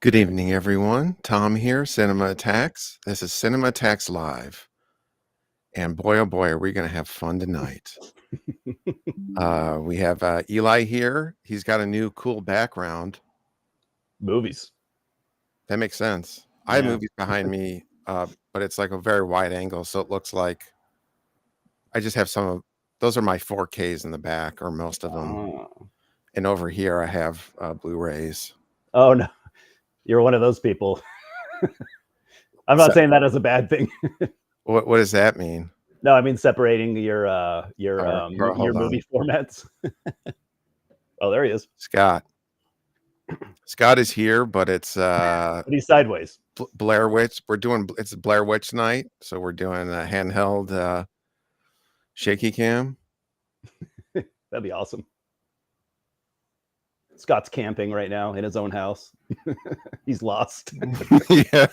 Good evening, everyone. Tom here, Cinema Attacks. This is Cinema Attacks Live. And boy, oh boy, are we going to have fun tonight. We have Eli here. He's got a new cool background. Movies. That makes sense. I have Yeah. movies behind me, but it's like a very wide angle. So it looks like I just have some of those are my 4Ks in the back, or most of them. Oh. And over here, I have Blu-rays. Oh, no, you're one of those people. I'm not saying that as a bad thing. What does that mean? No, I mean separating your hold movie on. formats. Oh, there he is. Scott is here, but it's But he's sideways. Blair Witch. It's Blair Witch night, so we're doing a handheld shaky cam. That'd be awesome. Scott's camping right now in his own house. He's lost. Yeah.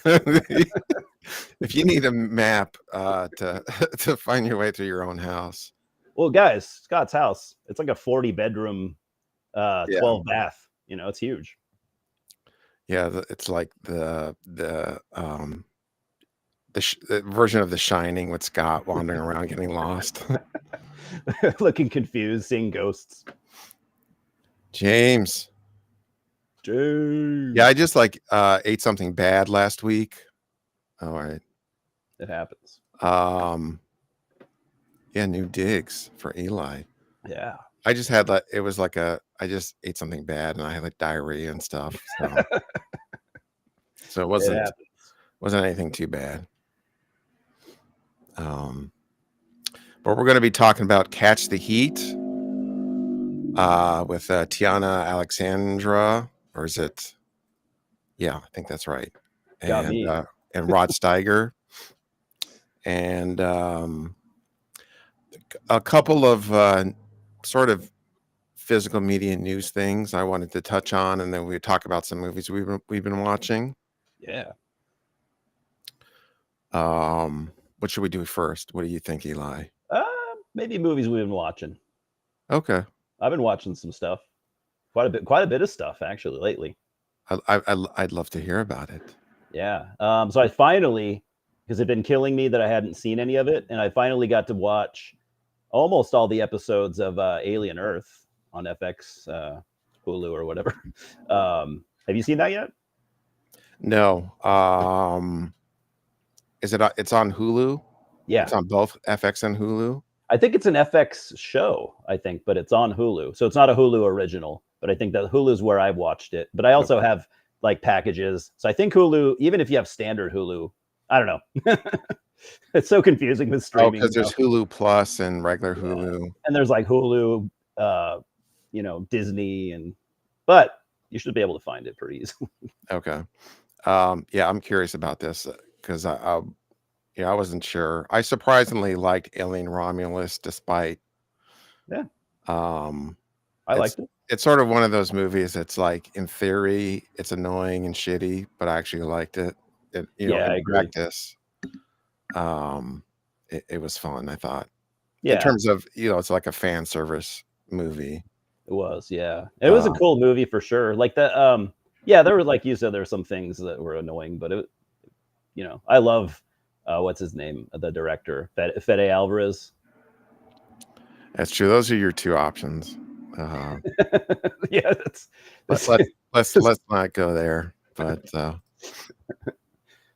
If you need a map to find your way through your own house. Well, guys, Scott's house, it's like a 40 bedroom 12 bath. You know, it's huge. Yeah, it's like the version of The Shining with Scott wandering around getting lost. Looking confused, seeing ghosts. James. Yeah, I just ate something bad last week. All right. It happens. Yeah, new digs for Eli. Yeah. I just had I just ate something bad and I had diarrhea and stuff. So it wasn't anything too bad. But we're going to be talking about Catch the Heat with Tiana, Alexandra, or is it? Yeah, I think that's right. And Rod Steiger, and a couple of sort of physical media news things I wanted to touch on, and then we talk about some movies we've been watching. Yeah. What should we do first? What do you think, Eli? Maybe movies we've been watching. Okay. I've been watching some stuff. Quite a bit of stuff actually lately. I'd love to hear about it. Yeah. So I finally, because it'd been killing me that I hadn't seen any of it, and I finally got to watch almost all the episodes of Alien Earth on FX, Hulu or whatever. Have you seen that yet? No. Is it? It's on Hulu. Yeah, it's on both FX and Hulu. I think it's an FX show. I think, but it's on Hulu, so it's not a Hulu original. But I think that Hulu's where I've watched it. But I also have packages. So I think Hulu, even if you have standard Hulu, I don't know. It's so confusing with streaming. Because there's Hulu Plus and regular Hulu, and there's Hulu, Disney, but you should be able to find it pretty easily. Okay. Yeah, I'm curious about this because I wasn't sure. I surprisingly liked Alien Romulus, despite. Yeah. I liked it. It's sort of one of those movies that's in theory, it's annoying and shitty, but I actually liked it. I agree. Practice, it was fun, I thought. Yeah. In terms of, it's like a fan service movie. It was, yeah. It was a cool movie for sure. There were, like you said, there were some things that were annoying, but it, I love, what's his name? The director, Fede Alvarez. That's true. Those are your two options. Yeah, let's not go there. But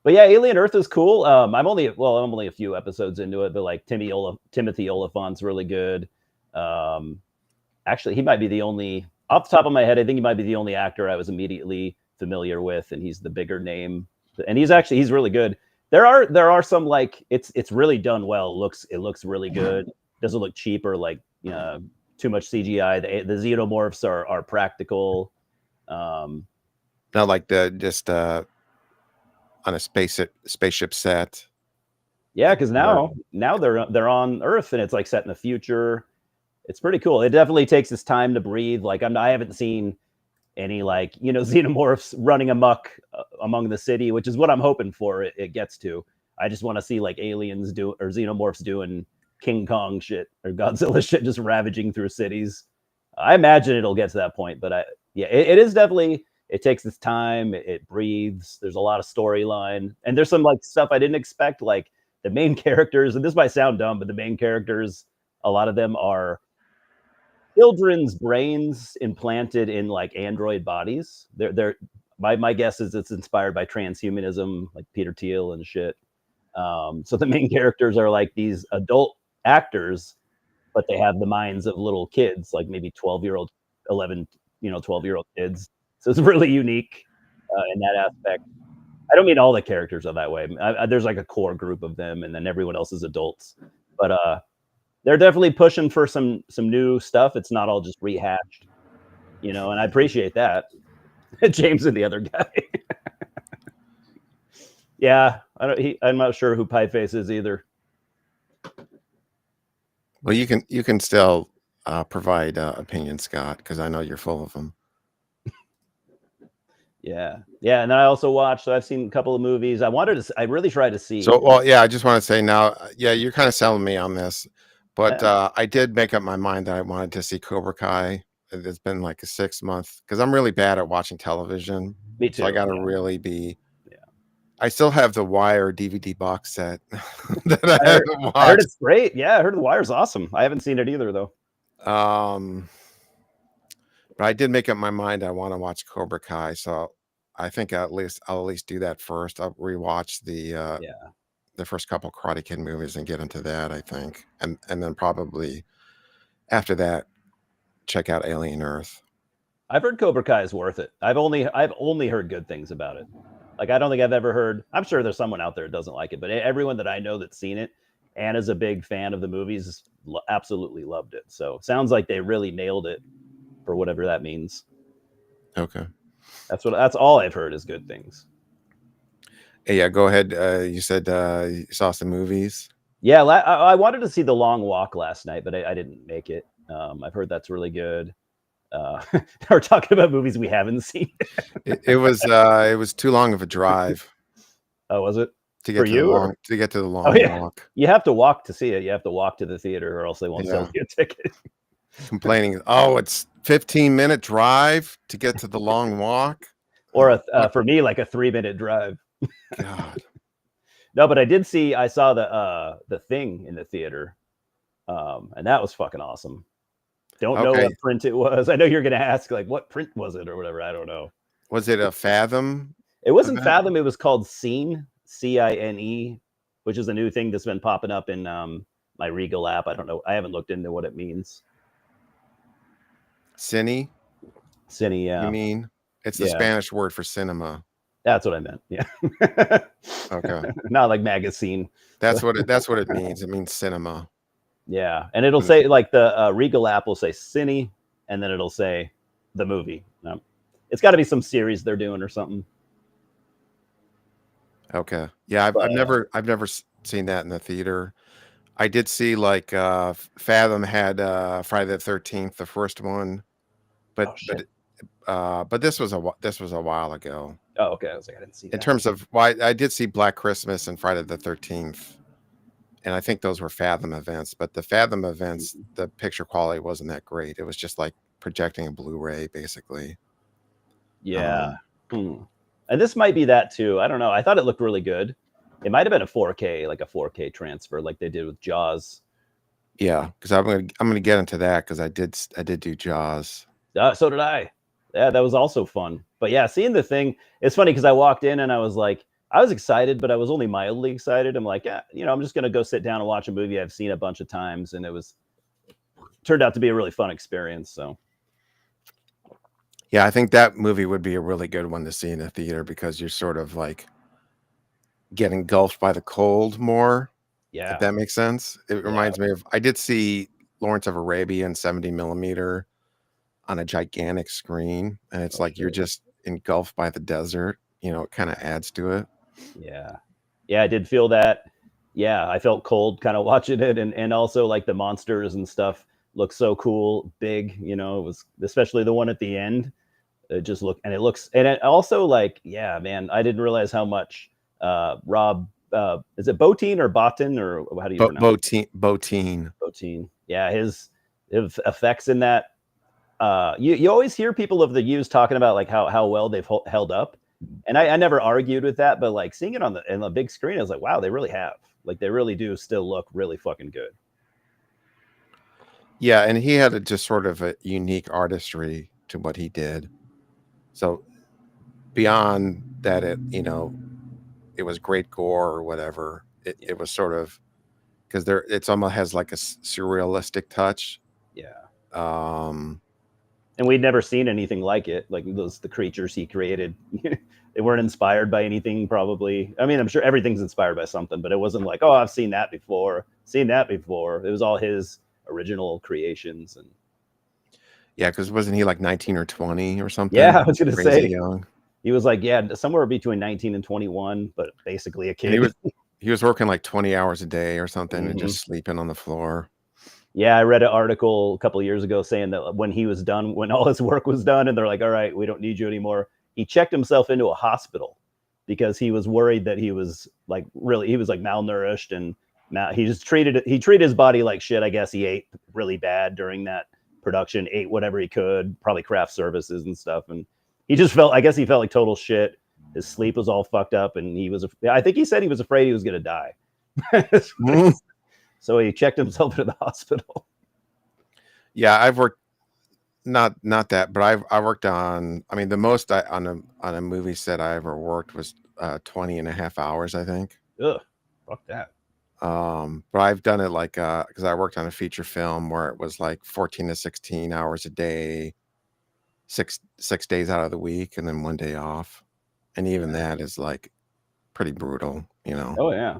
yeah, Alien Earth is cool. I'm only a few episodes into it, but Timothy Oliphant's really good. Actually, he might be the only, off the top of my head, I think he might be the only actor I was immediately familiar with, and he's the bigger name. And he's really good. There are some it's really done well. It looks really good. Doesn't look cheap or too much CGI. The xenomorphs are practical. Not like on a spaceship set. Yeah, because now they're on Earth and it's set in the future. It's pretty cool. It definitely takes its time to breathe. I haven't seen any xenomorphs running amok among the city, which is what I'm hoping for. It gets to. I just want to see aliens or xenomorphs doing King Kong shit or Godzilla shit, just ravaging through cities. I imagine it'll get to that point, but it is definitely, it takes its time, it breathes. There's a lot of storyline, and there's some like stuff I didn't expect. Like the main characters, and this might sound dumb, but the main characters, a lot of them are children's brains implanted in like android bodies. They're my guess is it's inspired by transhumanism, like Peter Thiel and shit. So the main characters are like these adult actors, but they have the minds of little kids, like maybe 12-year-old, 11, 12-year-old kids. So it's really unique in that aspect. I don't mean all the characters are that way. There's like a core group of them, and then everyone else is adults. But they're definitely pushing for some new stuff. It's not all just rehashed, and I appreciate that. James and the other guy. Yeah, I'm not sure who Pieface is either. Well, you can still provide opinion, Scott, because I know you're full of them. Yeah, and then I also watched. So I've seen a couple of movies. I really tried to see. So, well, yeah, I just want to say now, yeah, you're kind of selling me on this, but I did make up my mind that I wanted to see Cobra Kai. It's been like a 6 month because I'm really bad at watching television. Me too. So I got to really be. Yeah. I still have the Wire DVD box set that I haven't watched. I heard it's great. Yeah, I heard the Wire's awesome. I haven't seen it either though. But I did make up my mind I want to watch Cobra Kai, so I think I'll at least do that first. I'll rewatch the first couple Karate Kid movies and get into that, I think, and then probably after that check out Alien Earth. I've heard Cobra Kai is worth it. I've only heard good things about it. Like I don't think I've ever heard. I'm sure there's someone out there that doesn't like it, but everyone that I know that's seen it and is a big fan of the movies absolutely loved it. So sounds like they really nailed it, for whatever that means. Okay, that's all I've heard is good things. Hey, yeah, go ahead. You said you saw some movies. Yeah, I wanted to see The Long Walk last night, but I didn't make it. I've heard that's really good. We're talking about movies we haven't seen. it was too long of a drive. Oh, was it? To get to the long walk. You have to walk to see it. You have to walk to the theater, or else they won't sell you a ticket. Complaining, it's 15-minute drive to get to the long walk, or for me like a 3-minute drive. God. No, but I saw the Thing in the theater, and that was fucking awesome. Don't know what print it was. I know you're gonna ask like what print was it or whatever. I don't know. Was it a Fathom? It wasn't Fathom. It was called Cine, CINE, which is a new thing that's been popping up in my Regal app. I don't know. I haven't looked into what it means. Cine, yeah. You mean it's the Spanish word for cinema? That's what I meant. Yeah. Okay. Not like magazine. That's what it means. It means cinema. Yeah, and it'll say like the Regal app will say Cine, and then it'll say the movie. It's got to be some series they're doing or something. Okay. Yeah, I've never seen that in the theater. I did see like Fathom had Friday the 13th, the first one, but this was a while ago. Oh, okay. I was like, I didn't see that. In terms of I did see Black Christmas and Friday the 13th, and I think those were Fathom events. But the Fathom events, the picture quality wasn't that great. It was just like projecting a Blu-ray, basically. Yeah, and this might be that too. I don't know. I thought it looked really good. It might have been a 4K, like a 4K transfer, like they did with Jaws. Yeah, because I'm gonna get into that because I did do Jaws. So did I. Yeah, that was also fun. But yeah, seeing the Thing, it's funny because I walked in and I was excited, but I was only mildly excited. I'm like, I'm just gonna go sit down and watch a movie I've seen a bunch of times, and it turned out to be a really fun experience. So. Yeah, I think that movie would be a really good one to see in the theater because you're sort of like getting engulfed by the cold more. Yeah. If that makes sense. It reminds me of, I did see Lawrence of Arabia in 70 millimeter on a gigantic screen. And it's you're just engulfed by the desert. It kind of adds to it. Yeah. Yeah, I did feel that. Yeah, I felt cold kind of watching it. And also like the monsters and stuff look so cool, big, it was especially the one at the end. It also man, I didn't realize how much Rob is it Bottin or Botin or how do you pronounce it? Bottin. Yeah, his effects in that You always hear people of the used talking about like how well they've held up, and I never argued with that, but like seeing it on the big screen, I was like, wow, they really have. Like they really do still look really fucking good. Yeah, and he had just sort of a unique artistry to what he did. So beyond that, it was great gore or whatever. It was sort of because it's almost has like a surrealistic touch. Yeah. Um, And we'd never seen anything like it. Like the creatures he created, they weren't inspired by anything. Probably, I mean, I'm sure everything's inspired by something, but it wasn't like, oh, I've seen that before. Seen that before. It was all his original creations. And yeah, because wasn't he like 19 or 20 or yeah, I something? was gonna Crazy say young. he was like, yeah, somewhere between 19 and 21, but basically a And he kid. was he was working like 20 hours a day or something and Hmm. just sleeping on the floor. Yeah, I read an article a couple of years ago saying that when he was done, when all his work was done, and they're like, "All right, we don't need you anymore," he checked himself into a hospital because he was worried that he was like malnourished and he treated his body like shit. I guess he ate really bad during that production, ate whatever he could, probably craft services and stuff, and he just felt. I guess he felt like total shit. His sleep was all fucked up, and I think he said he was afraid he was gonna die. So he checked himself into the hospital. Yeah, I've worked not that, but I worked on. I mean, the most on a movie set I ever worked was 20 and a half hours, I think. Ugh, fuck that. But I've done it like because I worked on a feature film where it was like 14 to 16 hours a day, six days out of the week, and then one day off. And even that is like pretty brutal, you know. Oh yeah.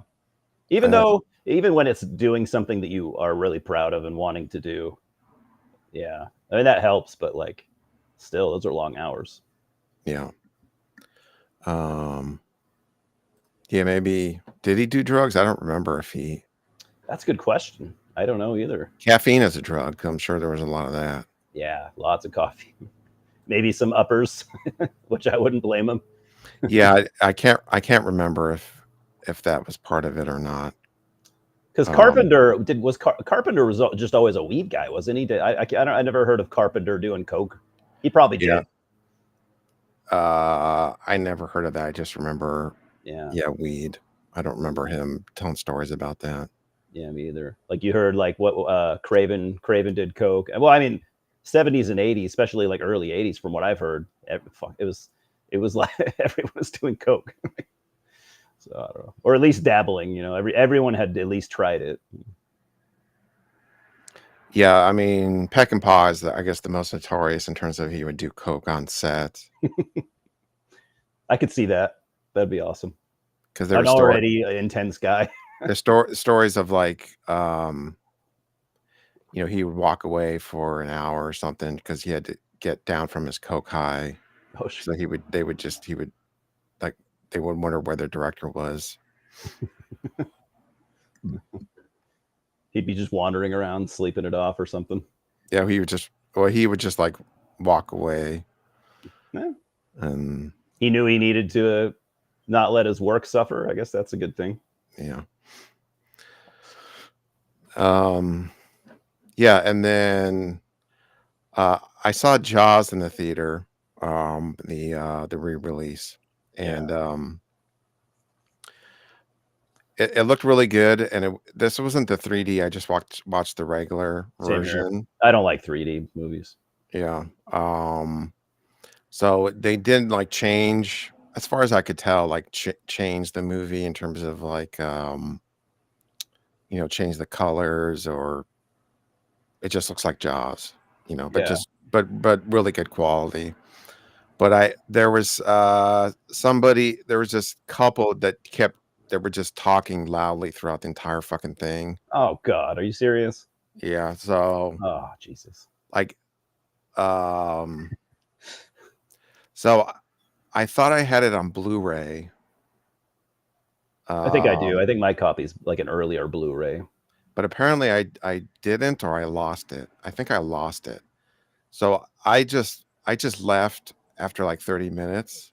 Uh, Even when it's doing something that you are really proud of and wanting to do, yeah. I mean that helps, but like still those are long hours. yeah. Um, yeah, maybe did he do drugs? I don't remember if he That's a good question. I don't know either. caffeine is a drug. I'm sure there was a lot of that. Yeah, lots of coffee. Maybe some uppers, which I wouldn't blame him. Yeah, I can't remember if that was part of it or not. Because Um, Carpenter was just always a weed guy, wasn't he? I never heard of Carpenter doing coke. He probably yeah. did. I never heard of that. I just remember, Yeah. yeah, weed. I don't remember him telling stories about that. Yeah, me either. Like you heard like what Craven did coke. Well, I mean, 70s and 80s, especially like early 80s from what I've heard. It was like everyone was doing coke. So I don't know. Or at least dabbling, everyone had at least tried it. Yeah, I mean, Peck and Paw is I guess the most notorious in terms of he would do coke on set I could see that. That'd be awesome. because there An were already intense guy. stories of like he would walk away for an hour or something because he had to get down from his coke high. Oh shit. So he would like they would wonder where the director was. He'd be just wandering around, sleeping it off or something. Yeah, he would just like walk away Yeah. and He knew he needed to not let his work suffer. I guess that's a good thing. yeah. Um yeah, and then I saw Jaws in the theater, the re-release. And it looked really good, and this wasn't the 3D. I just watched the regular Same here. version. I don't like 3D movies. Yeah. So they didn't like change, as far as I could tell, like change the movie in terms of like change the colors, or it just looks like Jaws, but Yeah. but really good quality. But there was there was this couple that were just talking loudly throughout the entire fucking thing. Oh God, are you serious? Yeah, so Oh Jesus. like um so I thought I had it on Blu-ray. I think I do. Um, I think my copy's like an earlier Blu-ray. but apparently I didn't, or I lost it. I think I lost it. So I just left after like 30 minutes.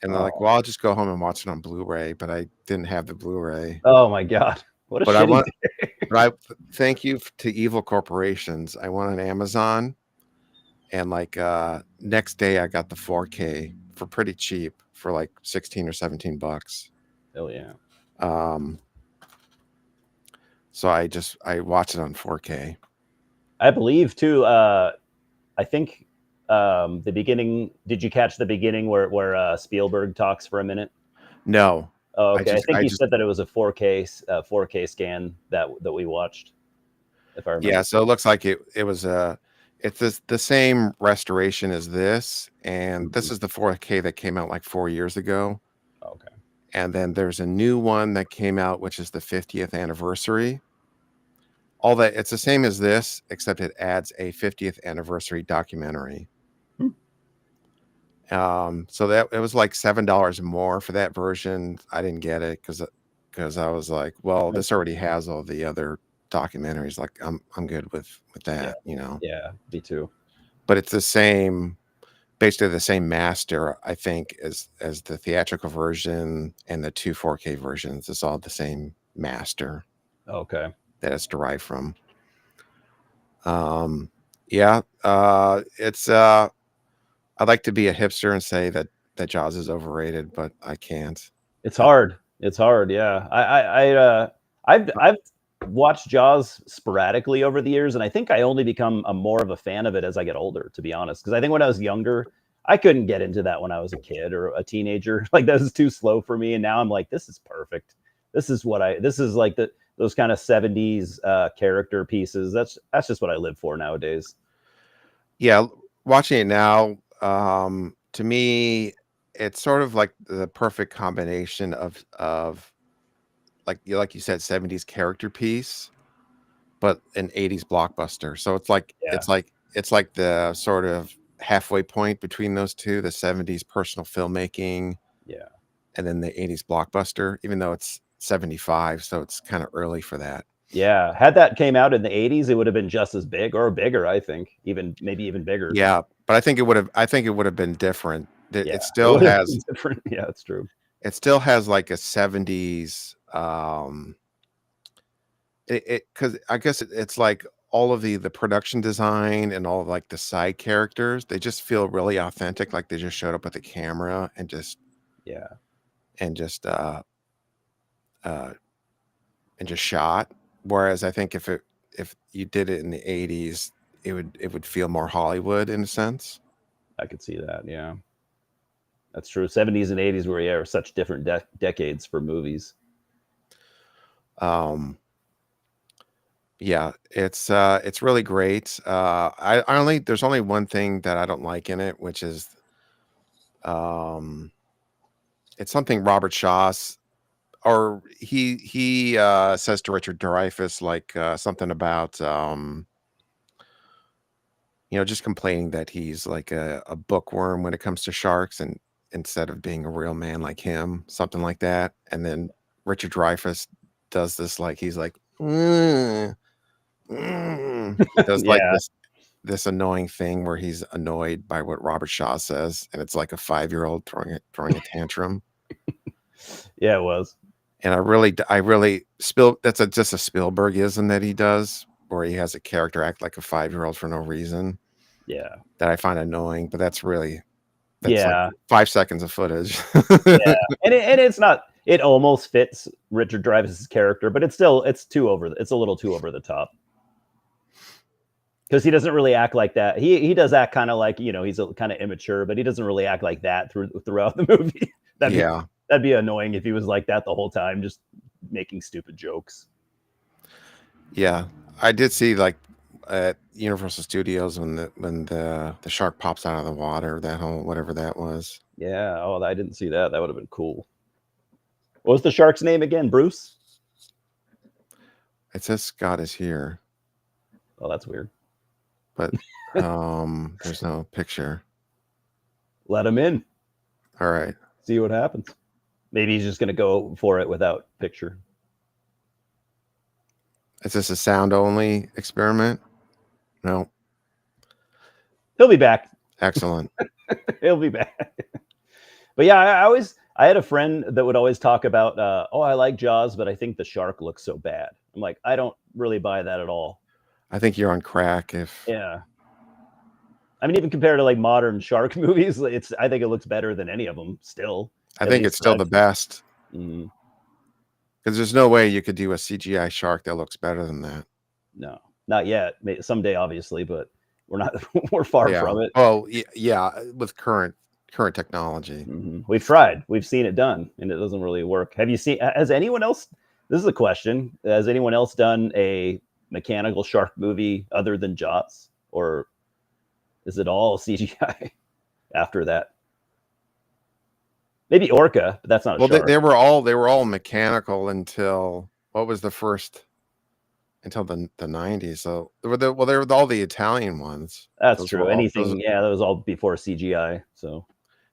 And they're like, Oh. "Well, I'll just go home and watch it on Blu-ray," but I didn't have the Blu-ray. Oh my God. What a But I shitty want day. but I thank you to evil corporations. I went on Amazon and like next day I got the 4K for pretty cheap for like 16 or 17 bucks. Oh yeah. Um, so I watched it on 4K. I believe too. I think the beginning. Did you catch the beginning where Spielberg talks for a minute? No, Oh, I okay. I just think I he just said that it was a 4K scan that we watched, if I yeah. remember. So it looks like it was it's the same restoration as this, and this Mhm. is the 4K that came out like 4 years ago. Okay. And then there's a new one that came out, which is the 50th anniversary. All that it's the same as this, except it adds a 50th anniversary documentary. Hmm. So that it was like $7 more for that version. I didn't get it because I was like, well, this already has all the other documentaries. Like I'm good with Yeah. that, you know. Yeah. Me too. But it's the same, basically the same master, I think, as the theatrical version and the two 4K versions. It's all the same master Okay. that it's derived from. Um, yeah, it's I'd like to be a hipster and say that Jaws is overrated, but I can't. It's Uh, hard. It's hard. Yeah. I've watched Jaws sporadically over the years, and I think I only become a more of a fan of it as I get older, to be honest. Because I think when I was younger, I couldn't get into that when I was a kid or a teenager. Like that was too slow for me, and now I'm like, this is perfect. This is like those kind of 70s character pieces. That's just what I live for nowadays. yeah, watching it now, to me, it's sort of like the perfect combination of like you said, 70s character piece, but an 80s blockbuster. So Yeah. it's like the sort of halfway point between those two, the 70s personal filmmaking Yeah. and then the 80s blockbuster, even though it's 75, so it's kind of early for that. Yeah, had that came out in the 80s, it would have been just as big or bigger, I think, even maybe even bigger. Yeah, but I think it would have been different. Yeah, It it still would have been has different. Yeah, that's true. like a 70s it cuz I guess it's like all of the production design and all of like the side characters, they just feel really authentic, like they just showed up with a camera Yeah, and just uh and just shot. Whereas I think if you did it in the 80s, it would feel more Hollywood in a sense. I could see that. Yeah, that's true. 70s and 80s were, yeah, were such different decades for movies. Um Yeah, it's really great. I only there's only one thing that I don't like in it, which is um it's something Robert Shaw's or he says to Richard Dreyfuss like something about just complaining that he's like a bookworm when it comes to sharks and instead of being a real man like him, something like that. And then Richard Dreyfuss does this like he's like he does like Yeah, this annoying thing where he's annoyed by what Robert Shaw says, and it's like a 5-year-old throwing a tantrum. yeah, it was. And I really Spill that's just a Spielbergism that he does, where he has a character act like a 5-year-old for no reason Yeah, that I find annoying, but that's like yeah, 5 seconds of footage. yeah. And it's not. It almost fits Richard Dreyfuss's character, but it's too over. It's a little too over the top because he doesn't really act like that. He does act kind of like he's a kind of immature, but he doesn't really act like that throughout the movie. that'd be Yeah. that'd be annoying if he was like that the whole time, just making stupid jokes. Yeah. I did see like at Universal Studios when the shark pops out of the water, that whole whatever that was. Yeah. Oh, I didn't see that. That would have been cool. What was the shark's name again? Bruce. It says Scott is here, Oh, that's weird. but there's no picture. Let him in. All right. See what happens. Maybe he's just gonna go for it without picture. Is this a sound only experiment? No. He'll be back. Excellent. He'll be back. But yeah, I had a friend that would always talk about, oh, I like Jaws, but I think the shark looks so bad. I'm like, I don't really buy that at all. I think you're on crack if Yeah, I mean, even compared to like modern shark movies, I think it looks better than any of them still. I At think least it's that still I've the seen. best Mm, because there's no way you could do a CGI shark that looks better than that. no, not yet. Someday, obviously, but we're not. We're far Yeah. from it. Well, yeah, with current technology. We've tried. We've seen it done, and it doesn't really work. Have you seen? Has anyone else? This is a question. Has anyone else done a mechanical shark movie other than Jaws, or is it all CGI after that? Maybe Orca, but that's not a Well, shark. they were all mechanical until what was the first until the 90s. So they were all the Italian ones. That's Those true. were all those. Anything, yeah, that was all before CGI. So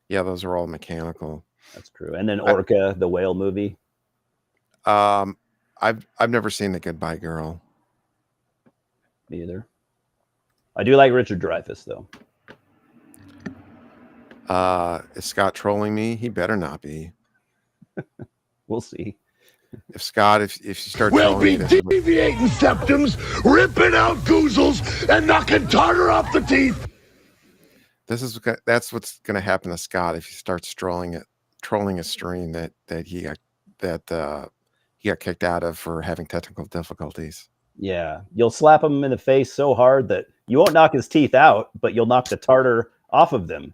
Yeah, those are all mechanical. that's true. And then I, Orca, the whale movie. um, I've never seen The Goodbye Girl. Me either. I do like Richard Dreyfuss though. Is Scott trolling me? He better not be. We'll see. If Scott, if you start We'll trolling be me, deviating septums, ripping out goozles, and knocking tartar off the teeth. that's what's going to happen to Scott if he starts trolling a stream that he got kicked out of for having technical difficulties. Yeah, you'll slap him in the face so hard that you won't knock his teeth out, but you'll knock the tartar off of them.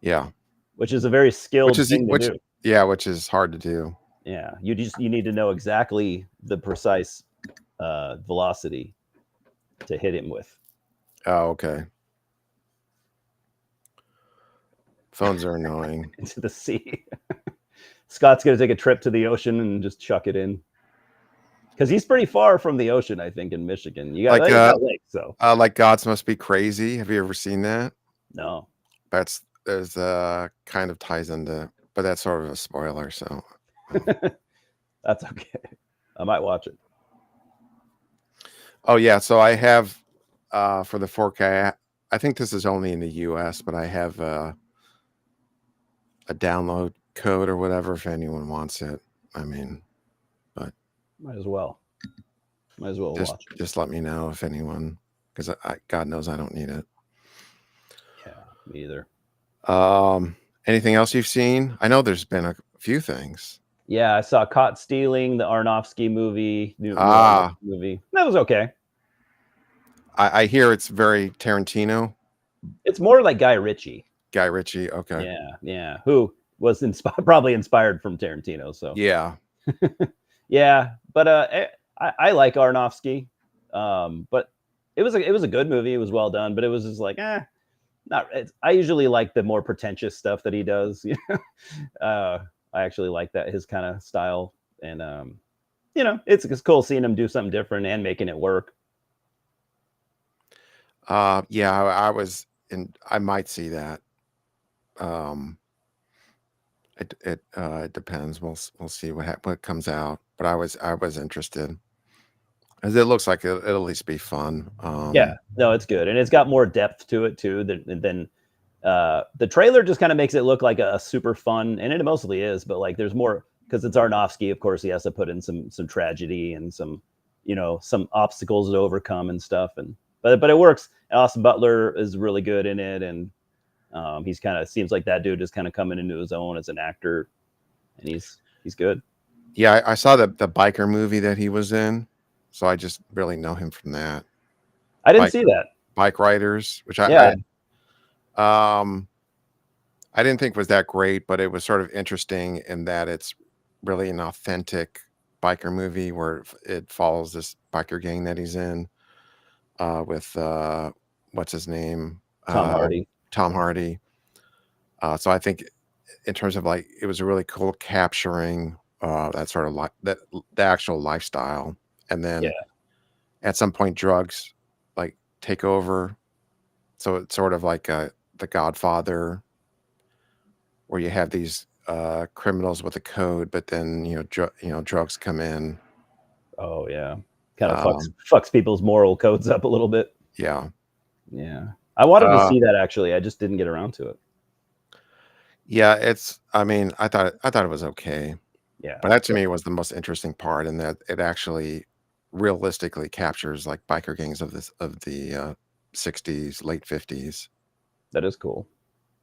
Yeah, which is a very skilled thing to do. Yeah, which is hard to do. Yeah, you need to know exactly the precise velocity to hit him with. Oh, okay. Phones are annoying. Into the sea. Scott's going to take a trip to the ocean and just chuck it in. Because he's pretty far from the ocean, I think, in Michigan. You got like lake, so like Gods Must Be Crazy. Have you ever seen that? No. There's kind of ties into, but that's sort of a spoiler. So that's okay. I might watch it. Oh yeah, so I have for the 4K. I think this is only in the US, but I have a download code or whatever if anyone wants it. I mean, but might as well watch. Just let me know if anyone, because God knows I don't need it. Yeah, me either. Anything else you've seen? I know there's been a few things. Yeah, I saw Caught Stealing, the Aronofsky movie. Movie. That was okay. I hear it's very Tarantino. It's more like Guy Ritchie. Okay. Yeah. Who was probably inspired from Tarantino. So yeah, yeah. But I like Aronofsky. But it was a good movie. It was well done. But it was just like I usually like the more pretentious stuff that he does. I actually like that his kind of style, and it's cool seeing him do something different and making it work. I was I might see that. It depends. We'll see what comes out. But I was interested, as it looks like it'll at least be fun. Yeah, no, it's good, and it's got more depth to it too than the trailer just kind of makes it look like a super fun, and it mostly is. But like, there's more because it's Aronofsky. Of course, he has to put in some tragedy and some obstacles to overcome and stuff. But it works. Austin Butler is really good in it, and he's kind of seems like that dude is kind of coming into his own as an actor, and he's good. Yeah, I saw the biker movie that he was in, so I just really know him from that. I didn't see that. Bike Riders, which I didn't think was that great, but it was sort of interesting in that it's really an authentic biker movie where it follows this biker gang that he's in with what's his name? Tom Hardy. So I think in terms of like, it was really cool capturing that sort of the actual lifestyle. And then at some point drugs like take over. So it's sort of like The Godfather, where you have these criminals with a code, but then drugs come in. Oh yeah, kind of fucks people's moral codes up a little bit. Yeah. I wanted to see that actually. I just didn't get around to it. Yeah, I mean, I thought it was okay. Yeah, but that to me was the most interesting part, in that it actually realistically captures like biker gangs of the 60s, late 50s. That is cool.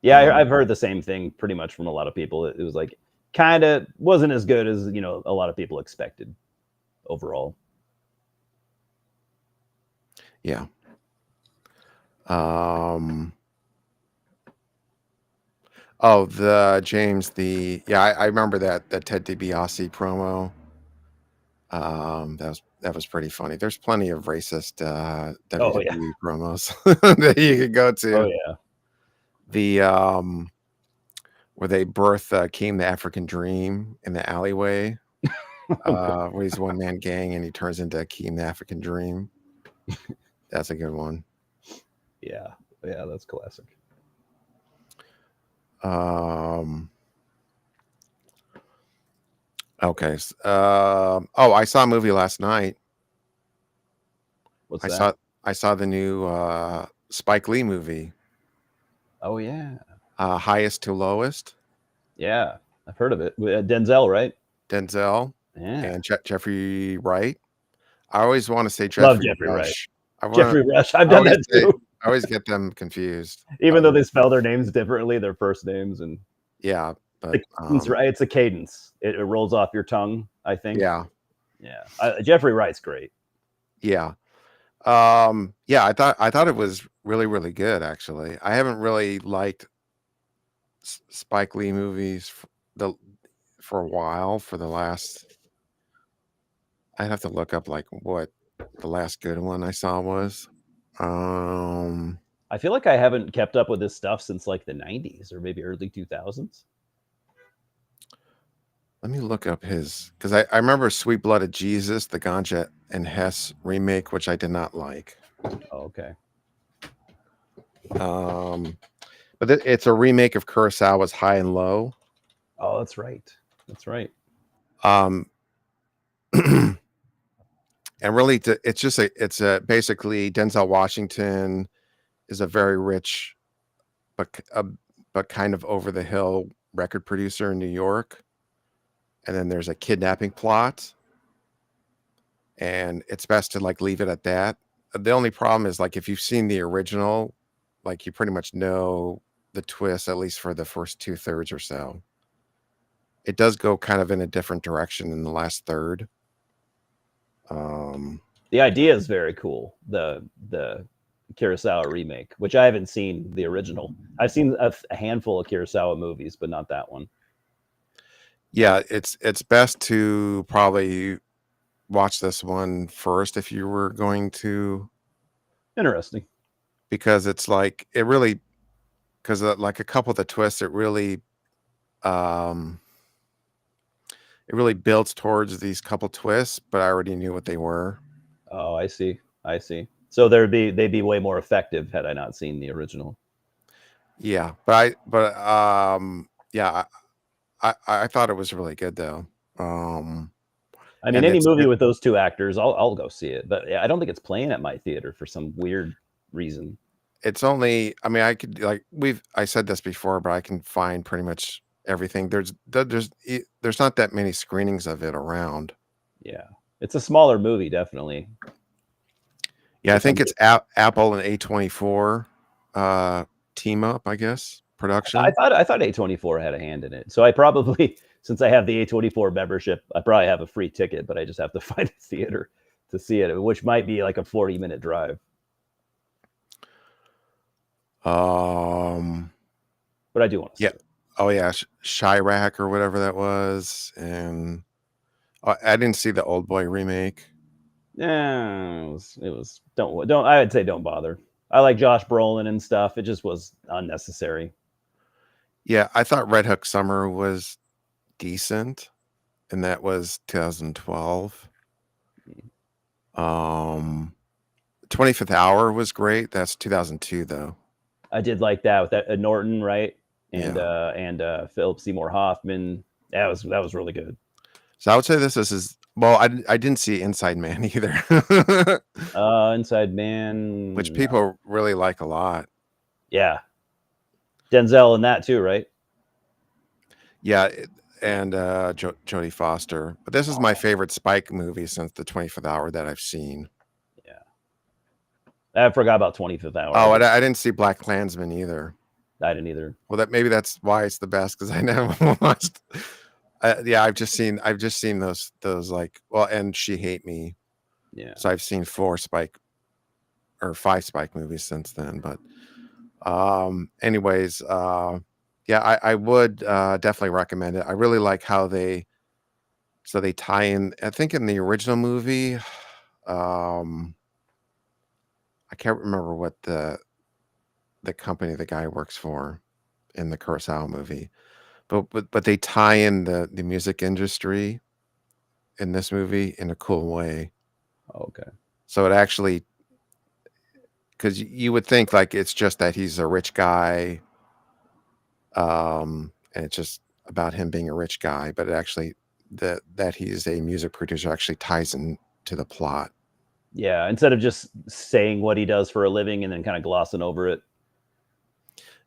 Yeah, I've heard the same thing pretty much from a lot of people. It was like kind of wasn't as good as a lot of people expected overall. Yeah. Oh, the James, I remember that Ted DiBiase promo. That was pretty funny. There's plenty of racist Oh yeah, WWE promos that you could go to. oh yeah. The where they birth Keem the African Dream in the alleyway. Where he's one man gang and he turns into Keem the African Dream. That's a good one. Yeah, that's classic. Okay. I saw a movie last night. What's that? I saw the new Spike Lee movie. Oh yeah, Highest to Lowest. yeah. I've heard of it. Denzel, right? Denzel Yeah. and Jeffrey Wright. I always want to say Love Jeffrey Jeffrey Wright. Rush. Jeffrey Rush. I've done that too. I always get them confused. Even though they spell their names differently, their first names and yeah, but right. It's a cadence. It rolls off your tongue, I think. Yeah. Jeffrey Wright's great. Yeah. I thought it was really, really good. Actually, I haven't really liked Spike Lee movies for a while. For the last, I'd have to look up like what the last good one I saw was. I feel like I haven't kept up with this stuff since like the 90s or maybe early 2000s. Let me look up his, because I remember Sweet Blood of Jesus, the Ganja and Hess remake, which I did not like. Oh, okay. But it's a remake of Kurosawa's High and Low. Oh, that's right. That's right. And really, it's basically Denzel Washington is a very rich, but kind of over the hill record producer in New York. And then there's a kidnapping plot, and it's best to like leave it at that. The only problem is like if you've seen the original, like you pretty much know the twist, at least for the first 2/3 or so. It does go kind of in a different direction in the last third. The idea is very cool. The Kurosawa remake, which I haven't seen the original. I've seen a handful of Kurosawa movies, but not that one. Yeah, it's best to probably watch this one first if you were going to. Interesting. Because it's like because like a couple of the twists, it really builds towards these couple twists, but I already knew what they were. Oh, I see. So they'd be way more effective had I not seen the original. Yeah, I thought it was really good though. I mean, any movie with those two actors, I'll go see it. But I don't think it's playing at my theater for some weird reason. It's only, I mean, I could I said this before, but I can find pretty much everything. There's not that many screenings of it around. Yeah, it's a smaller movie, definitely. Yeah, I think it's Apple and A24 team up, I guess, production. I thought A24 had a hand in it. So I probably, since I have the A24 membership, I probably have a free ticket, but I just have to find a theater to see it, which might be like a 40-minute drive. But I do want to see it. Oh yeah, Chirac or whatever that was, and I didn't see the Old Boy remake. Yeah, it was don't. I would say don't bother. I like Josh Brolin and stuff. It just was unnecessary. Yeah, I thought Red Hook Summer was decent, and that was 2012. 25th Hour was great. That's 2002 though. I did like that with that Norton, right? And Philip Seymour Hoffman. That was really good. So I would say this is well, I didn't see Inside Man either. Inside Man, which people really like a lot. Yeah, Denzel in that too, right? Yeah, and Jodie Foster. But this is my favorite Spike movie since the 25th Hour that I've seen. Yeah, I forgot about 25th Hour. Oh, I didn't see Black Klansman either. I didn't either. Well, maybe that's why it's the best because I never watched. Yeah, I've just seen those like and She Hate Me. Yeah. So I've seen 5 Spike movies since then. But anyways, yeah, I would definitely recommend it. I really like how they tie in. I think in the original movie, I can't remember what the company the guy works for in the Kurosawa movie, but they tie in the music industry in this movie in a cool way. Okay. So it actually, because you would think like it's just that he's a rich guy, and it's just about him being a rich guy, but it actually that he's a music producer actually ties in to the plot. Yeah, instead of just saying what he does for a living and then kind of glossing over it.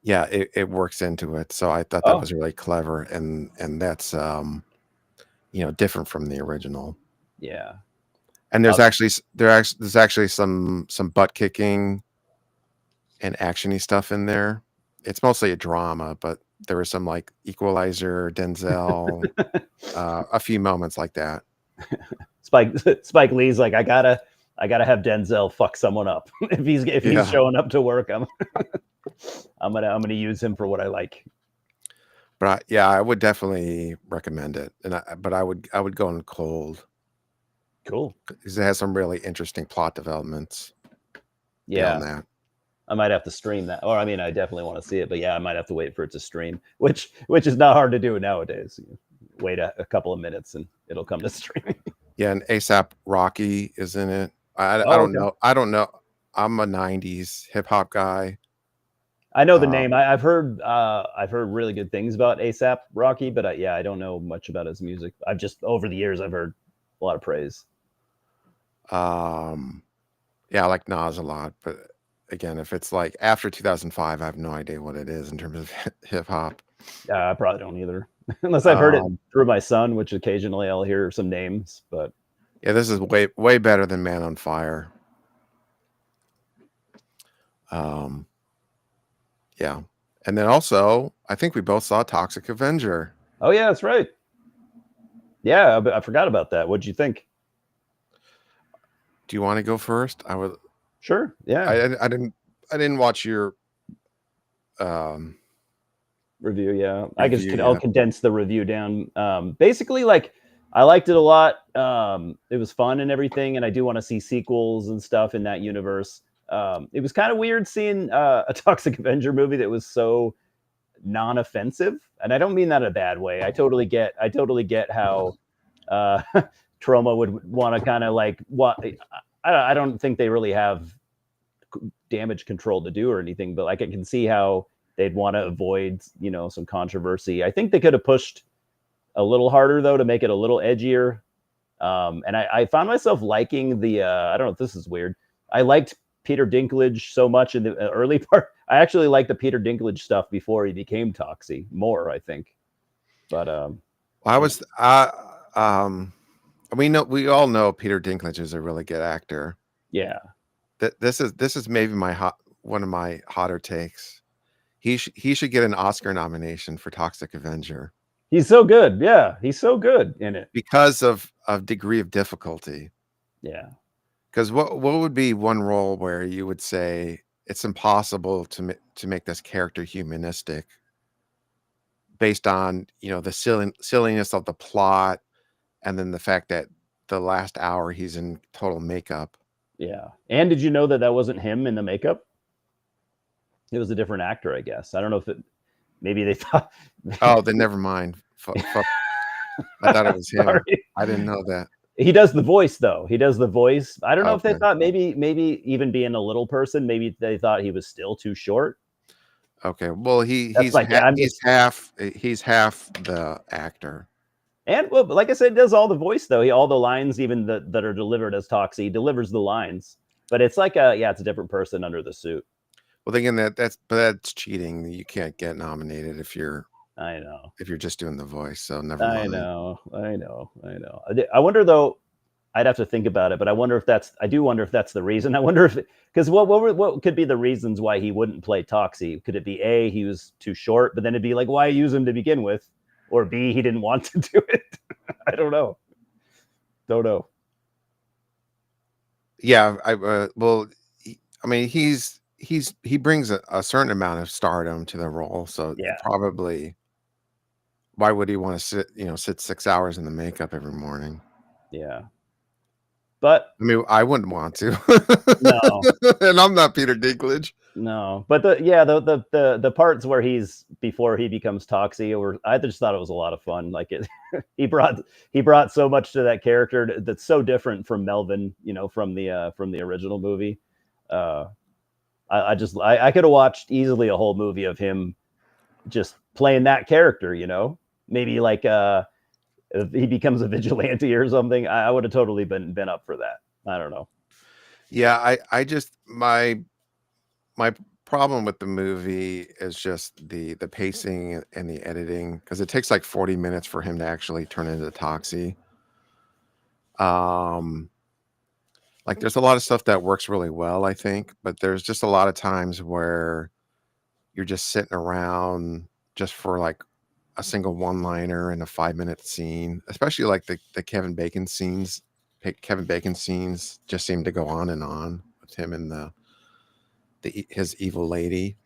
Yeah, it works into it. So I thought that was really clever, and that's different from the original. Yeah. And there's actually some butt kicking and actiony stuff in there. It's mostly a drama, but there was some like Equalizer, Denzel, a few moments like that. Spike Lee's like, I gotta have Denzel fuck someone up. if he's showing up to work, I'm gonna use him for what I like. But I would definitely recommend it, but I would go in cold. Cool, because it has some really interesting plot developments. Yeah, that. I might have to stream that, or I mean, I definitely want to see it, but yeah, I might have to wait for it to stream, which is not hard to do nowadays. Wait a couple of minutes and it'll come to streaming. Yeah, and ASAP Rocky is in it. I don't know. I don't know. I'm a '90s hip hop guy. I know the name. I've heard really good things about ASAP Rocky, but I don't know much about his music. I've just over the years I've heard a lot of praise. Yeah, I like Nas a lot, but again, if it's like after 2005, I have no idea what it is in terms of hip hop. I probably don't either, unless I've heard it through my son, which occasionally I'll hear some names. But yeah, this is way better than Man on Fire. Yeah, and then also I think we both saw Toxic Avenger. Oh yeah, that's right. Yeah, I forgot about that. What'd you think? Do you want to go first? I would. Sure. Yeah. I didn't watch your review. Yeah, I'll condense the review down. Basically, like I liked it a lot. It was fun and everything, and I do want to see sequels and stuff in that universe. It was kind of weird seeing a Toxic Avenger movie that was so non-offensive, and I don't mean that in a bad way. I totally get how Troma would want to kind of like what. I don't think they really have damage control to do or anything, but like I can see how they'd want to avoid, some controversy. I think they could have pushed a little harder though to make it a little edgier. And I found myself liking the. I don't know if this is weird. I liked Peter Dinklage so much in the early part. I actually liked the Peter Dinklage stuff before he became Toxie more, I think. But we all know Peter Dinklage is a really good actor. Yeah. This is maybe one of my hotter takes. He should get an Oscar nomination for Toxic Avenger. He's so good. Yeah, he's so good in it because of degree of difficulty. Yeah. Because what would be one role where you would say it's impossible to make this character humanistic based on the silliness of the plot, and then the fact that the last hour he's in total makeup. Yeah. And did you know that wasn't him in the makeup? It was a different actor, I guess. I don't know if maybe they thought. Oh, then never mind. Fuck. I thought it was him. Sorry. I didn't know that. He does the voice though. He does the voice. I don't know if they thought maybe even being a little person, maybe they thought he was still too short. Okay. Well, he's half the actor. And well, like I said, he does all the voice though. All the lines, even that are delivered as Toxie, he delivers the lines. But it's like it's a different person under the suit. Well, thinking that's cheating. You can't get nominated if you're. I know. If you're just doing the voice, so never mind. I know. I wonder though. I'd have to think about it, but I do wonder if that's the reason. I wonder if, because what could be the reasons why he wouldn't play Toxie? Could it be A, he was too short, but then it'd be like, why use him to begin with? Or B, he didn't want to do it. I don't know. Yeah, I mean, he brings a certain amount of stardom to the role, so Yeah. probably why would he want to sit 6 hours in the makeup every morning? Yeah. But I mean, I wouldn't want to. No. And I'm not Peter Dinklage. No, but the parts where before he becomes Toxie, I just thought it was a lot of fun. Like he brought so much to that character that's so different from Melvin, from the original movie. I could have watched easily a whole movie of him just playing that character. Maybe like if he becomes a vigilante or something. I would have totally been up for that. I don't know. Yeah, I just my problem with the movie is just the pacing and the editing, because it takes like 40 minutes for him to actually turn into Toxie. Like there's a lot of stuff that works really well, I think, but there's just a lot of times where you're just sitting around just for like a single one-liner in a 5-minute scene, especially like the Kevin Bacon scenes. Kevin Bacon scenes just seem to go on and on with him and his evil lady.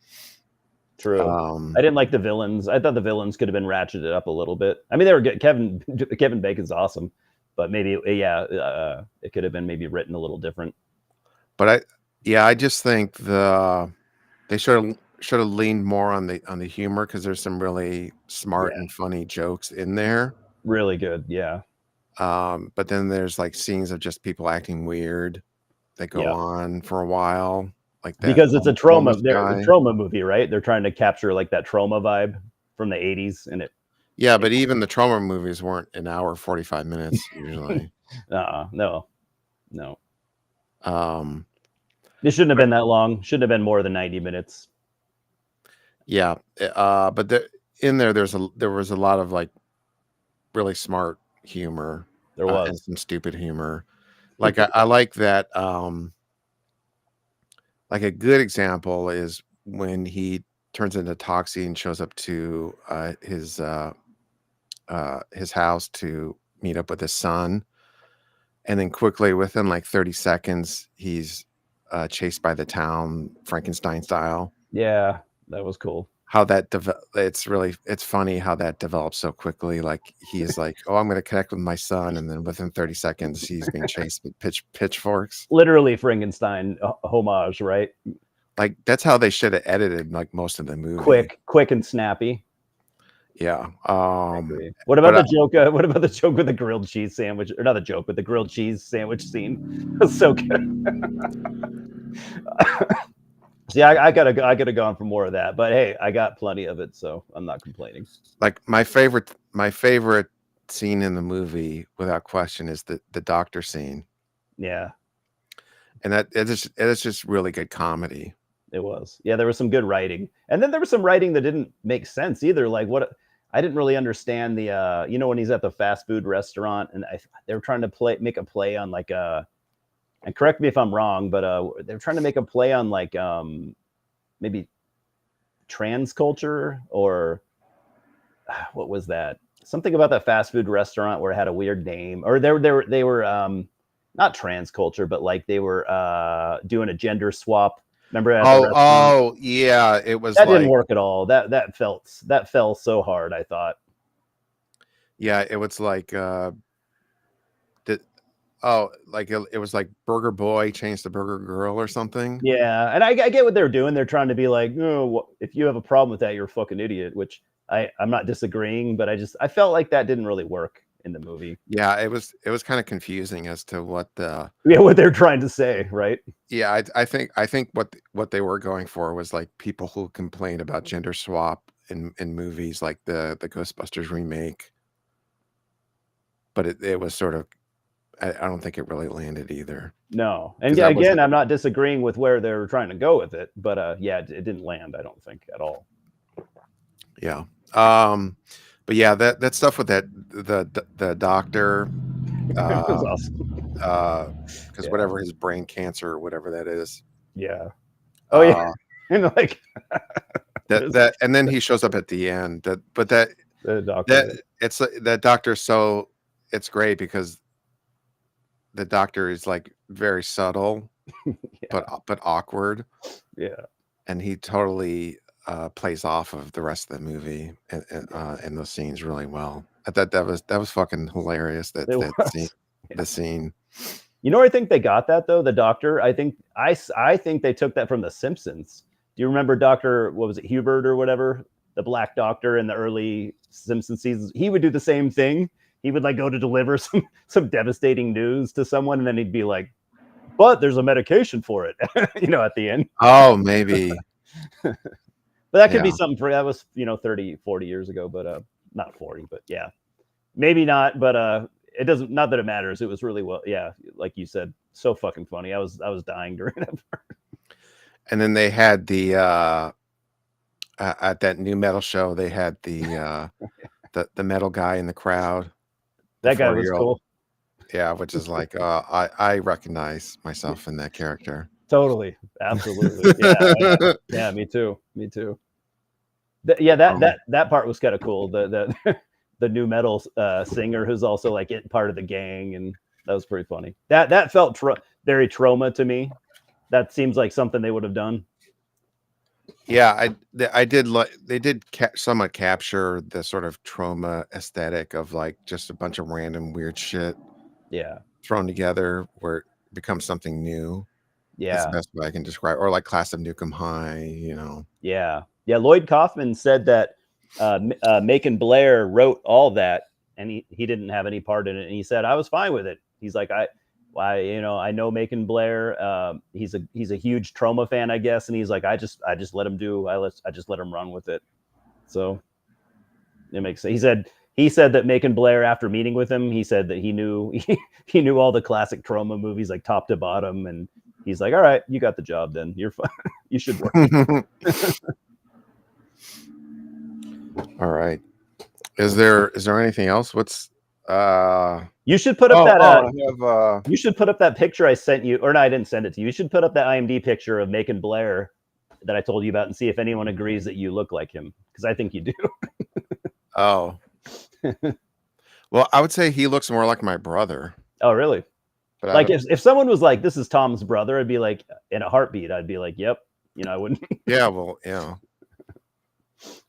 True. I didn't like the villains. I thought the villains could have been ratcheted up a little bit. I mean, they were good. Kevin Bacon's awesome, but maybe it could have been maybe written a little different. But I just think they should have leaned more on the humor, because there's some really smart and funny jokes in there. Really good, yeah. But then there's like scenes of just people acting weird that go on for a while. Like that, because it's a trauma. They're a trauma movie, right? They're trying to capture like that trauma vibe from the 80s, and it. Yeah, but even the trauma movies weren't an hour 45 minutes usually. No. It shouldn't have been that long. Shouldn't have been more than 90 minutes. Yeah, but there was a lot of like really smart humor. There was and some stupid humor. Like I like that. Like a good example is when he turns into Toxie and shows up to his house to meet up with his son, and then quickly within like 30 seconds he's chased by the town Frankenstein style. Yeah, that was cool. How that it's funny how that develops so quickly. Like he's like, oh, I'm going to connect with my son, and then within 30 seconds he's being chased with pitchforks. Literally Frankenstein homage, right? Like that's how they should have edited like most of the movie. Quick and snappy. Yeah. What about the joke? What about the joke with the grilled cheese sandwich? Or not the joke, but the grilled cheese sandwich scene. That's so good. See, I could have gone for more of that, but hey, I got plenty of it, so I'm not complaining. Like my favorite scene in the movie, without question, is the doctor scene. Yeah, and it is just really good comedy. It was. Yeah, there was some good writing, and then there was some writing that didn't make sense either. Like I didn't really understand the when he's at the fast food restaurant, and they were trying to make a play on like and correct me if I'm wrong, but they're trying to make a play on like maybe trans culture, or what was that? Something about that fast food restaurant where it had a weird name, or they were not trans culture, but like they were doing a gender swap. Remember? Oh yeah, it was. That didn't work at all. That fell so hard, I thought. Yeah, it was like it was like Burger Boy changed to Burger Girl or something. Yeah, and I get what they're doing. They're trying to be like, oh, if you have a problem with that, you're a fucking idiot. Which I'm not disagreeing, but I felt like that didn't really work in the movie. Yeah, it was kind of confusing as to what they're trying to say, right? Yeah, I think what they were going for was like people who complain about gender swap in movies, like the Ghostbusters remake. But it was sort of, I don't think it really landed either. No, and again, I'm not disagreeing with where they're trying to go with it, but it didn't land, I don't think, at all. Yeah. But yeah, that stuff with the doctor. It was awesome. Because Yeah. whatever his brain cancer or whatever that is. Yeah. Oh yeah. And like That and then he shows up at the end. the doctor. That doctor. So it's great because the doctor is like very subtle, but awkward. Yeah. And he totally plays off of the rest of the movie and those scenes really well. I thought that was fucking hilarious. It was. Scene, the scene. You know where I think they got that though? The doctor. I think they took that from The Simpsons. Do you remember Dr. what was it, Hubert or whatever? The black doctor in the early Simpsons seasons. He would do the same thing. He would like go to deliver some devastating news to someone, and then he'd be like, "But there's a medication for it," at the end. Oh, maybe. But that could be something for that was 30, 40 years ago, but not 40, but yeah, maybe not. But it doesn't. Not that it matters. It was really well. Yeah, like you said, so fucking funny. I was dying during that part. And then they had the at that new metal show, they had the metal guy in the crowd. That guy was cool. Yeah, which is like I recognize myself in that character. Totally, absolutely. Yeah, yeah. Me too. That part was kind of cool. The new metal singer who's also like part of the gang, and that was pretty funny. That felt very Trauma to me. That seems like something they would have done. Yeah, I did like they did somewhat capture the sort of Trauma aesthetic of like just a bunch of random weird shit. Yeah, thrown together where it becomes something new. Yeah, that's the best way I can describe. Or like Class of Nukem High, Yeah. Lloyd Kaufman said that Macon Blair wrote all that, and he didn't have any part in it. And he said I was fine with it. He's like I know Macon Blair. He's a huge Trauma fan, I guess, and he's like I just let him let him run with it. So it makes sense. He said that Macon Blair, after meeting with him, he said that he knew all the classic Trauma movies like top to bottom, and he's like, all right, you got the job then. You're fine. You should work. All right. Is there anything else? What's you should put up you should put up that picture I sent you, or no, I didn't send it to you. You should put up that IMDb picture of Macon Blair that I told you about and see if anyone agrees that you look like him, because I think you do. Oh. Well, I would say he looks more like my brother. Oh, really? But like if someone was like, this is Tom's brother, I'd be like, in a heartbeat, I'd be like, yep. I wouldn't. Yeah, well, yeah.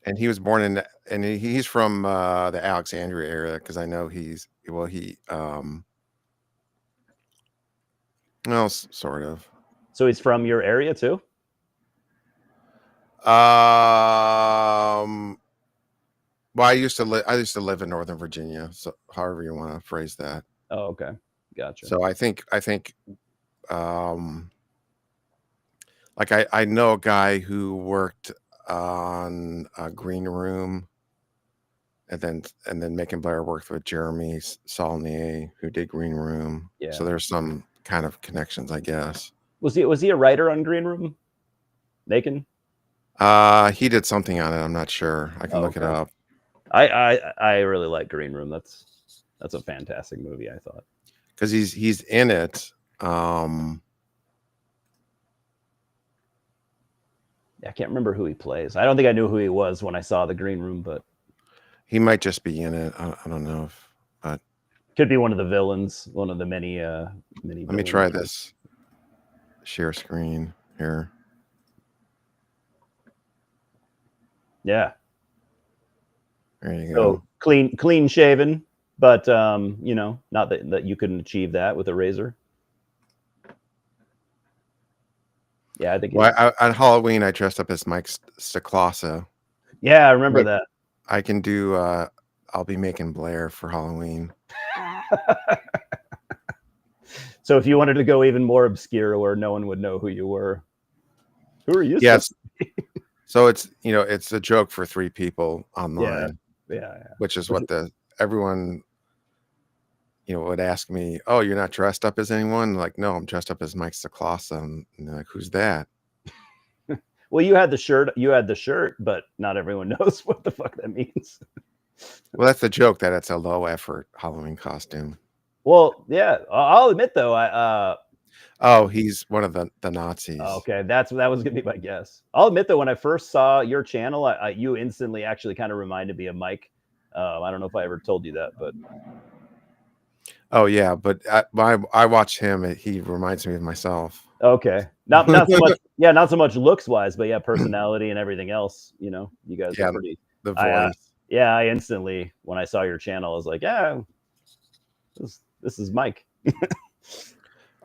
And he was born and he's from the Alexandria area, because I know well, sort of. So he's from your area too? Well, I used to live in Northern Virginia, so however you want to phrase that. Oh, okay. Gotcha. So I think like I know a guy who worked on a Green Room, and then Macon Blair worked with Jeremy Saulnier, who did Green Room. Yeah. So there's some kind of connections, I guess. Was he a writer on Green Room? Macon? He did something on it. I'm not sure. I can look it up. I really like Green Room. That's a fantastic movie, I thought. Because he's in it. I can't remember who he plays. I don't think I knew who he was when I saw the Green Room, but he might just be in it. I don't know but could be one of the villains, one of the many. Let me try this. Share screen here. Yeah. There you go. So clean shaven, but not that you couldn't achieve that with a razor. Yeah, I think. Well, on Halloween, I dressed up as Mike Stacklasa. Yeah, I remember that. I can do. I'll be Macon Blair for Halloween. So if you wanted to go even more obscure, where no one would know who you were, who are you? Yes. So it's it's a joke for 3 people online. Yeah. Which is what everyone would ask me. Oh, you're not dressed up as anyone? Like, no, I'm dressed up as Mike Stacklasa. And they're like, who's that? Well, you had the shirt, but not everyone knows what the fuck that means. Well, that's the joke, that it's a low effort Halloween costume. Well, yeah, I'll admit though, Oh, he's one of the Nazis. okay, that was gonna be my guess. I'll admit though, when I first saw your channel, you instantly actually kind of reminded me of Mike. I don't know if I ever told you that, but Oh yeah, but I watch him. He reminds me of myself. okay, not so much. Yeah, not so much looks wise, but yeah, personality and everything else. You know, you guys are Yeah, pretty. the I voice. yeah, I instantly when I saw your channel, I was like, yeah, this is Mike.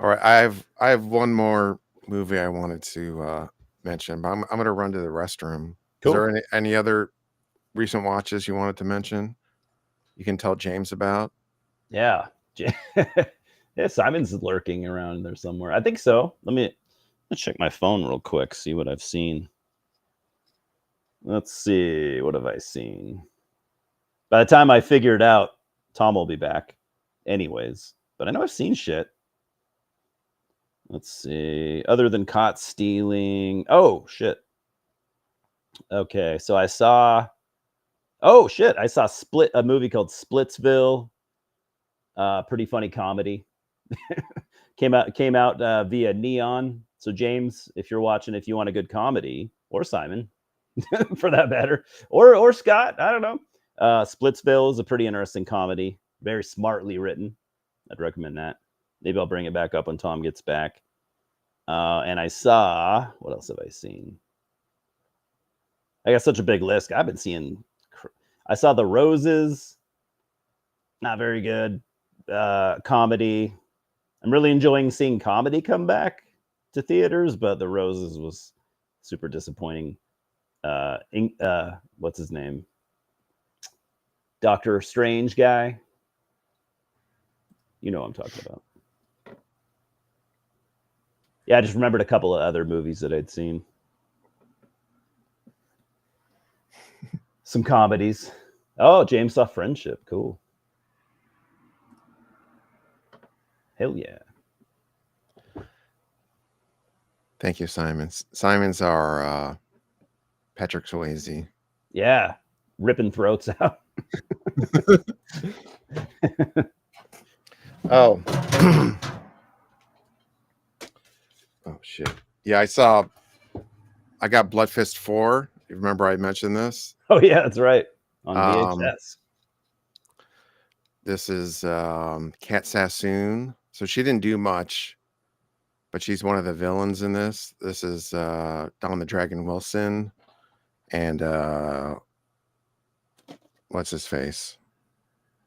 All right, I have one more movie I wanted to mention, but I'm gonna run to the restroom. Is Cool. there any other recent watches you wanted to mention? You can tell James about. Yeah. Yeah, Simon's lurking around there somewhere. I think so. Let's check my phone real quick, see what I've seen. Let's see. What have I seen? By the time I figure it out, Tom will be back. Anyways. But I know I've seen shit. Let's see. Other than caught stealing. Oh, shit. Okay. So I saw. Oh, shit. I saw a movie called Splitsville. Pretty funny comedy. came out via Neon. So James, if you're watching, if you want a good comedy, or Simon, for that matter, or Scott, I don't know. Splitsville is a pretty interesting comedy, very smartly written. I'd recommend that. Maybe I'll bring it back up when Tom gets back. And I saw, what else have I seen? I got such a big list. I've been seeing. I saw The Roses. Not very good. Comedy. I'm really enjoying seeing comedy come back to theaters, but The Roses was super disappointing. What's his name? Doctor Strange guy. You know what I'm talking about. Yeah, I just remembered a couple of other movies that I'd seen. Some comedies. Oh, James saw Friendship. Cool. Hell yeah. Thank you, Simon. Simon's our Patrick Swayze. Yeah. Ripping throats out. Oh. Oh shit. Yeah, I got Blood Fist 4. You remember I mentioned this? Oh yeah, that's right. On VHS. This is Kat Sassoon. So she didn't do much, but she's one of the villains in this. This is Don the Dragon Wilson and what's his face?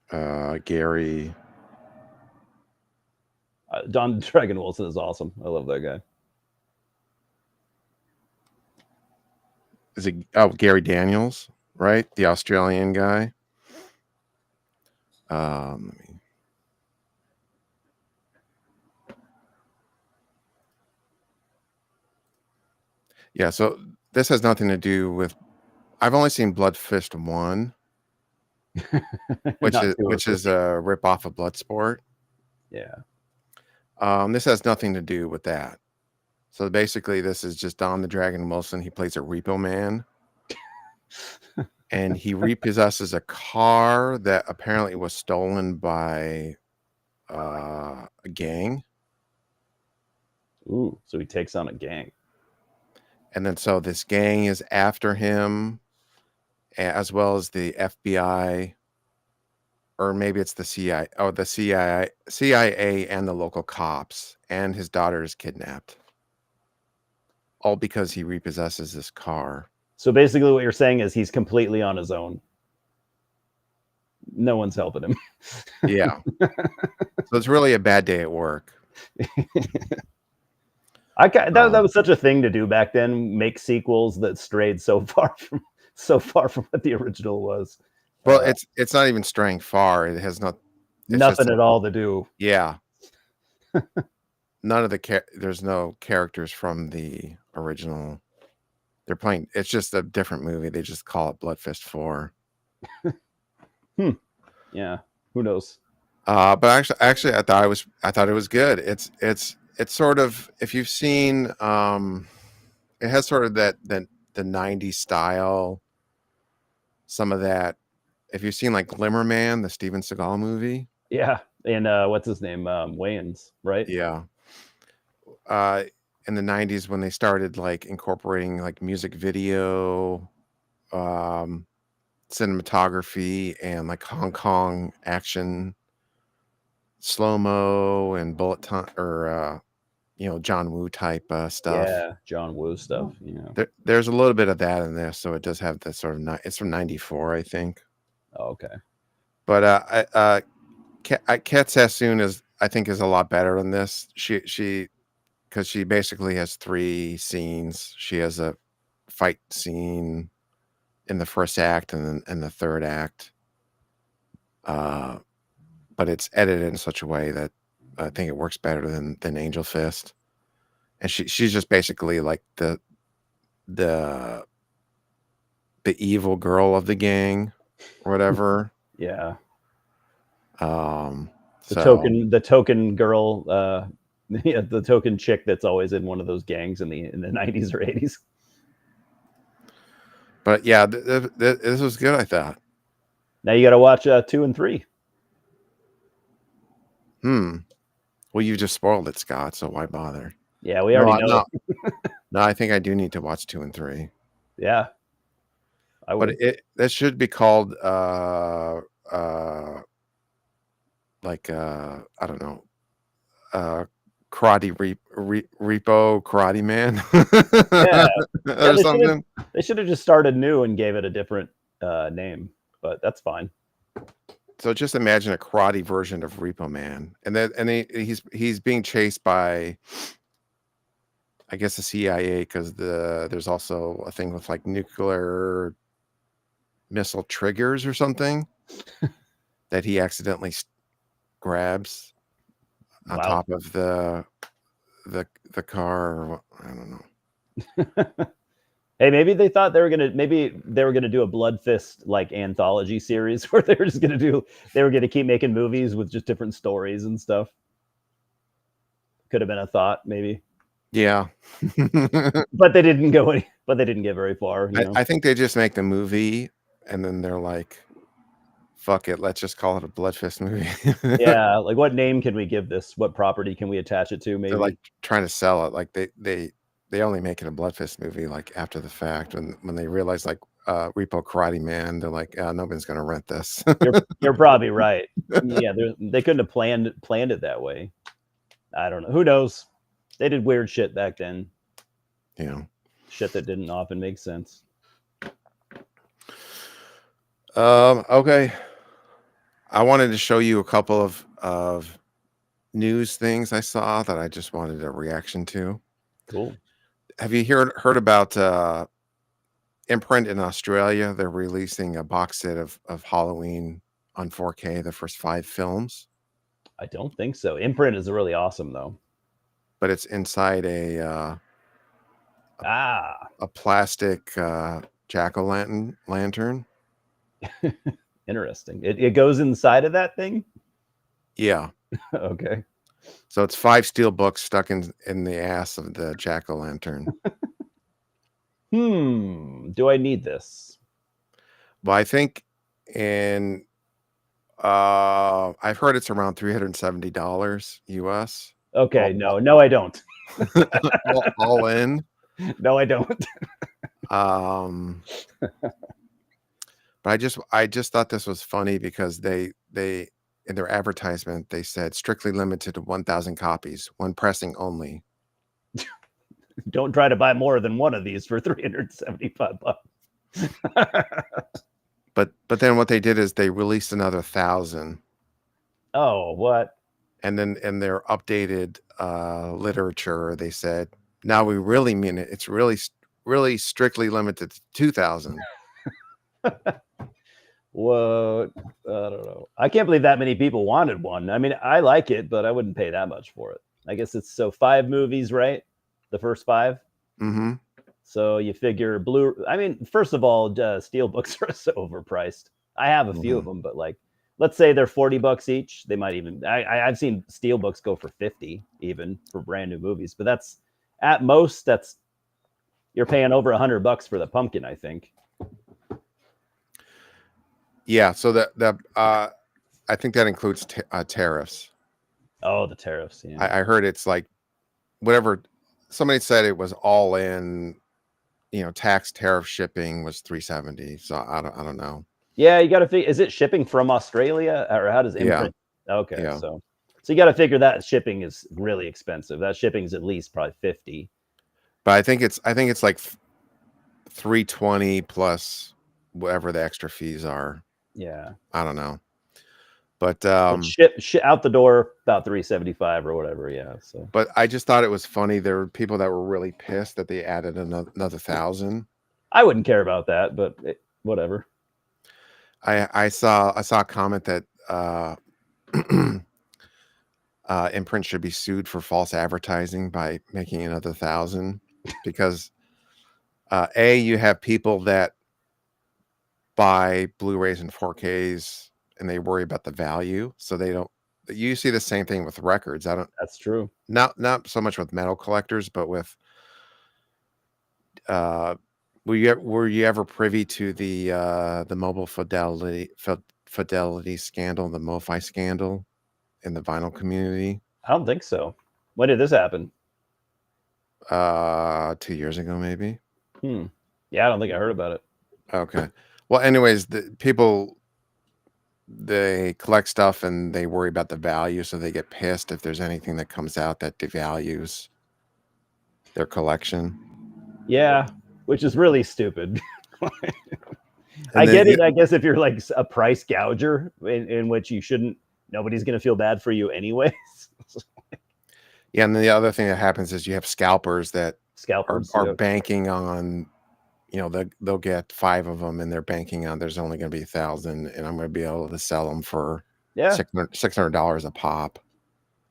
Gary. Don Dragon Wilson is awesome. I love that guy. Is it Gary Daniels, right? The Australian guy. Let me. Yeah, so this has nothing to do with. I've only seen Blood Fist 1, which is a rip off of Bloodsport. Yeah. This has nothing to do with that. So basically, this is just Don the Dragon Wilson. He plays a repo man, and he repossesses a car that apparently was stolen by a gang. Ooh, so he takes on a gang. And then so this gang is after him, as well as the FBI, or maybe it's the CIA. Oh, the CIA and the local cops, and his daughter is kidnapped. All because he repossesses this car. So basically what you're saying is he's completely on his own. No one's helping him. Yeah. So it's really a bad day at work. That was such a thing to do back then, make sequels that strayed so far from what the original was. Well, it's not even straying far. It has nothing at all to do. Yeah. None of there's no characters from the original. They're playing. It's just a different movie. They just call it Blood Fist 4. Yeah. Who knows? But actually, I thought it was good. It's sort of, if you've seen, it has sort of the 90s style. Some of that. If you've seen like Glimmer Man, the Steven Seagal movie. Yeah. And what's his name? Wayans, right? Yeah. In the 90s when they started like incorporating like music video, um, cinematography, and like Hong Kong action, slow-mo, and bullet time, or John Woo type stuff. Yeah, John Woo stuff. Yeah. There's a little bit of that in there, so it does have the sort of it's from 94, I think. Oh, okay. But Kat Sassoon is, I think, is a lot better than this. She because she basically has 3 scenes. She has a fight scene in the first act and then in the third act. But it's edited in such a way that I think it works better than Angel Fist. And she's just basically like the evil girl of the gang or whatever. Yeah. The The token girl, yeah, the token chick that's always in one of those gangs in the 90s or 80s. But yeah, this was good, I thought. Now you got to watch 2 and 3. Well, you just spoiled it, Scott, so why bother? Yeah, we already know. No, I think I do need to watch 2 and 3. Yeah. I would. But that should be called like I don't know, karate repo karate man. Yeah. Or something. They should have just started new and gave it a different name, but that's fine. So just imagine a karate version of Repo Man, and he's being chased by, I guess, the CIA, because there's also a thing with like nuclear missile triggers or something that he accidentally grabs on top of the car, or I don't know. Hey, maybe they thought they were gonna do a Blood Fist like anthology series where they were gonna keep making movies with just different stories and stuff. Could have been a thought, maybe. Yeah. But they didn't get very far. I think they just make the movie and then they're like, fuck it, let's just call it a Blood Fist movie. Yeah, like what name can we give this? What property can we attach it to? Maybe they're like trying to sell it. Like they only make it a Blood Fist movie like after the fact, when they realize like Repo Karate Man, they're like, nobody's gonna rent this. You're probably right. Yeah, they couldn't have planned it that way. I don't know. Who knows? They did weird shit back then. Yeah. Shit that didn't often make sense. Okay. I wanted to show you a couple of news things I saw that I just wanted a reaction to. Cool. Have you heard about Imprint in Australia? They're releasing a box set of Halloween on 4K, the first 5 films. I don't think so. Imprint is really awesome though. But it's inside a plastic jack-o'-lantern. Interesting. It goes inside of that thing? Yeah. Okay. So it's 5 steel books stuck in the ass of the jack-o'-lantern. Do I need this? Well, I think I've heard it's around $370 US. Okay, no, I don't. all in. No, I don't. But I just thought this was funny because they in their advertisement they said strictly limited to 1,000 copies, one pressing only. Don't try to buy more than one of these for $375. But then what they did is they released another 1,000. Oh, what? And then in their updated literature, they said, now we really mean it. It's really strictly limited to 2,000. What? I don't know. I can't believe that many people wanted one. I mean, I like it, but I wouldn't pay that much for it. I guess it's 5 movies, right? The first 5. Mm-hmm. So you figure I mean, first of all, steelbooks are so overpriced. I have a few of them, but like, let's say they're $40 each. They might even, I've seen steelbooks go for 50 even for brand new movies, but that's at most, you're paying over $100 for the pumpkin, I think. Yeah. So I I think that includes tariffs. Oh, the tariffs. Yeah. I heard it's like whatever. Somebody said it was all in. Tax, tariff, shipping was $370. So I don't know. Yeah, you got to figure. Is it shipping from Australia, or how does Yeah. imprint? Okay, Yeah. so you got to figure that shipping is really expensive. That shipping is at least probably 50. But I think it's like 320 plus whatever the extra fees are. Yeah, I don't know. But ship out the door about 375 or whatever. Yeah. So, but I just thought it was funny. There were people that were really pissed that they added another 1,000. I wouldn't care about that, but whatever. I saw a comment that Imprint should be sued for false advertising by making another 1,000 because you have people that buy Blu-rays and 4Ks and they worry about the value, so they don't. You see the same thing with records. That's true. Not so much with metal collectors, but with were you ever privy to the mobile fidelity scandal, the MoFi scandal in the vinyl community? I don't think so. When did this happen? 2 years ago, maybe. Yeah, I don't think I heard about it. Okay. Well, anyways, the people, they collect stuff and they worry about the value, so they get pissed if there's anything that comes out that devalues their collection. Yeah, which is really stupid. I get it. I guess if you're like a price gouger, in which you shouldn't, nobody's going to feel bad for you anyways. Yeah, and then the other thing that happens is you have scalpers that are banking on, they'll get 5 of them and they're banking on there's only going to be 1,000 and I'm going to be able to sell them for $600 a pop.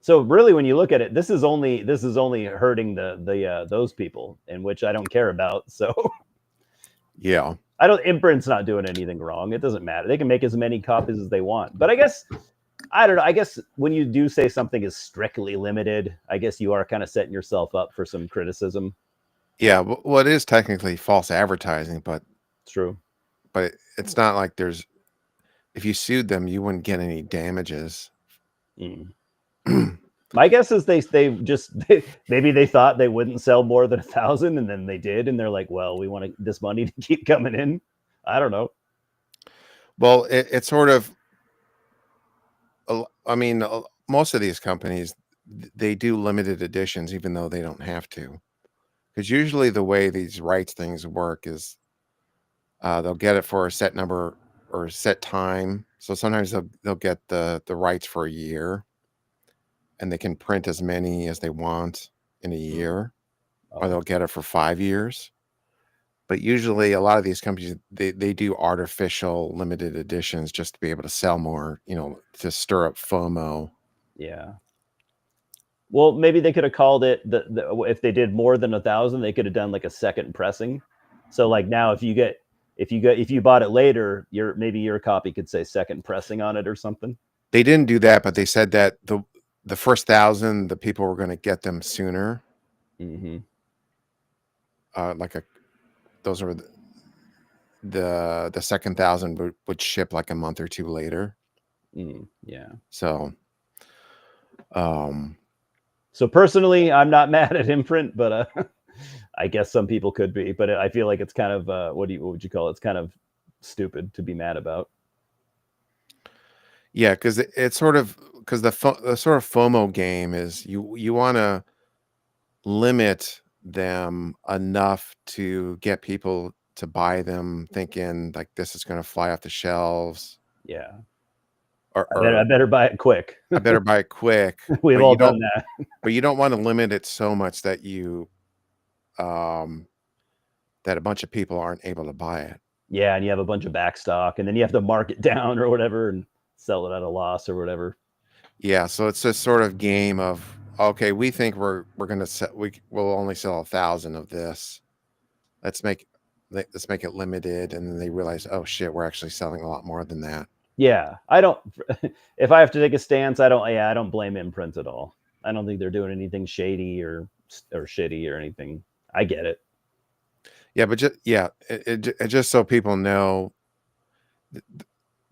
So really, when you look at it, this is only hurting the those people, in which I don't care about. So yeah, Imprint's not doing anything wrong. It doesn't matter. They can make as many copies as they want. But I guess, I don't know. I guess when you do say something is strictly limited, I guess you are kind of setting yourself up for some criticism. Yeah, well, it is technically false advertising, but it's true. But it's not like if you sued them, you wouldn't get any damages. My guess is maybe they thought they wouldn't sell more than 1,000, and then they did, and they're like, well, we want this money to keep coming in. I don't know. Well, it's sort of, I mean, most of these companies, they do limited editions, even though they don't have to. Because usually the way these rights things work is they'll get it for a set number or a set time. So sometimes they'll get the rights for a year, and they can print as many as they want in a year, or they'll get it for 5 years. But usually a lot of these companies, they do artificial limited editions just to be able to sell more, to stir up FOMO. Yeah. Well, maybe they could have called it if they did more than 1,000, they could have done like a second pressing. So like now, if you bought it later, maybe your copy could say second pressing on it or something. They didn't do that, but they said that the first 1,000, the people were going to get them sooner. Mm-hmm. Those are the second 1,000 would ship like a month or two later. Yeah. So, so personally, I'm not mad at Imprint, but I guess some people could be. But I feel like it's kind of what would you call it? It's kind of stupid to be mad about. Yeah, because it's sort of the sort of FOMO game is you want to limit them enough to get people to buy them, thinking like this is going to fly off the shelves. Yeah. Or I better buy it quick. I better buy it quick. We've all done that. But you don't want to limit it so much that that a bunch of people aren't able to buy it. Yeah, and you have a bunch of back stock, and then you have to mark it down or whatever and sell it at a loss or whatever. Yeah, so it's this sort of game of, okay, we think we're gonna we'll only sell 1,000 of this. Let's make it limited, and then they realize, oh shit, we're actually selling a lot more than that. Yeah, I don't. If I have to take a stance, I don't blame Imprint at all. I don't think they're doing anything shady or shitty or anything. I get it. Yeah, but just so people know,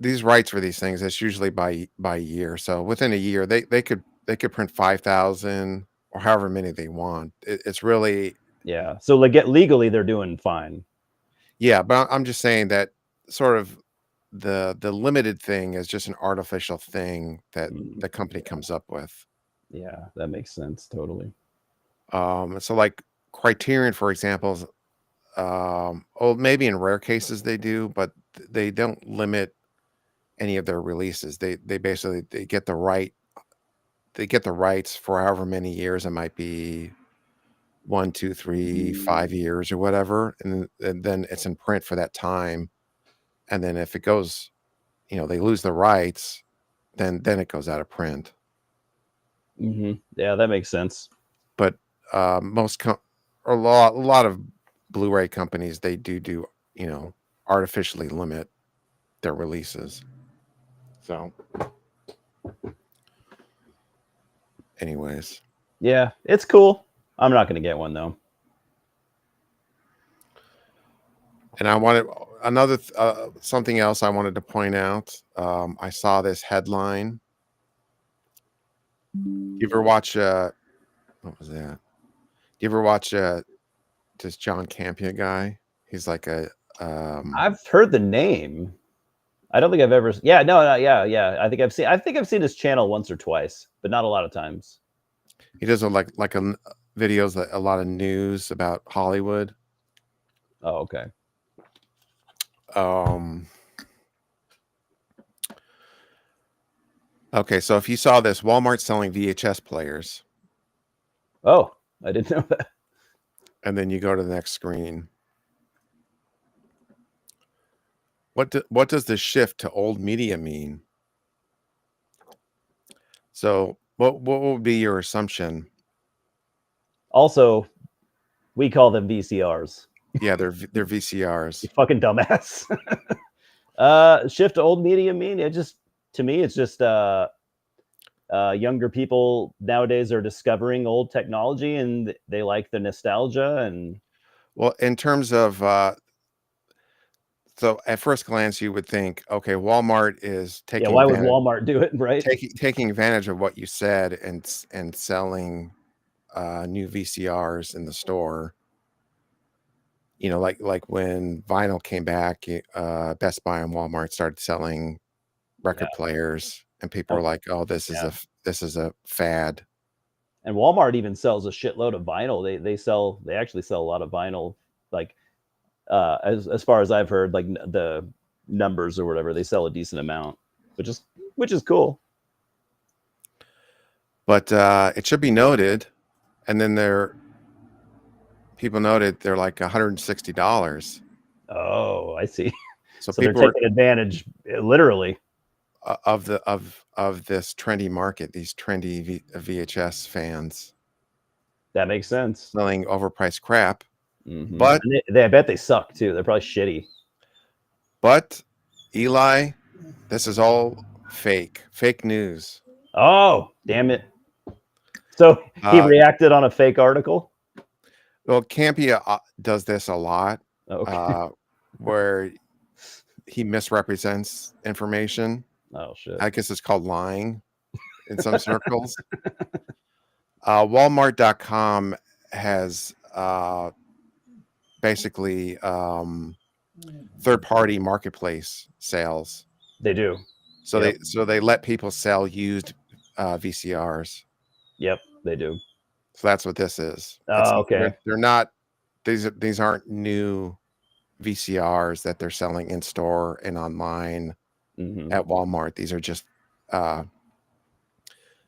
these rights for these things, it's usually by year. So within a year, they could print 5,000 or however many they want. It's really Yeah. So like legally they're doing fine. yeah. But I'm just saying that sort of the limited thing is just an artificial thing that the company comes up with. Yeah, that makes sense totally. So like Criterion, for example, maybe in rare cases they do, but they don't limit any of their releases. They basically they get the rights for however many years. It might be 1, 2, 3, 5 years or whatever, and then it's in print for that time. And then if it goes, they lose the rights, then it goes out of print. Yeah, that makes sense. But a lot of Blu-ray companies, they do artificially limit their releases. So anyways, Yeah, it's cool. I'm not going to get one though. and I wanted another something else I wanted to point out. I saw this headline. You ever watch what was that? You ever watch this John Campea guy? He's like a I've heard the name. I don't think I've ever. Yeah, no, yeah. I think I've seen his channel once or twice, but not a lot of times. he does videos that a lot of news about Hollywood. Oh, okay. Okay, so if you saw this, Walmart selling VHS players. Oh, I didn't know that. And then you go to the next screen. What does the shift to old media mean? So what would be your assumption? Also, we call them VCRs. Yeah, they're VCRs. You fucking dumbass. Shift to old media mean to me it's just younger people nowadays are discovering old technology and they like the nostalgia. And well, in terms of so at first glance you would think, okay, Walmart is taking why would Walmart do it, right? taking advantage of what you said and selling new VCRs in the store. Like when vinyl came back, Best Buy and Walmart started selling record players, and people were like, "Oh, this is a fad." And Walmart even sells a shitload of vinyl. They actually sell a lot of vinyl, like as far as I've heard, like the numbers or whatever, they sell a decent amount, which is cool. But it should be noted, and then people noted they're like $160. Oh, I see. So they're people taking advantage, literally, of this trendy market, these trendy VHS fans. That makes sense. Selling overpriced crap. But I bet they suck too. They're probably shitty. But Eli, this is all fake news. Oh, damn it. So he reacted on a fake article? Well, Campea does this a lot. Okay. Where he misrepresents information. Oh, shit. I guess it's called lying in some circles. Walmart.com has basically third-party marketplace sales. They do. So they let people sell used VCRs. Yep, they do. So that's what this is. Oh, okay. They're not. These aren't new VCRs that they're selling in store and online at Walmart. These are just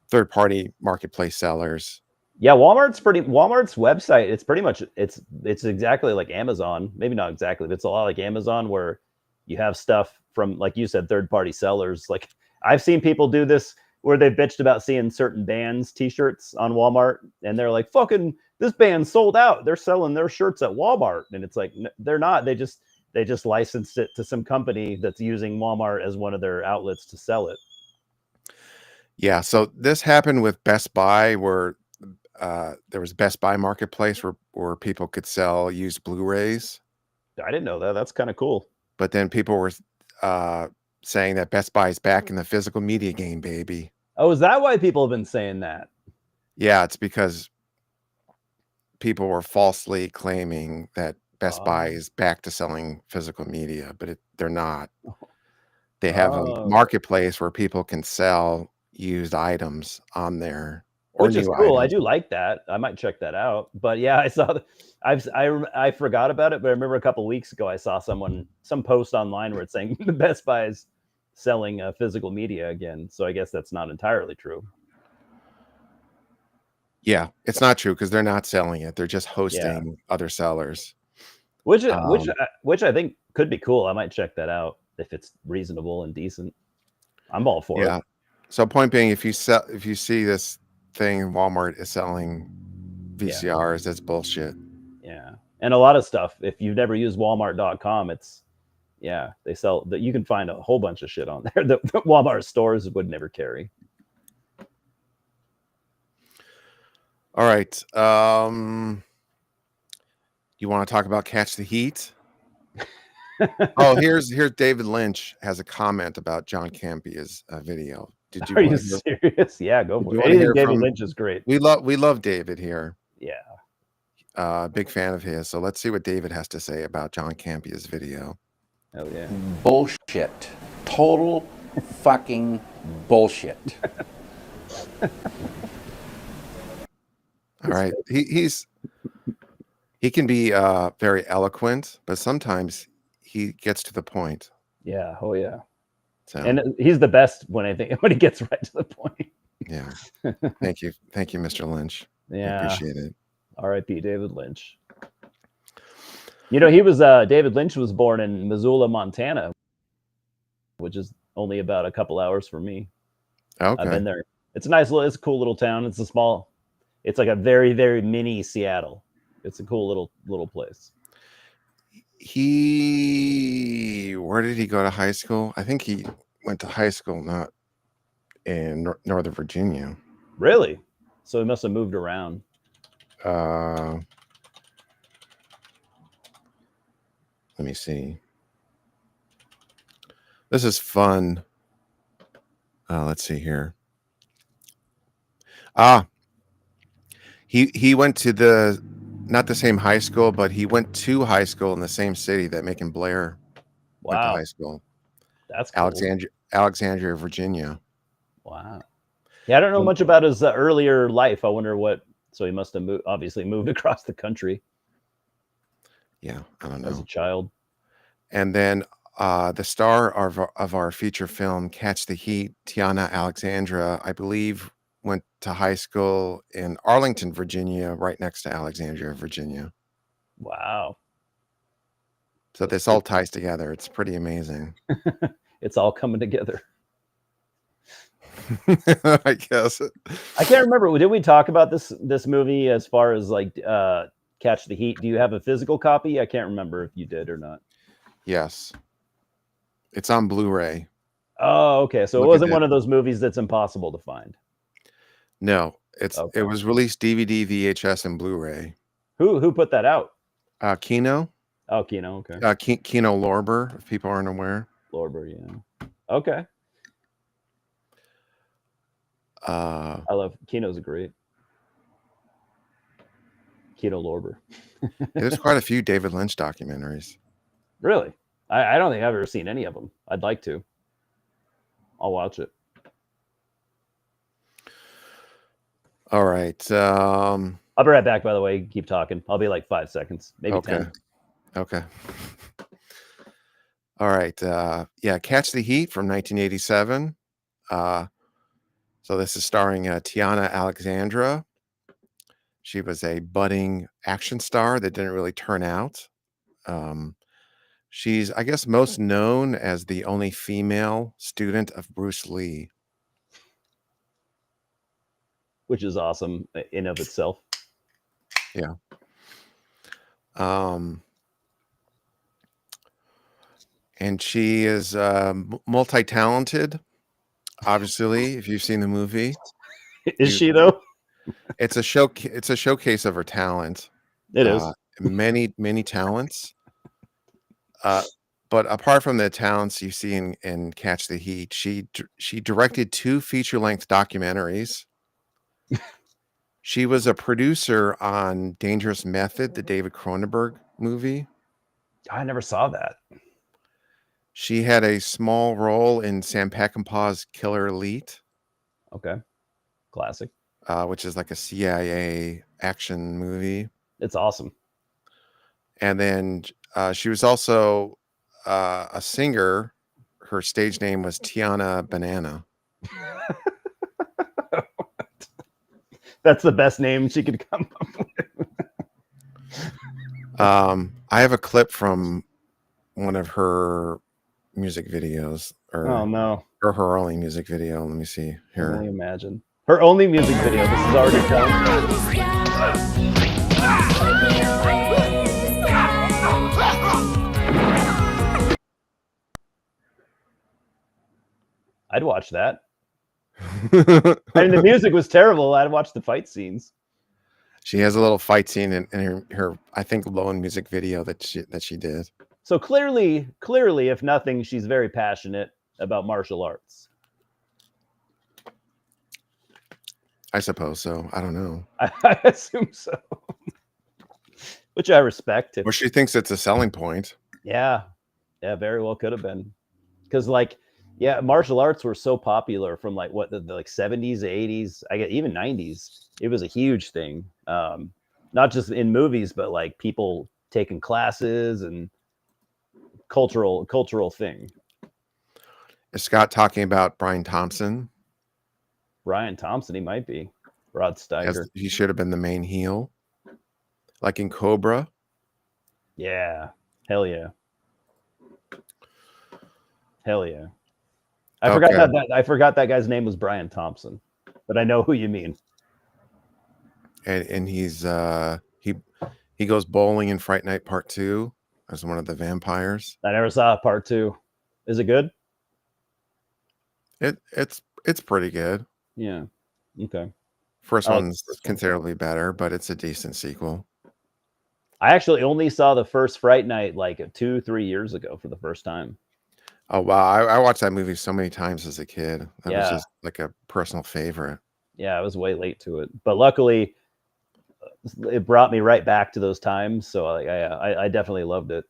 third-party marketplace sellers. Yeah, Walmart's website. It's pretty much it's exactly like Amazon. Maybe not exactly, but it's a lot like Amazon, where you have stuff from, like you said, third-party sellers. Like I've seen people do this where they bitched about seeing certain bands T-shirts on Walmart, and they're like, "Fucking, this band sold out. They're selling their shirts at Walmart," and it's like they're not. They just licensed it to some company that's using Walmart as one of their outlets to sell it. Yeah, so this happened with Best Buy, where there was Best Buy Marketplace where people could sell used Blu-rays. I didn't know that. That's kind of cool. But then people were saying that Best Buy is back in the physical media game, baby. Oh, is that why people have been saying that? Yeah, it's because people were falsely claiming that Best Buy is back to selling physical media, but they're not. They have a marketplace where people can sell used items on there or which is new cool. I items. do like that. I might check that out. But yeah, I saw I forgot about it, but I remember a couple weeks ago I saw some post online where it's saying the Best Buy is selling physical media again. So I guess that's not entirely true. Yeah, it's not true because they're not selling it. They're just hosting other sellers. Which I think could be cool. I might check that out if it's reasonable and decent. I'm all for it. So point being, if you see this thing Walmart is selling VCRs, that's bullshit. Yeah. And a lot of stuff, if you've never used walmart.com, they sell that. You can find a whole bunch of shit on there that Walmart stores would never carry. All right. You want to talk about Catch the Heat? Oh, here's David Lynch has a comment about John Campia's video. Are you serious? Yeah, go for it. Anything David Lynch is great. We love David here. Yeah. Big fan of his. So let's see what David has to say about John Campia's video. Oh yeah. Bullshit. Total fucking bullshit. All right. He can be very eloquent, but sometimes he gets to the point. Yeah. Oh yeah. So, and he's the best when he gets right to the point. Yeah. Thank you, Mr. Lynch. Yeah. I appreciate it. R.I.P. David Lynch. He was David Lynch was born in Missoula, Montana, which is only about a couple hours from me. Okay. I've been there. It's a cool little town. It's like a very, very mini Seattle. It's a cool little place. Where did he go to high school? I think he went to high school not in Northern Virginia. Really? So he must have moved around. Let me see. This is fun. Let's see here. He went to not the same high school, but he went to high school in the same city that Macon Blair went to high school. That's cool. Alexandria, Virginia. Wow. Yeah, I don't know much about his earlier life. I wonder so he must have obviously moved across the country. Yeah, I don't know. As a child. And then the star of our feature film, Catch the Heat, Tiana Alexandra, I believe, went to high school in Arlington, Virginia, right next to Alexandria, Virginia. Wow. So this all ties together. It's pretty amazing. It's all coming together. I guess. I can't remember. Did we talk about this movie as far as like Catch the Heat? Do you have a physical copy? I can't remember if you did or not. Yes. It's on Blu-ray. Oh, okay. So it wasn't one of those movies that's impossible to find. No, it was released DVD, VHS, and Blu-ray. Who put that out? Kino. Oh, Kino. Okay. Kino Lorber, if people aren't aware. Lorber, yeah. Okay. I love Kino's great. Kino Lorber. There's quite a few David Lynch documentaries. Really? I don't think I've ever seen any of them. I'd like to. I'll watch it. All right. I'll be right back, by the way. Keep talking. I'll be like 5 seconds, maybe 10. Okay. All right. Catch the Heat from 1987. So this is starring Tiana Alexandra. She was a budding action star that didn't really turn out. She's, I guess, most known as the only female student of Bruce Lee. Which is awesome in of itself. Yeah. And she is multi-talented. Obviously, if you've seen the movie. Is she though? It's a showcase of her talent. It is. Many talents. But apart from the talents you see in Catch the Heat, she directed 2 feature-length documentaries. She was a producer on Dangerous Method, the David Cronenberg movie. I never saw that. She had a small role in Sam Peckinpah's Killer Elite, Okay. Classic. which is like a CIA action movie. It's awesome. And then she was also a singer. Her stage name was Tiana Banana. That's the best name she could come up with. I have a clip from one of her music videos, Oh no. or her only music video. Let me see I can only here. imagine. Her only music video. This is already done. I'd watch that. I mean, the music was terrible. I'd watch the fight scenes. She has a little fight scene in her I think lone music video that she did. So clearly, if nothing, she's very passionate about martial arts. I suppose so. I don't know. I assume so. Which I respect. Or she thinks it's a selling point. Yeah, very well could have been. Because martial arts were so popular from like what the like 70s, 80s, I get even 90s. It was a huge thing. Not just in movies, but like people taking classes and cultural thing. Is Scott talking about Brian Thompson? Brian Thompson, he might be. Rod Steiger. He should have been the main heel. Like in Cobra. Yeah. Hell yeah. Hell yeah. I forgot that guy's name was Brian Thompson, but I know who you mean. And he's he goes bowling in Fright Night Part 2 as one of the vampires. I never saw Part 2. Is it good? It's pretty good. Yeah. Okay. First one's considerably better, but it's a decent sequel. I actually only saw the first Fright Night like 2-3 years ago for the first time. Oh wow! I watched that movie so many times as a kid. That was just like a personal favorite. Yeah, I was way late to it, but luckily, it brought me right back to those times. So I definitely loved it.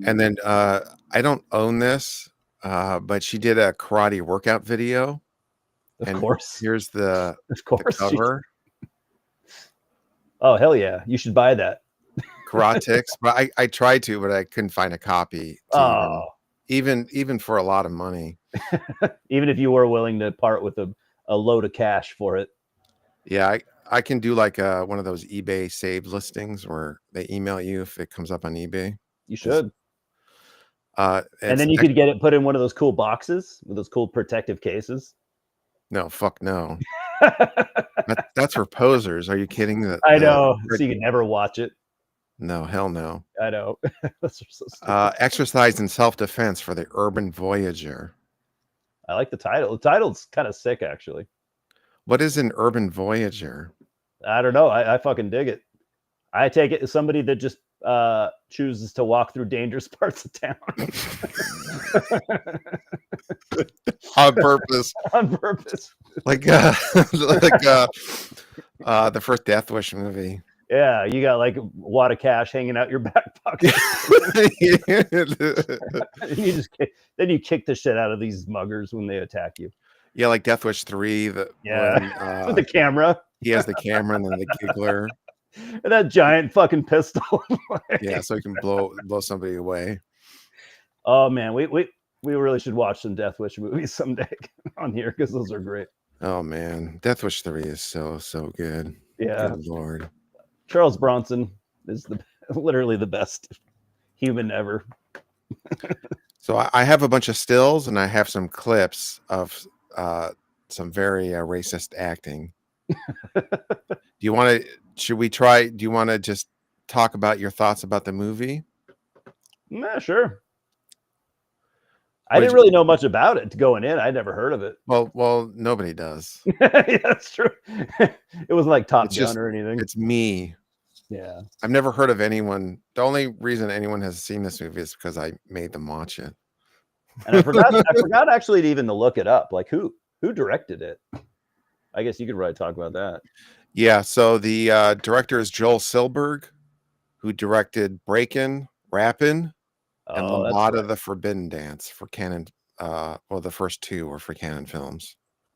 And then I don't own this, but she did a karate workout video. Of course. Here's the cover. Oh hell yeah! You should buy that. Karatix, but I tried to, but I couldn't find a copy. Even for a lot of money. Even if you were willing to part with a load of cash for it. Yeah, I can do like one of those eBay saved listings where they email you if it comes up on eBay. You should. And then you could get it put in one of those cool boxes with those cool protective cases. No, fuck no. That's for posers. Are you kidding? I know. So you can never watch it. No, hell no. I know. Those are so stupid. Exercise in self-defense for the Urban Voyager. I like the title. The title's kind of sick, actually. What is an Urban Voyager? I don't know. I fucking dig it. I take it as somebody that just chooses to walk through dangerous parts of town. On purpose. On purpose. Like the first Death Wish movie. Yeah, you got like a wad of cash hanging out your back pocket. Then you kick the shit out of these muggers when they attack you. Yeah, like Death Wish 3. With the camera. He has the camera and then the giggler. And that giant fucking pistol. Yeah, so he can blow somebody away. Oh man, we really should watch some Death Wish movies someday on here because those are great. Oh man, Death Wish 3 is so good. Yeah, good Lord. Charles Bronson is literally the best human ever. So I have a bunch of stills and I have some clips of some very racist acting. Do you want to just talk about your thoughts about the movie? Yeah, sure. I didn't really know much about it going in. I'd never heard of it. Well, nobody does. Yeah, that's true. It wasn't like Top Gun or anything. It's me. Yeah. I've never heard of anyone. The only reason anyone has seen this movie is because I made them watch it. And I forgot actually to even to look it up. Like who directed it? I guess you could probably talk about that. Yeah, so the director is Joel Silberg, who directed Breakin', Rappin', and Oh, that's Lambada right. the Forbidden Dance for Canon. Well, the first two were for Canon Films.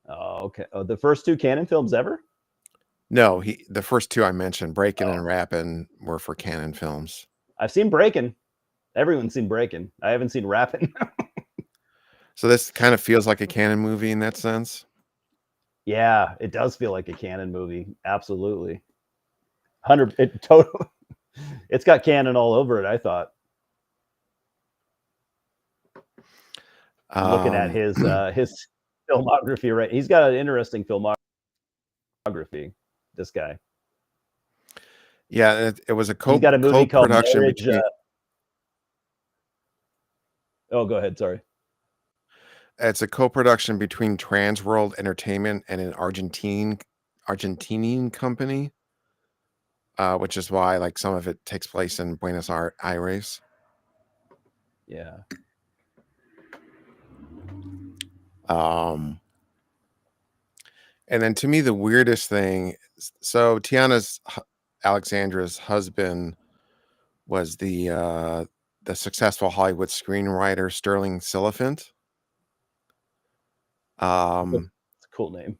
Oh, okay. Oh, the first 2 Canon films ever? No, the first two I mentioned, Breakin' Oh. and Rappin', were for Canon Films. I've seen Breakin'. Everyone's seen Breakin'. I haven't seen Rappin'. So this kind of feels like a Canon movie in that sense. Yeah, it does feel like a Canon movie. Absolutely. 100 it total it's got Canon all over it, I thought. I'm looking at his filmography, right? He's got an interesting filmography, this guy. Yeah, it was a He's got a movie called co-production Marriage. between. Oh, go ahead. Sorry. It's a co-production between Trans World Entertainment and an Argentinian company, which is why like some of it takes place in Buenos Aires. Yeah. And then to me, the weirdest thing. So Tiana's Alexandra's husband was the successful Hollywood screenwriter Sterling Silliphant. It's a cool name.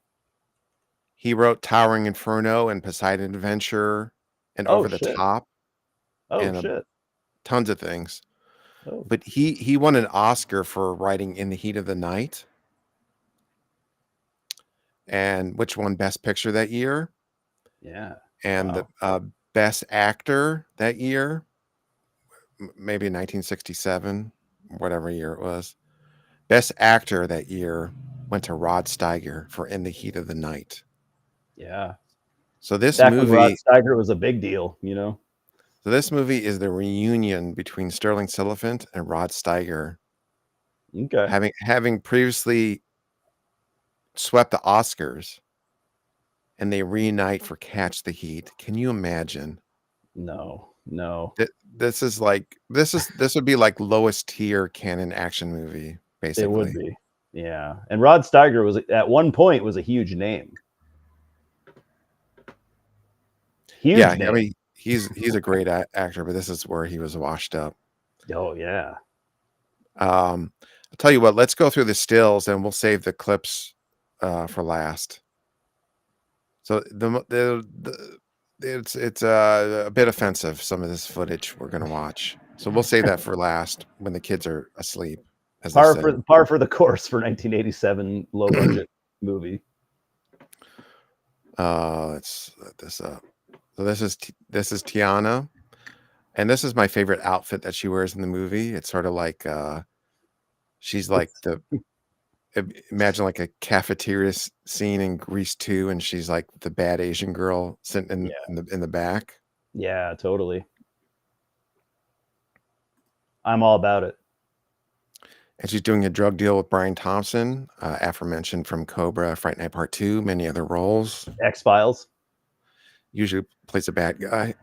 He wrote Towering Inferno and Poseidon Adventure and Oh, Over the shit. Top Oh, and shit. tons of things. Oh. But he won an Oscar for writing In the Heat of the Night, and which won Best Picture that year. Yeah. And Wow. the Best Actor that year, maybe 1967, whatever year it was. Best Actor that year went to Rod Steiger for In the Heat of the Night. Yeah. So this Back when Rod movie, Steiger was a big deal, you know? is the reunion between Sterling Silliphant and Rod Steiger, Okay. having previously swept the Oscars, and they reunite for Catch the Heat. Can you imagine? No. This would be like lowest tier canon action movie, basically. It would be. Yeah. And Rod Steiger was at one point was a huge name. Huge name. I mean, he's a great actor, but this is where he was washed up. Oh yeah. I'll tell you what. Let's go through the stills, and we'll save the clips for last. So it's a bit offensive, some of this footage we're gonna watch. So we'll save that for last when the kids are asleep. As they say. Par for the course for 1987 low budget movie. Let's let this up. So this is Tiana, and this is my favorite outfit that she wears in the movie. It's sort of like she's like imagine like a cafeteria scene in Grease 2, and she's like the bad Asian girl sitting in the back. Yeah, totally. I'm all about it. And she's doing a drug deal with Brian Thompson, aforementioned from Cobra, Fright Night Part 2, many other roles. X-Files. Usually plays a bad guy.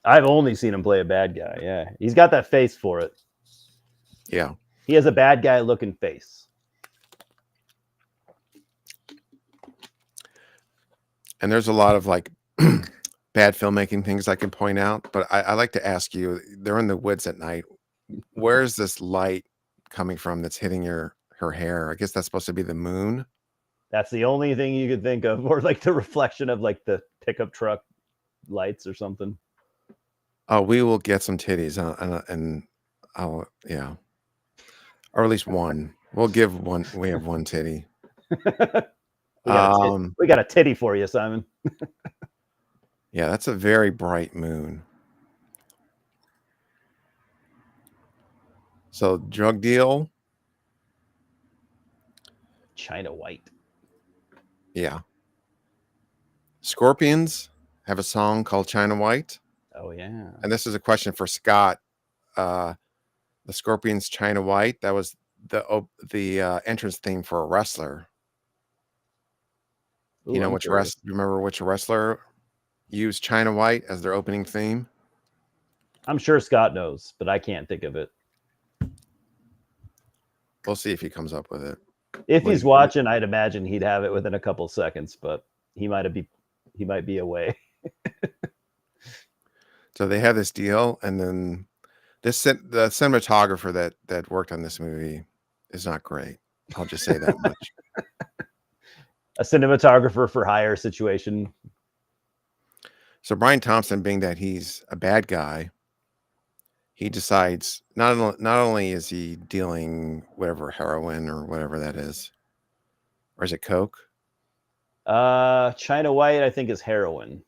I've only seen him play a bad guy. Yeah, he's got that face for it. Yeah. He has a bad guy looking face. And there's a lot of like bad filmmaking things I can point out, but I like to ask you, they're in the woods at night. Where's this light coming from that's hitting her hair? I guess that's supposed to be the moon. That's the only thing you could think of, or like the reflection of like the pickup truck lights or something. Oh, we will get some titties, and I'll or at least one. We'll give one. We have one titty. We got a titty for you, Simon. Yeah, that's a very bright moon. So drug deal. China White. Yeah. Scorpions have a song called China White. Oh yeah. And this is a question for Scott. The Scorpions China White, that was the entrance theme for a wrestler. Ooh, You know I'm which curious. remember which wrestler? use China White as their opening theme? I'm sure Scott knows, but I can't think of it. We'll see if he comes up with it. If What he's do you- watching, I'd imagine he'd have it within a couple seconds, but he might be away. So they have this deal, and then the cinematographer that worked on this movie is not great. I'll just say that much. A cinematographer for hire situation. So Brian Thompson, being that he's a bad guy, he decides not only is he dealing whatever heroin or whatever that is, or is it coke? China White, I think, is heroin,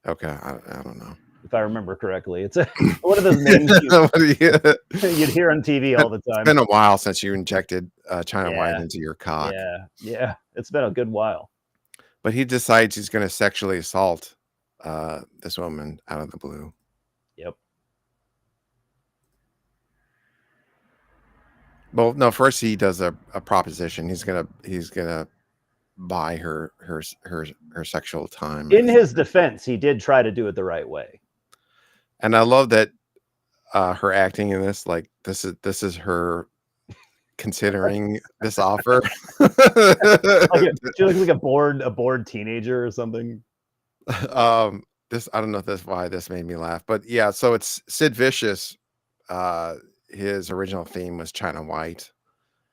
Okay, I don't know. if I remember correctly. It's one of those names What do you- you'd hear on TV all the It's time. been a while since you injected China White Yeah. into your cock. Yeah, it's been a good while. But he decides he's going to sexually assault this woman out of the blue. Yep. Well, no, first he does a proposition. He's gonna buy her sexual time. In his defense, he did try to do it the right way. And I love that her acting in this, like this is her considering this offer. She looks like a bored teenager or something. This, I don't know if that's why this made me laugh, but yeah. So it's Sid Vicious. His original theme was China White.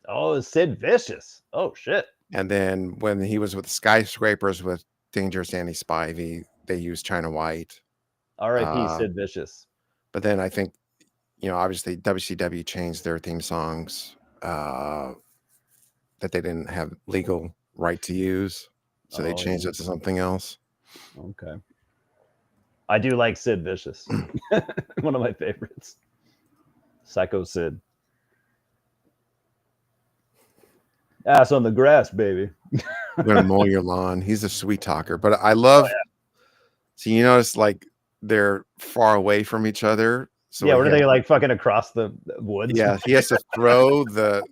Oh, Sid Vicious. Oh shit. And then when he was with Skyscrapers with Dangerous Danny Spivey, they used China White. R.I.P. Sid Vicious. But then I think, obviously WCW changed their theme songs that they didn't have legal right to use. So they changed it to something else. Okay. I do like Sid Vicious. One of my favorites. Psycho Sid. Ass on the grass, baby. I'm gonna mow your lawn. He's a sweet talker. But I love so you notice like they're far away from each other. So Yeah, what are they like fucking across the woods? Yeah, he has to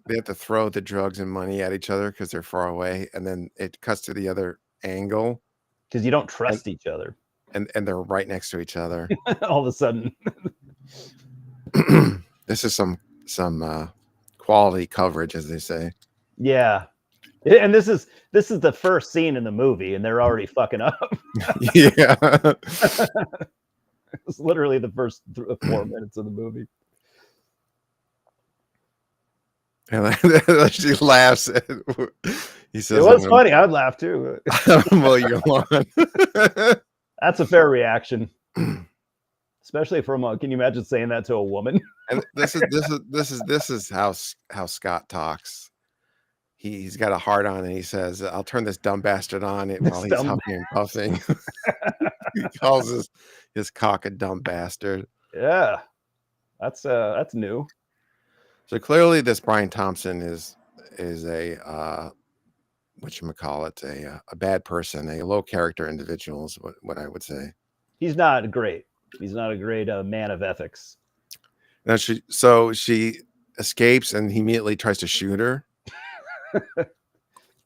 they have to throw the drugs and money at each other because they're far away, and then it cuts to the other angle. Because you don't trust each other. And they're right next to each other. All of a sudden. This is some quality coverage, as they say. Yeah. And this is the first scene in the movie, and they're already fucking up. Yeah. It's literally the first 4 minutes of the movie. And she laughs. He says, "It was funny. I'd laugh too." Mow your lawn. That's a fair reaction, especially from can you imagine saying that to a woman? And this is how Scott talks. He's got a heart on, and he says, "I'll turn this dumb bastard on it while he's huffing and puffing." He calls his cock a dumb bastard. Yeah, that's new. So clearly, this Brian Thompson is a whatchamacallit, a bad person, a low character individual is what I would say. He's not great. He's not a great man of ethics. Now she escapes, and he immediately tries to shoot her.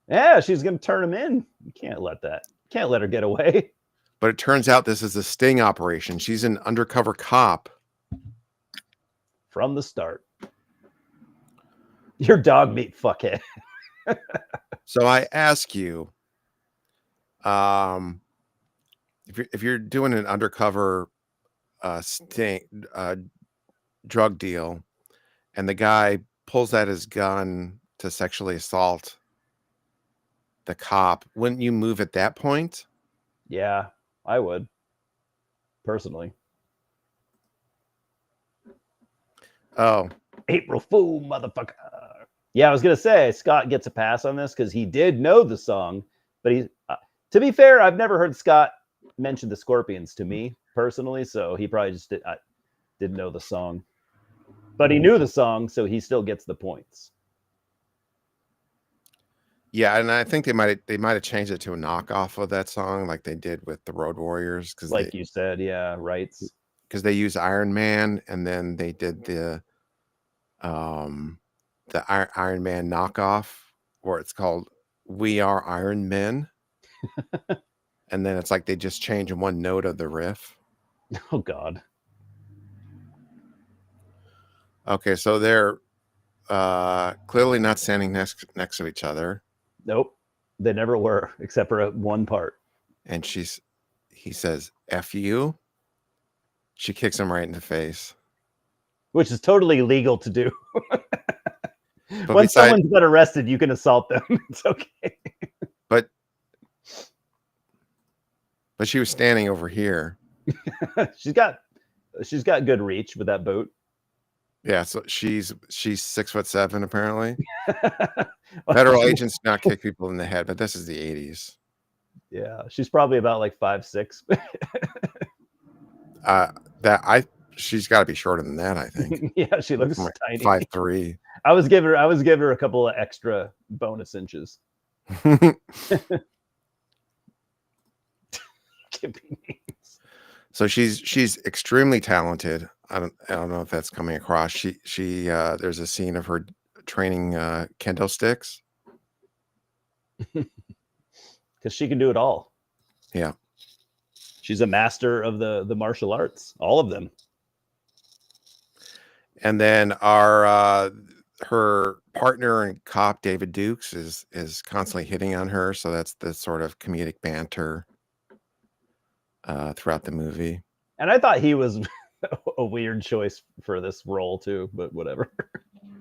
Yeah, she's gonna turn him in. You can't let her get away. But it turns out this is a sting operation. She's an undercover cop From the start. Your dog meat fuckhead. So I ask you, if you're doing an undercover drug deal, and the guy pulls out his gun to sexually assault the cop, wouldn't you move at that point? Yeah, I would. Personally. Oh, April Fool, motherfucker. Yeah, I was gonna say Scott gets a pass on this because he did know the song, but he. To be fair, I've never heard Scott mention the Scorpions to me personally, so he probably just didn't know the song. But he knew the song, so he still gets the points. yeah, and I think they might have changed it to a knockoff of that song, like they did with the Road Warriors, because Like you said, yeah, rights. Because they used Iron Man, and then they did the Iron Man knockoff, where it's called "We Are Iron Men," and then it's like they just change one note of the riff. Oh God. Okay, so they're clearly not standing next to each other, Nope. They never were, except for one part. and he says "F you." She kicks him right in the face. Which is totally legal to do. But Once someone's been arrested, you can assault them. It's okay. But she was standing over here. she's got good reach with that boot. Yeah, so she's 6'7" apparently. Federal agents do not kick people in the head, but this is the 80s. Yeah, she's probably about like 5'6". She's got to be shorter than that, I think. Yeah, she looks tiny. 5'3". I was give her a couple of extra bonus inches. So she's extremely talented. I don't know if that's coming across. She there's a scene of her training kendo sticks. Because she can do it all. Yeah. She's a master of the martial arts, all of them. And then our her partner and cop David Dukes is constantly hitting on her, so that's the sort of comedic banter throughout the movie. And I thought he was a weird choice for this role too, but whatever.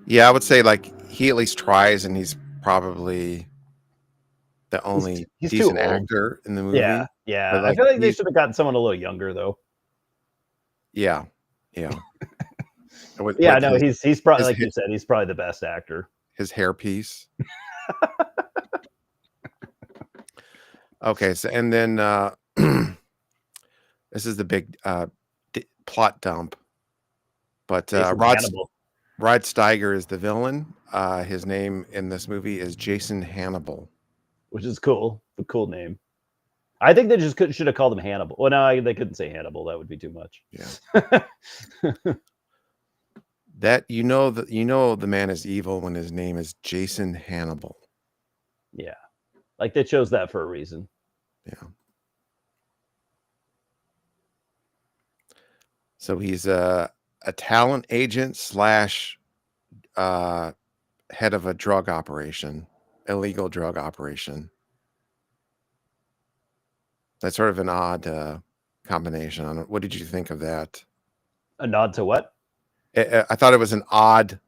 Yeah, I would say like he at least tries, and he's probably the only he's decent actor in the movie. Yeah. But I feel like they should have gotten someone a little younger though. Yeah. No, he's probably, like you said, he's probably the best actor. His hairpiece. Okay, so and then this is the big plot dump. But Rod Steiger is the villain. His name in this movie is Jason Hannibal, which is cool. A cool name. I think they just should have called him Hannibal. Well, no, they couldn't say Hannibal. That would be too much. Yeah. That the man is evil when his name is Jason Hannibal. Yeah, like they chose that for a reason. Yeah. So he's a talent agent / head of a drug operation, illegal drug operation. That's sort of an odd combination. What did you think of that? A nod to what? I thought it was an odd.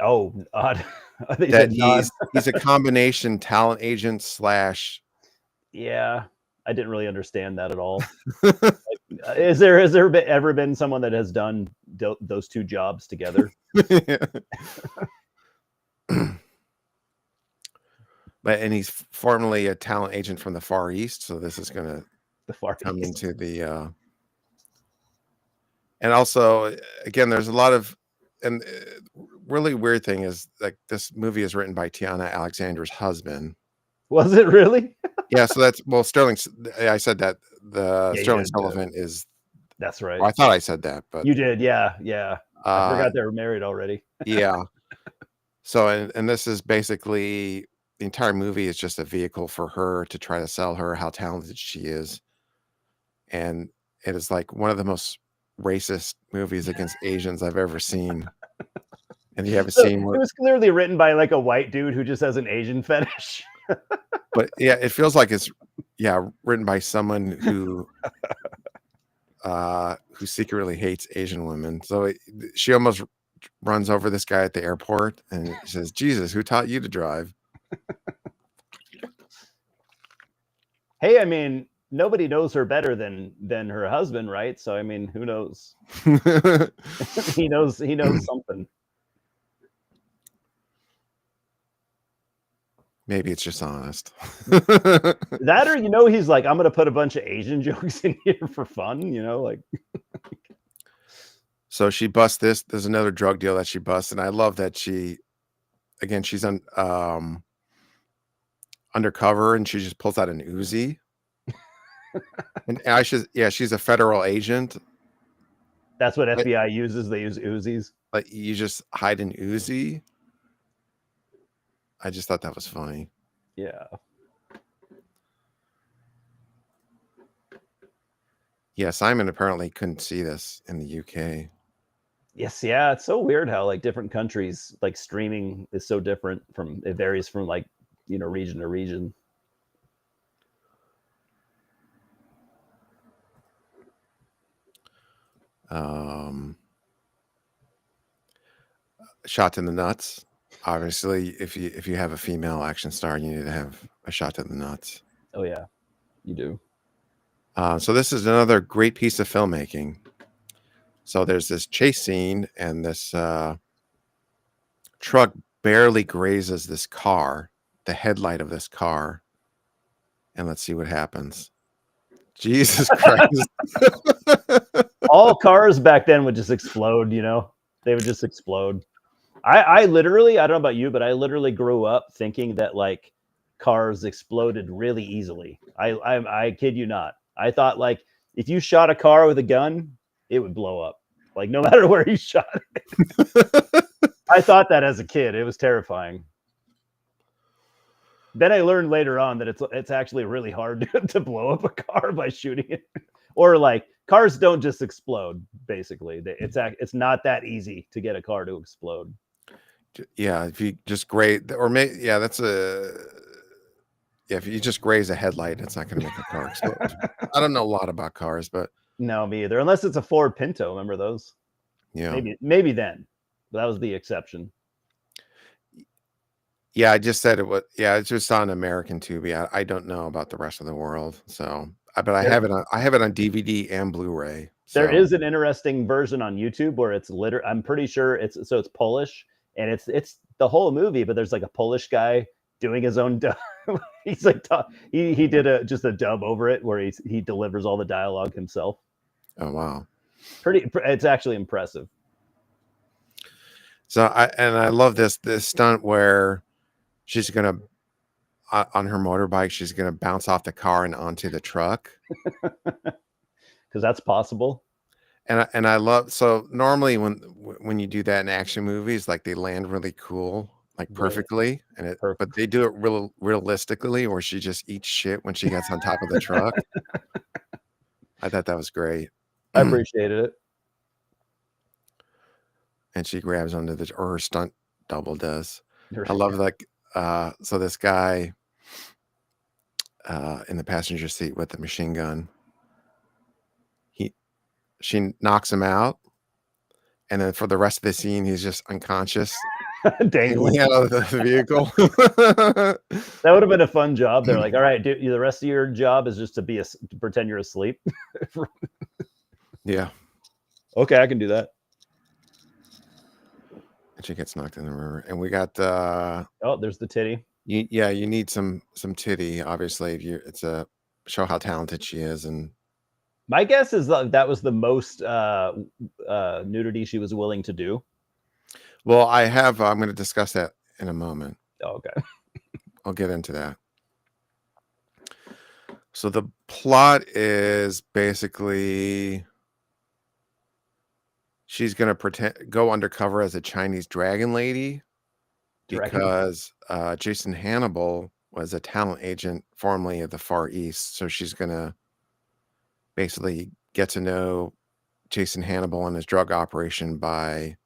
Oh, odd. I think that he's a combination talent agent / Yeah, I didn't really understand that at all. Has there ever been someone that has done those two jobs together? And he's formerly a talent agent from the Far East, so this is going to come into the. And also, again, there's a lot of, and really weird thing is like this movie is written by Tiana, Alexandra's husband. Was it really? Yeah, so that's Sterling. I said that Sterling Sullivan is. That's right. Well, I thought I said that, but you did. Yeah. I forgot they were married already. Yeah. So and this is basically the entire movie is just a vehicle for her to try to sell her how talented she is, and it is like one of the most racist movies against Asians I've ever seen. And you have a scene where it was clearly written by like a white dude who just has an Asian fetish. But yeah, it feels like it's written by someone who secretly hates Asian women. So she almost runs over this guy at the airport and says, "Jesus, who taught you to drive?" Hey, I mean, nobody knows her better than her husband, right? So I mean, who knows? he knows something. Maybe it's just honest. That, or he's like, I'm gonna put a bunch of Asian jokes in here for fun, like. So she busts this. There's another drug deal that she busts, and I love that she's undercover, and she just pulls out an Uzi. And she's a federal agent. That's what FBI uses. They use Uzis. Like you just hide an Uzi. I just thought that was funny. Yeah. Yeah, Simon apparently couldn't see this in the UK. Yes, yeah, it's so weird how like different countries like streaming is so different from it varies from like region to region. Shot to the nuts. Obviously, if you have a female action star, you need to have a shot to the nuts. Oh yeah, you do. So this is another great piece of filmmaking. So there's this chase scene, and this truck barely grazes this car, the headlight of this car, and let's see what happens. Jesus Christ. All cars back then would just explode, they would just explode. I literally, I don't know about you, but I literally grew up thinking that like cars exploded really easily. I kid you not. I thought like if you shot a car with a gun, it would blow up. Like no matter where you shot it. I thought that as a kid. It was terrifying. Then I learned later on that it's actually really hard to blow up a car by shooting it. Or like cars don't just explode, basically. It's not that easy to get a car to explode. Yeah, if you just graze, or that's if you just graze a headlight, it's not going to make a car explode. I don't know a lot about cars, but no, me either. Unless it's a Ford Pinto, remember those? Yeah, maybe then. But that was the exception. Yeah, I just said it was. Yeah, it's just on American Tubi. I don't know about the rest of the world, so but I have it on DVD and Blu-ray. There is an interesting version on YouTube where it's I'm pretty sure it's Polish, and it's the whole movie, but there's like a Polish guy doing his own dub. He's like he did just a dub over it where he delivers all the dialogue himself. Oh wow, it's actually impressive. So I love this stunt where she's gonna on her motorbike, she's gonna bounce off the car and onto the truck. Because that's possible. And I love, so normally when you do that in action movies, like they land really cool, like perfectly, and but they do it realistically, where she just eats shit when she gets on top of the truck. I thought that was great. I appreciated it. And she grabs onto or her stunt double does. I love like so this guy in the passenger seat with the machine gun. She knocks him out, and then for the rest of the scene, he's just unconscious, dangling out of the vehicle. That would have been a fun job. They're like, all right, the rest of your job is just to pretend you're asleep. Yeah. Okay, I can do that. And she gets knocked in the river, and we got oh, there's the titty. You need some titty, obviously. If it's a show how talented she is. And my guess is that was the most nudity she was willing to do. Well, I'm going to discuss that in a moment. Oh, okay. I'll get into that. So the plot is basically she's going to go undercover as a Chinese dragon lady because Jason Hannibal was a talent agent formerly of the Far East. So she's going to basically get to know Jason Hannibal and his drug operation by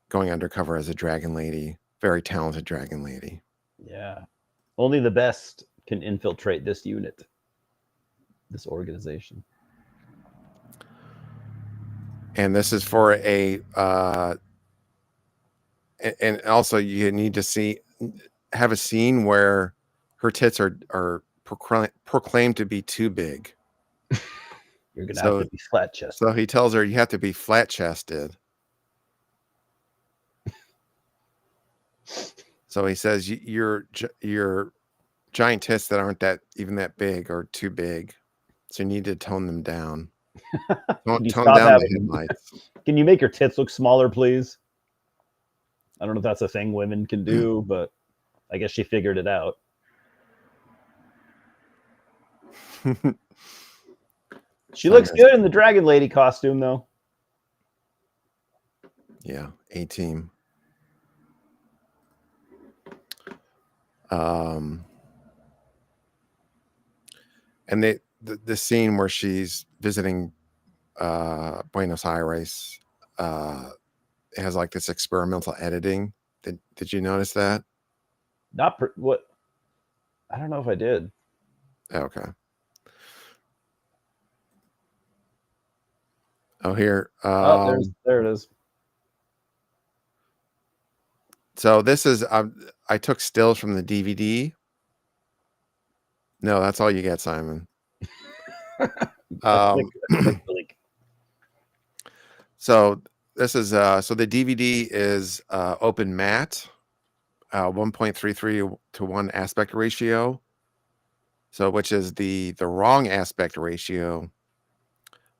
going undercover as a dragon lady, very talented dragon lady. Yeah. Only the best can infiltrate this unit, this organization. And this is for and also you need to have a scene where her tits are proclaimed to be too big. You're going to have to be flat chested. So he tells her you have to be flat chested. So he says your giant tits that aren't even that big are too big. So you need to tone them down. Tone down the headlights. Can you make your tits look smaller, please? I don't know if that's a thing women can do, but I guess she figured it out. She looks good in the Dragon Lady costume, though. Yeah, A-team. And the scene where she's visiting Buenos Aires, it has like this experimental editing. Did you notice that? What? I don't know if I did. Okay. Oh, here. There it is. So this is I took stills from the DVD. No, that's all you get, Simon. Click, click. So this is so the DVD is open matte, 1.33 to 1 aspect ratio. So which is the wrong aspect ratio.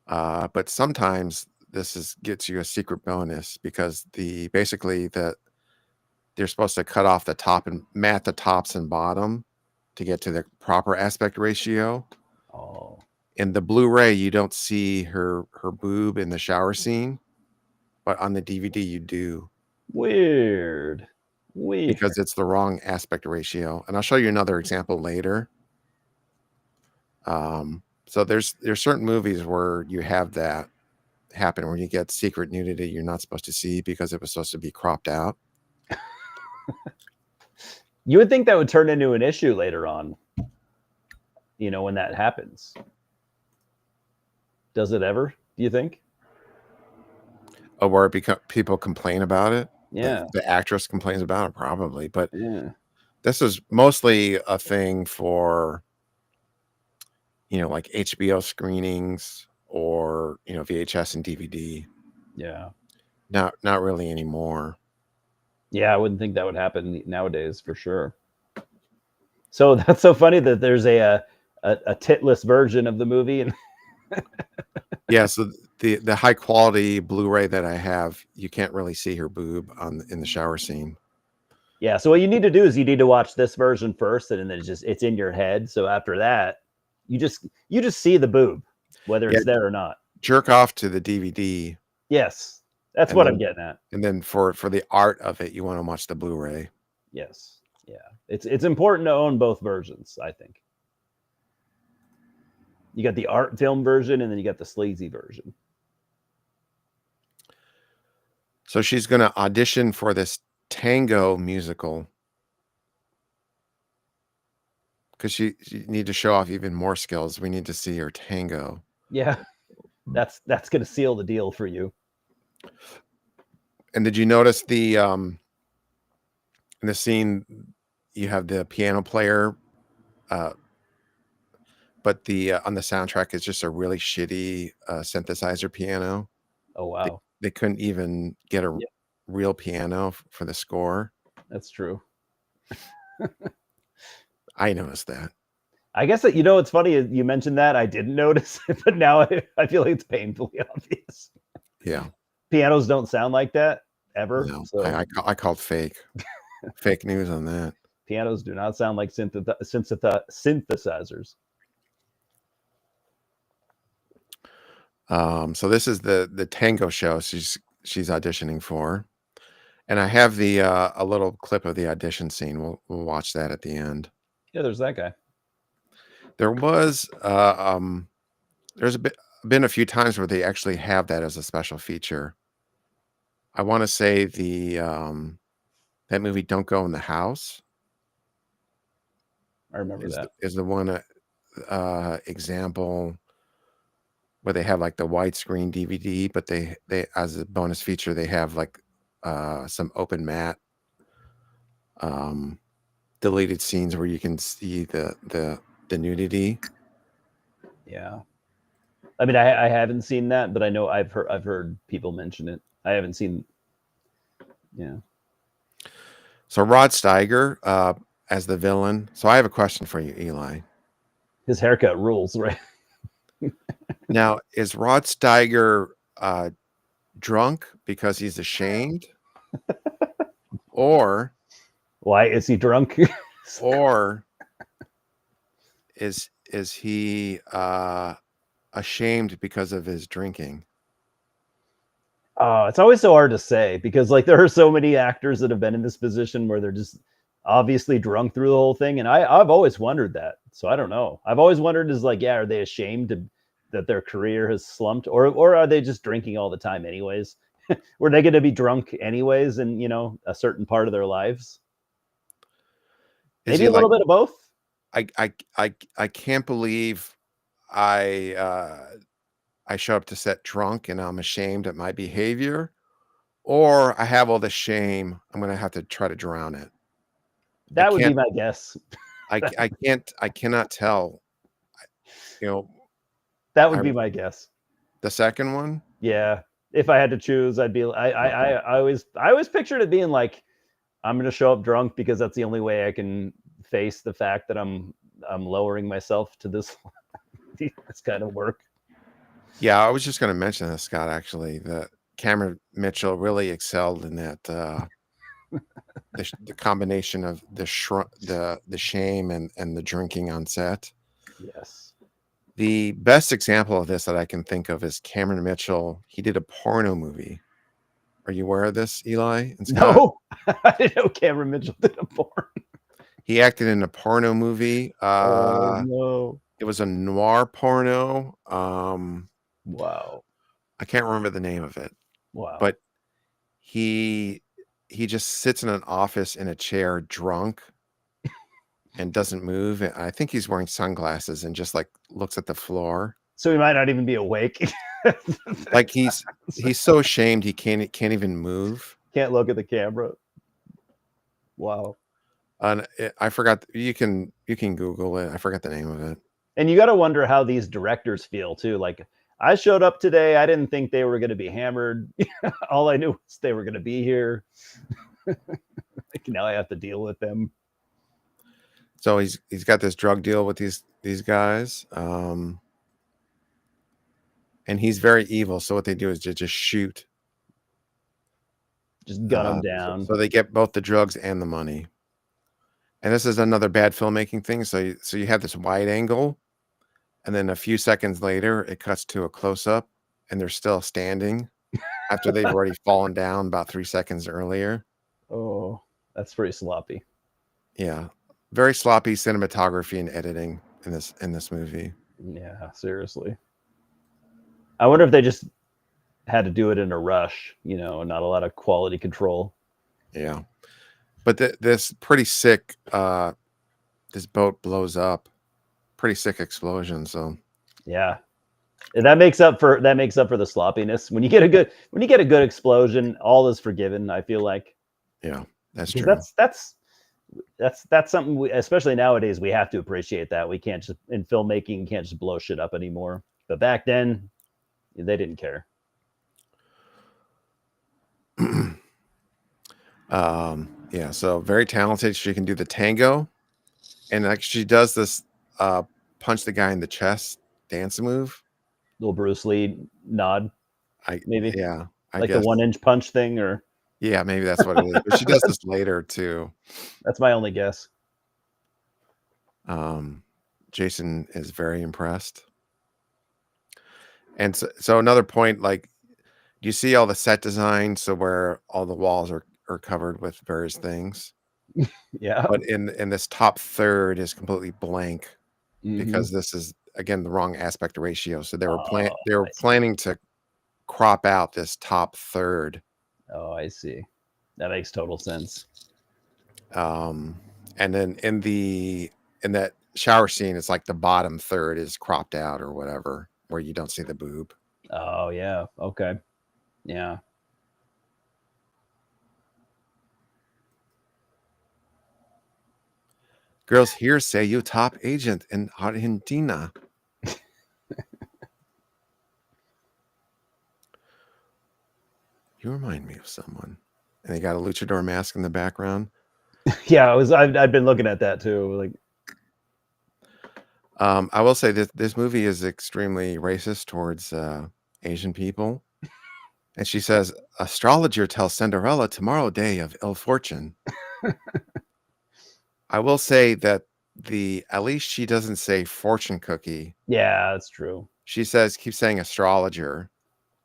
But sometimes this gets you a secret bonus because basically they're supposed to cut off the top and matte the tops and bottom to get to the proper aspect ratio. Oh. In the Blu-ray, you don't see her boob in the shower scene, but on the DVD you do. Weird. Because it's the wrong aspect ratio. And I'll show you another example later. So there's certain movies where you have that happen where you get secret nudity you're not supposed to see because it was supposed to be cropped out. You would think that would turn into an issue later on, when that happens. Does it ever, do you think? Oh, where people complain about it? Yeah. The actress complains about it, probably. But yeah. This is mostly a thing for, like HBO screenings or, VHS and DVD. Yeah. Not really anymore. Yeah, I wouldn't think that would happen nowadays for sure. So that's so funny that there's a titless version of the movie. And yeah, so the high quality Blu-ray that I have, you can't really see her boob in the shower scene. Yeah, so what you need to do is you need to watch this version first, and then it's in your head. So after that, you just see the boob, whether it's there or not. Jerk off to the DVD. Yes, that's what I'm getting at. And then for the art of it, you want to watch the Blu-ray. Yes, yeah, it's important to own both versions, I think. You got the art film version, and then you got the sleazy version. So she's going to audition for this tango musical because she need to show off even more skills. We need to see her tango. Yeah, that's going to seal the deal for you. And did you notice in the scene you have the piano player, but on the soundtrack is just a really shitty synthesizer piano. Oh wow! They couldn't even get a real piano for the score. That's true. I noticed that. I guess that it's funny you mentioned that. I didn't notice it, but now I feel like it's painfully obvious. Yeah, pianos don't sound like that ever. No, so I called fake news on that. Pianos do not sound like synthesizers. So this is the tango show she's auditioning for, and I have a little clip of the audition scene. We'll watch that at the end. Yeah, there's that guy. There was there's been a few times where they actually have that as a special feature. I want to say that movie Don't Go in the House. I remember that is the one example where they have like the widescreen DVD, but they as a bonus feature they have like some open matte deleted scenes where you can see the nudity. Yeah, I mean I haven't seen that, but I know I've heard people mention it. I haven't seen. Yeah. So Rod Steiger as the villain. So I have a question for you, Eli. His haircut rules, right? Now, is Rod Steiger drunk because he's ashamed? Or why is he drunk? Or is he ashamed because of his drinking? Oh, it's always so hard to say because like there are so many actors that have been in this position where they're just obviously drunk through the whole thing. And I've always wondered that. So I don't know. I've always wondered is like, yeah, are they ashamed that their career has slumped, or are they just drinking all the time anyways? Were they going to be drunk anyways in, you know, a certain part of their lives? Is Maybe he a like, little bit of both. I can't believe I show up to set drunk and I'm ashamed at my behavior, or I have all the shame. I'm going to have to try to drown it. I That would be can't, my guess. I cannot tell, you know, That would I, be my guess. the second one. Yeah. If I had to choose, I'd be, I always pictured it being like, I'm going to show up drunk because that's the only way I can face the fact that I'm lowering myself to this, this kind of work. Yeah. I was just going to mention this, Scott, actually, that Cameron Mitchell really excelled in that, the combination of the shame and the drinking on set. Yes. The best example of this that I can think of is Cameron Mitchell. He did a porno movie. Are you aware of this, Eli and Scott? No, I didn't know Cameron Mitchell did a porn. He acted in a porno movie. Oh no! It was a noir porno. Wow! I can't remember the name of it, Wow! but he just sits in an office in a chair, drunk, and doesn't move. And I think he's wearing sunglasses and just like looks at the floor. So he might not even be awake. Like he's so ashamed he can't even move. Can't look at the camera. Wow! And I forgot. You can Google it. I forgot the name of it. And you got to wonder how these directors feel too. Like, I showed up today. I didn't think they were going to be hammered. All I knew was they were going to be here. Like, now I have to deal with them. So he's got this drug deal with these guys, and he's very evil. So what they do is just shoot, Just gun them down. So they get both the drugs and the money. And this is another bad filmmaking thing. So you have this wide angle, and then a few seconds later, it cuts to a close up, and they're still standing after they've already fallen down about 3 seconds earlier. Oh, that's pretty sloppy. Yeah, very sloppy cinematography and editing in this movie. Yeah, seriously. I wonder if they just had to do it in a rush, you know, not a lot of quality control. Yeah. But this pretty sick, this boat blows up, pretty sick explosion. So yeah, and that makes up for the sloppiness. When you get a good explosion, all is forgiven. I feel like. Yeah, that's true. That's something we, especially nowadays, we have to appreciate that. We can't just, in filmmaking, can't just blow shit up anymore. But back then, they didn't care. Yeah, so very talented. She can do the tango, and like she does this punch the guy in the chest dance move. Little Bruce Lee nod, maybe. Yeah, like guess. The 1-inch punch thing, or yeah, maybe that's what it is. But she does this later too. That's my only guess. Jason is very impressed. And so another point, like, do you see all the set design? So where all the walls are covered with various things. Yeah. But in this top third is completely blank because this is again the wrong aspect ratio. So they were planning to crop out this top third. Oh, I see. That makes total sense. And then in that shower scene, it's like the bottom third is cropped out or whatever, where you don't see the boob. Oh yeah. Okay. Yeah. Girls here say you top agent in Argentina. You remind me of someone. And they got a luchador mask in the background. Yeah, I've been looking at that too. Like, I will say that this movie is extremely racist towards Asian people. And she says, astrologer tells Cinderella tomorrow day of ill fortune. I will say that at least she doesn't say fortune cookie. Yeah, that's true. She keeps saying astrologer.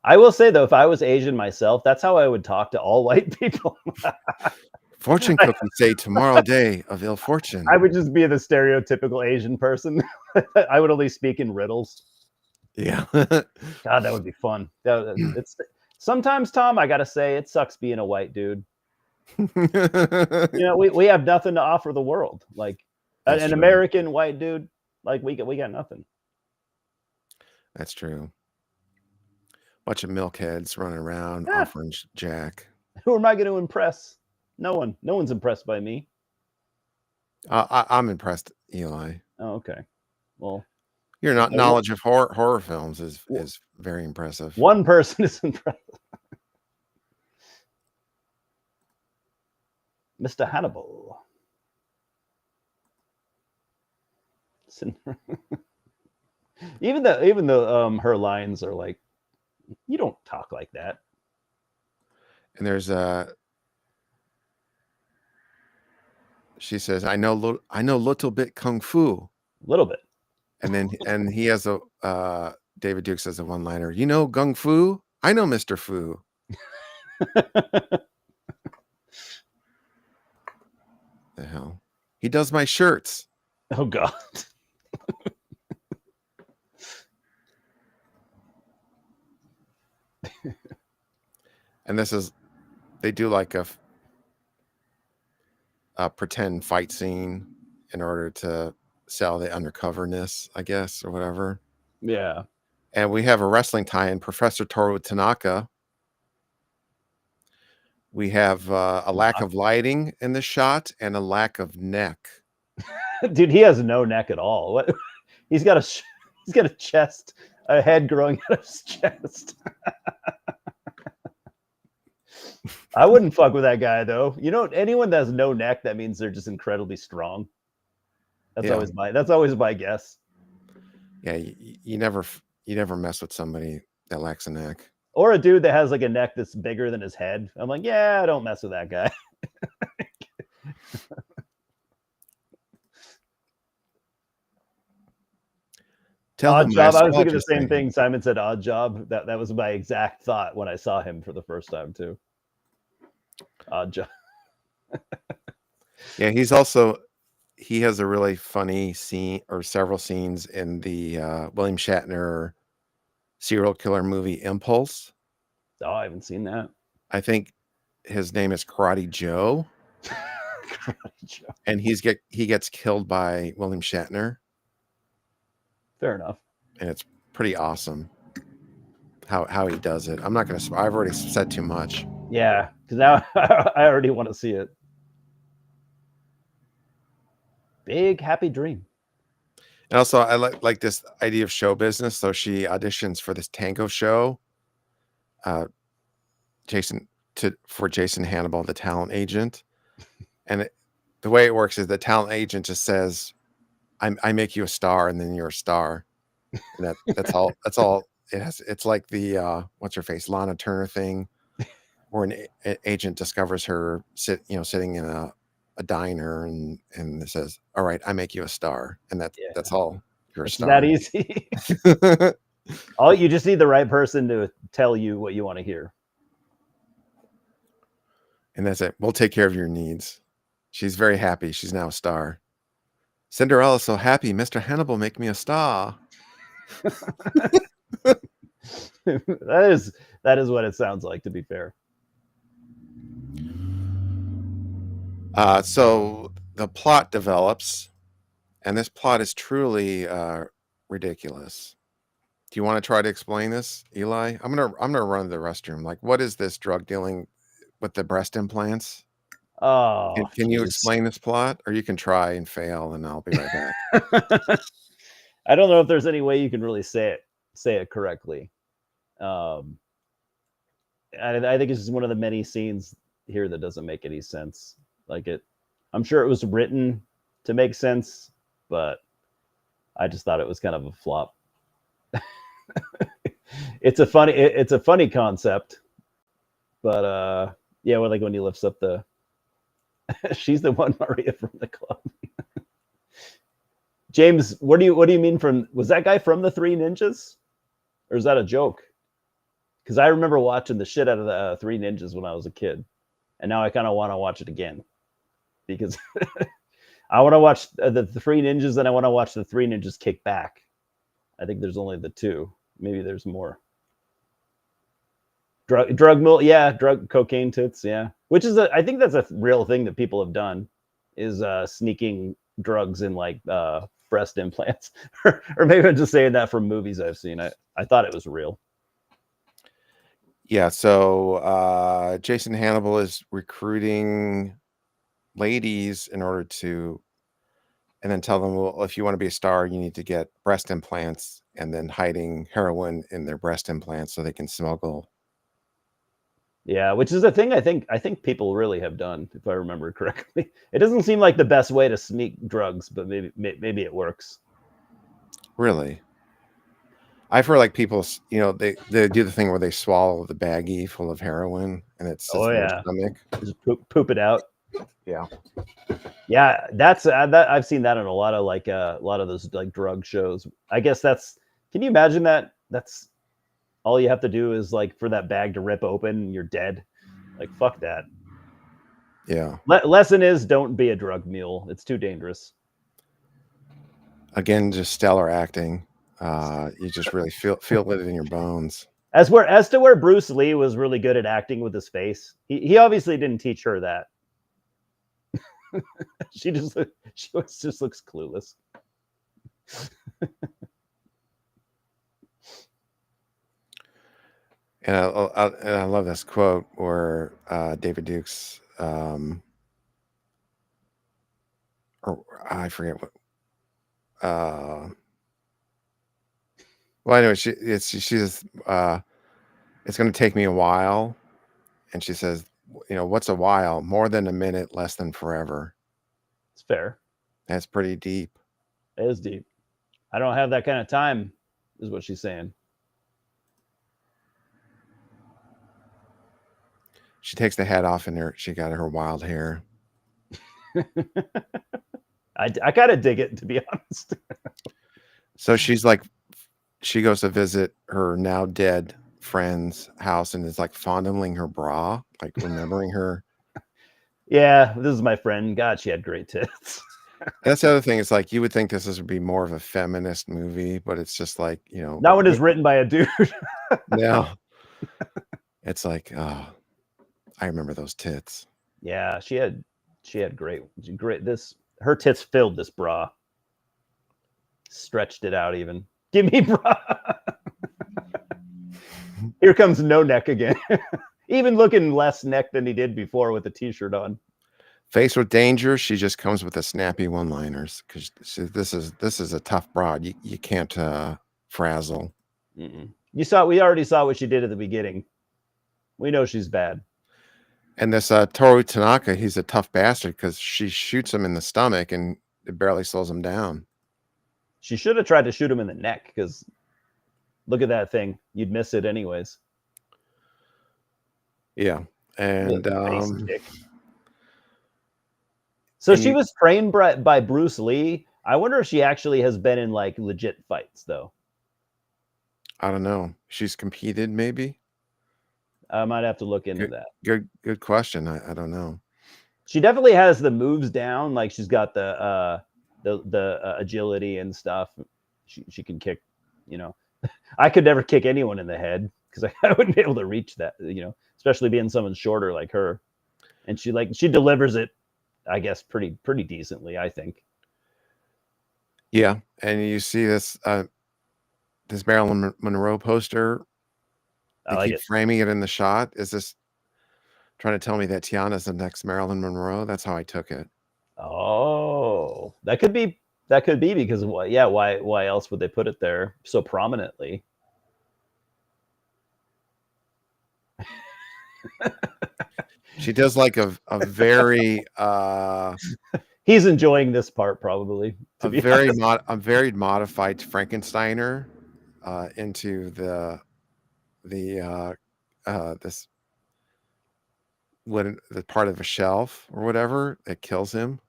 I will say though, if I was Asian myself, that's how I would talk to all white people. Fortune cookies say tomorrow day of ill fortune. I would just be the stereotypical Asian person. I would only speak in riddles. Yeah. God, that would be fun. It's sometimes, Tom, I gotta say, it sucks being a white dude. We have nothing to offer the world. Like That's an true. American white dude, like we got nothing. That's true. Bunch of milkheads running around Yeah. offering Jack. Who am I going to impress? No one. No one's impressed by me. I'm impressed, Eli. Oh, okay. Well, Your knowledge of horror films is very impressive. One person is impressed. Mr. Hannibal. Even though her lines are like, you don't talk like that. And there's she says, I know little bit kung fu. Little bit. And then he has David Duke says a one-liner. You know gung fu? I know Mr. Fu. The hell? He does my shirts. Oh God. And this is, they do like a pretend fight scene in order to sell the undercoverness, I guess, or whatever. Yeah. And we have a wrestling tie-in, Professor Toru Tanaka. We have a lack of lighting in the shot and a lack of neck. Dude, he has no neck at all. What? He's got a chest, a head growing out of his chest. I wouldn't fuck with that guy though. Anyone that has no neck, that means they're just incredibly strong. That's always my guess. Yeah, you never mess with somebody that lacks a neck. Or a dude that has like a neck that's bigger than his head. I'm like, yeah, don't mess with that guy. Odd Job. I was thinking the same thing. Simon said Odd Job. That was my exact thought when I saw him for the first time too. Odd Job. Yeah, he has a really funny scene or several scenes in the William Shatner serial killer movie Impulse. Oh, I haven't seen that. I think his name is Karate Joe. Karate Joe. And he gets killed by William Shatner. Fair enough. And it's pretty awesome how he does it. I'm not going to. I've already said too much. Yeah, because now I already want to see it. Big happy dream. And also, I like this idea of show business. So she auditions for this tango show. For Jason Hannibal, the talent agent, and the way it works is the talent agent just says, "I make you a star, and then you're a star." And that's all. That's all it has. It's like the what's her face, Lana Turner thing, where an agent discovers her sitting in a diner and it says, "All right, I make you a star," and that's all. You're a star. That easy. You just need the right person to tell you what you want to hear. And that's it. We'll take care of your needs. She's very happy. She's now a star. Cinderella's so happy. Mr. Hannibal, make me a star. That is what it sounds like, to be fair. So the plot develops, and this plot is truly ridiculous. Do you want to try to explain this, Eli? I'm gonna run to the restroom. Like, what is this drug dealing with the breast implants? Oh, can you explain this plot, or you can try and fail, and I'll be right back. I don't know if there's any way you can really say it correctly. I think it's just one of the many scenes here that doesn't make any sense. I'm sure it was written to make sense, but I just thought it was kind of a flop. It's a funny concept, but yeah, when he lifts up the she's the one, Maria from the club. James, what do you mean was that guy from the Three Ninjas, or is that a joke? Because I remember watching the shit out of the Three Ninjas when I was a kid. and now I kind of want to watch it again because I want to watch the Three Ninjas, and I want to watch the Three Ninjas Kick Back. I think there's only the two. Maybe there's more. Drug cocaine tits, yeah. Which is I think that's a real thing that people have done, is sneaking drugs in like breast implants, or maybe I'm just saying that from movies I've seen. I thought it was real. Yeah, so Jason Hannibal is recruiting ladies in order to, and then tell them, well, if you want to be a star, you need to get breast implants, and then hiding heroin in their breast implants so they can smuggle. Yeah, which is a thing I think people really have done, if I remember correctly. It doesn't seem like the best way to sneak drugs, but maybe it works. Really? I've heard like people, they do the thing where they swallow the baggie full of heroin and it sits in their stomach. Just poop it out. Yeah. Yeah, that's that. I've seen that in a lot of those like drug shows. I guess can you imagine that? That's all you have to do is like for that bag to rip open and you're dead. Like, fuck that. Yeah. Lesson is, don't be a drug mule. It's too dangerous. Again, just stellar acting. You just really feel it in your bones. As to where Bruce Lee was really good at acting with his face. He obviously didn't teach her that. She just looks clueless. And I love this quote where David Dukes, or I forget what. Well, anyway, she says, it's going to take me a while, and she says, what's a while? More than a minute, less than forever. It's fair. That's pretty deep. It is deep. I don't have that kind of time, is what she's saying. She takes the hat off, and she got her wild hair. I kind of dig it, to be honest. So she's like, she goes to visit her now dead friend's house and is like fondling her bra, like remembering her. Yeah, this is my friend. God, she had great tits. That's the other thing. It's like you would think this would be more of a feminist movie, but it's just like, that one is written by a dude. No. It's like, oh, I remember those tits. Yeah, she had great her tits filled this bra. Stretched it out even. Give me bra. Here comes no neck again. Even looking less neck than he did before with the t-shirt on. Faced with danger, she just comes with the snappy one-liners because this is a tough broad. You can't frazzle. Mm-mm. We already saw what she did at the beginning. We know she's bad. And this Toru Tanaka, he's a tough bastard because she shoots him in the stomach and it barely slows him down. She should have tried to shoot him in the neck because look at that thing. You'd miss it anyways. Yeah. And so she was trained by Bruce Lee. I wonder if she actually has been in like legit fights though. I don't know. She's competed maybe. I might have to look into that. Good question. I don't know. She definitely has the moves down. Like she's got the agility and stuff. She can kick. I could never kick anyone in the head because I wouldn't be able to reach that. Especially being someone shorter like her. And she delivers it, I guess, pretty decently. I think. Yeah, and you see this Marilyn Monroe poster. They keep framing it in the shot. Is this trying to tell me that Tiana's the next Marilyn Monroe? That's how I took it. Oh, that could be because of what? Yeah, why else would they put it there so prominently? She does like a very he's enjoying this part probably. A very modified Frankensteiner into the part of a shelf or whatever that kills him.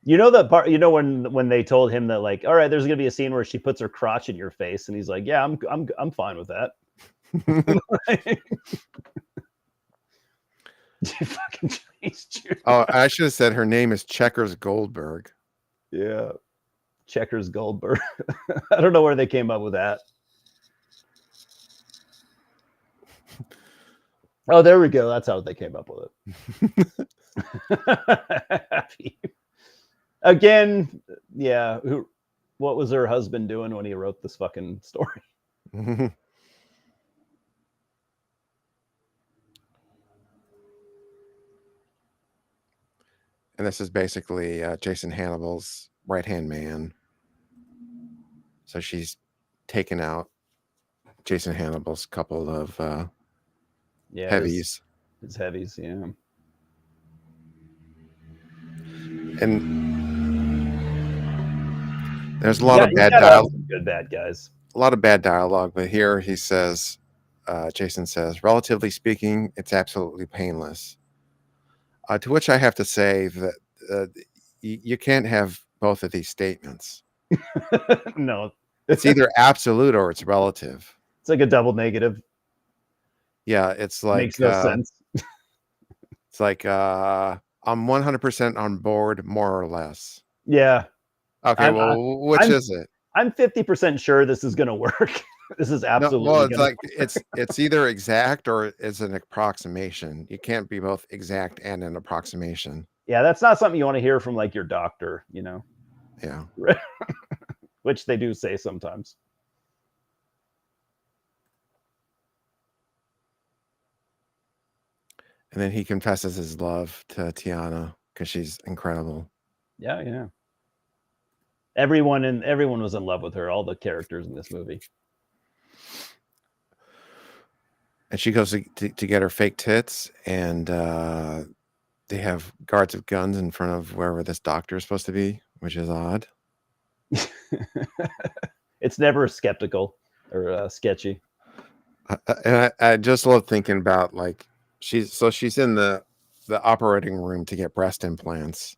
That part, when they told him that, like, all right, there's gonna be a scene where she puts her crotch in your face, and he's like, yeah, I'm fine with that. Fucking Chinese Jew. Oh, I should have said her name is Checkers Goldberg. Yeah. Checkers Goldberg. I don't know where they came up with that. Oh, there we go. That's how they came up with it. Again, yeah. What was her husband doing when he wrote this fucking story? And this is basically Jason Hannibal's right-hand man. So she's taken out Jason Hannibal's couple of heavies. His heavies, yeah. And there's a lot of bad dialogue. Good bad guys. A lot of bad dialogue, but here he says, Jason says, relatively speaking, it's absolutely painless. To which I have to say that you can't have both of these statements. No. It's either absolute or it's relative. It's like a double negative. Yeah, it's like makes no sense. It's like I'm 100% on board, more or less. Yeah. Okay, which is it? I'm 50% sure this is going to work. This is absolutely. No, well, it's like it's either exact or it's an approximation. You can't be both exact and an approximation. Yeah, that's not something you want to hear from like your doctor, you know. Yeah. Which they do say sometimes. And then he confesses his love to Tiana because she's incredible. Yeah, yeah. Everyone was in love with her, all the characters in this movie. And she goes to get her fake tits, and they have guards with guns in front of wherever this doctor is supposed to be, which is odd. It's never skeptical or sketchy. I just love thinking about like she's in the operating room to get breast implants,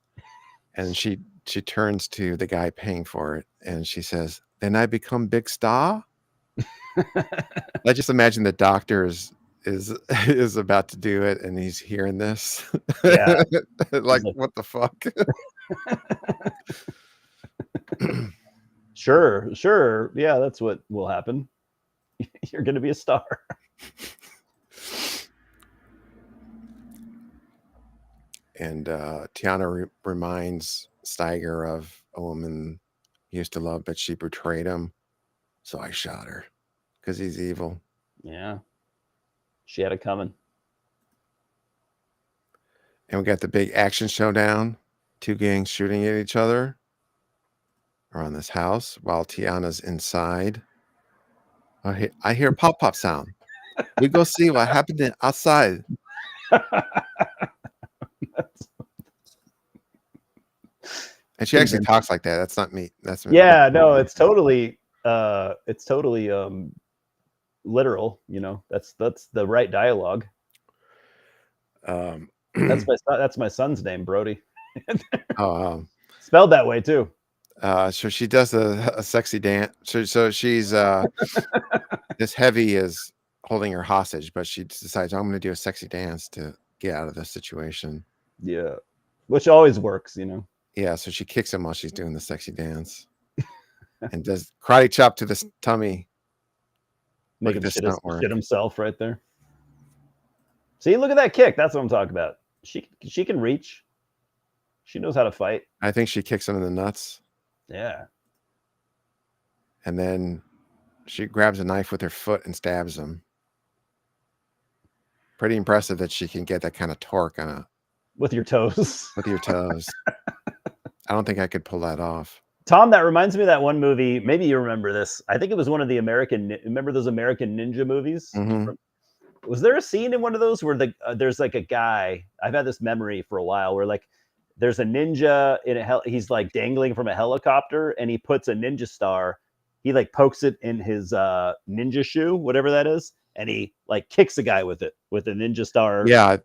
and she turns to the guy paying for it, and she says, "Then I become big star." I just imagine the doctor is about to do it, and he's hearing this. Yeah, like what the fuck? Sure. Yeah, that's what will happen. You're going to be a star. And Tiana reminds Steiger of a woman he used to love, but she betrayed him. So I shot her because he's evil. Yeah. She had it coming. And we got the big action showdown. Two gangs shooting at each other around this house while Tiana's inside. I hear a pop sound. We go see what happened outside. And she actually talks like that. That's not me. That's me. Yeah, no, it's totally literal, you know. That's the right dialogue. That's my son's name, Brody. Spelled that way too. So she does a sexy dance. So she's this heavy is holding her hostage, but she decides I'm going to do a sexy dance to get out of this situation. Yeah, which always works, you know. Yeah, so she kicks him while she's doing the sexy dance, and does karate chop to the tummy. Make him shit himself right there. See, look at that kick. That's what I'm talking about. She can reach. She knows how to fight. I think she kicks him in the nuts. Yeah. And then she grabs a knife with her foot and stabs him. Pretty impressive that she can get that kind of torque on a with your toes. With your toes. I don't think I could pull that off. Tom, that reminds me of that one movie. Maybe you remember this. I think it was one of the remember those American Ninja movies? Mm-hmm. Was there a scene in one of those where there's like a guy? I've had this memory for a while where like there's a ninja he's like dangling from a helicopter, and he puts a ninja star. He like pokes it in his ninja shoe, whatever that is, and he like kicks a guy with it with a ninja star. Yeah,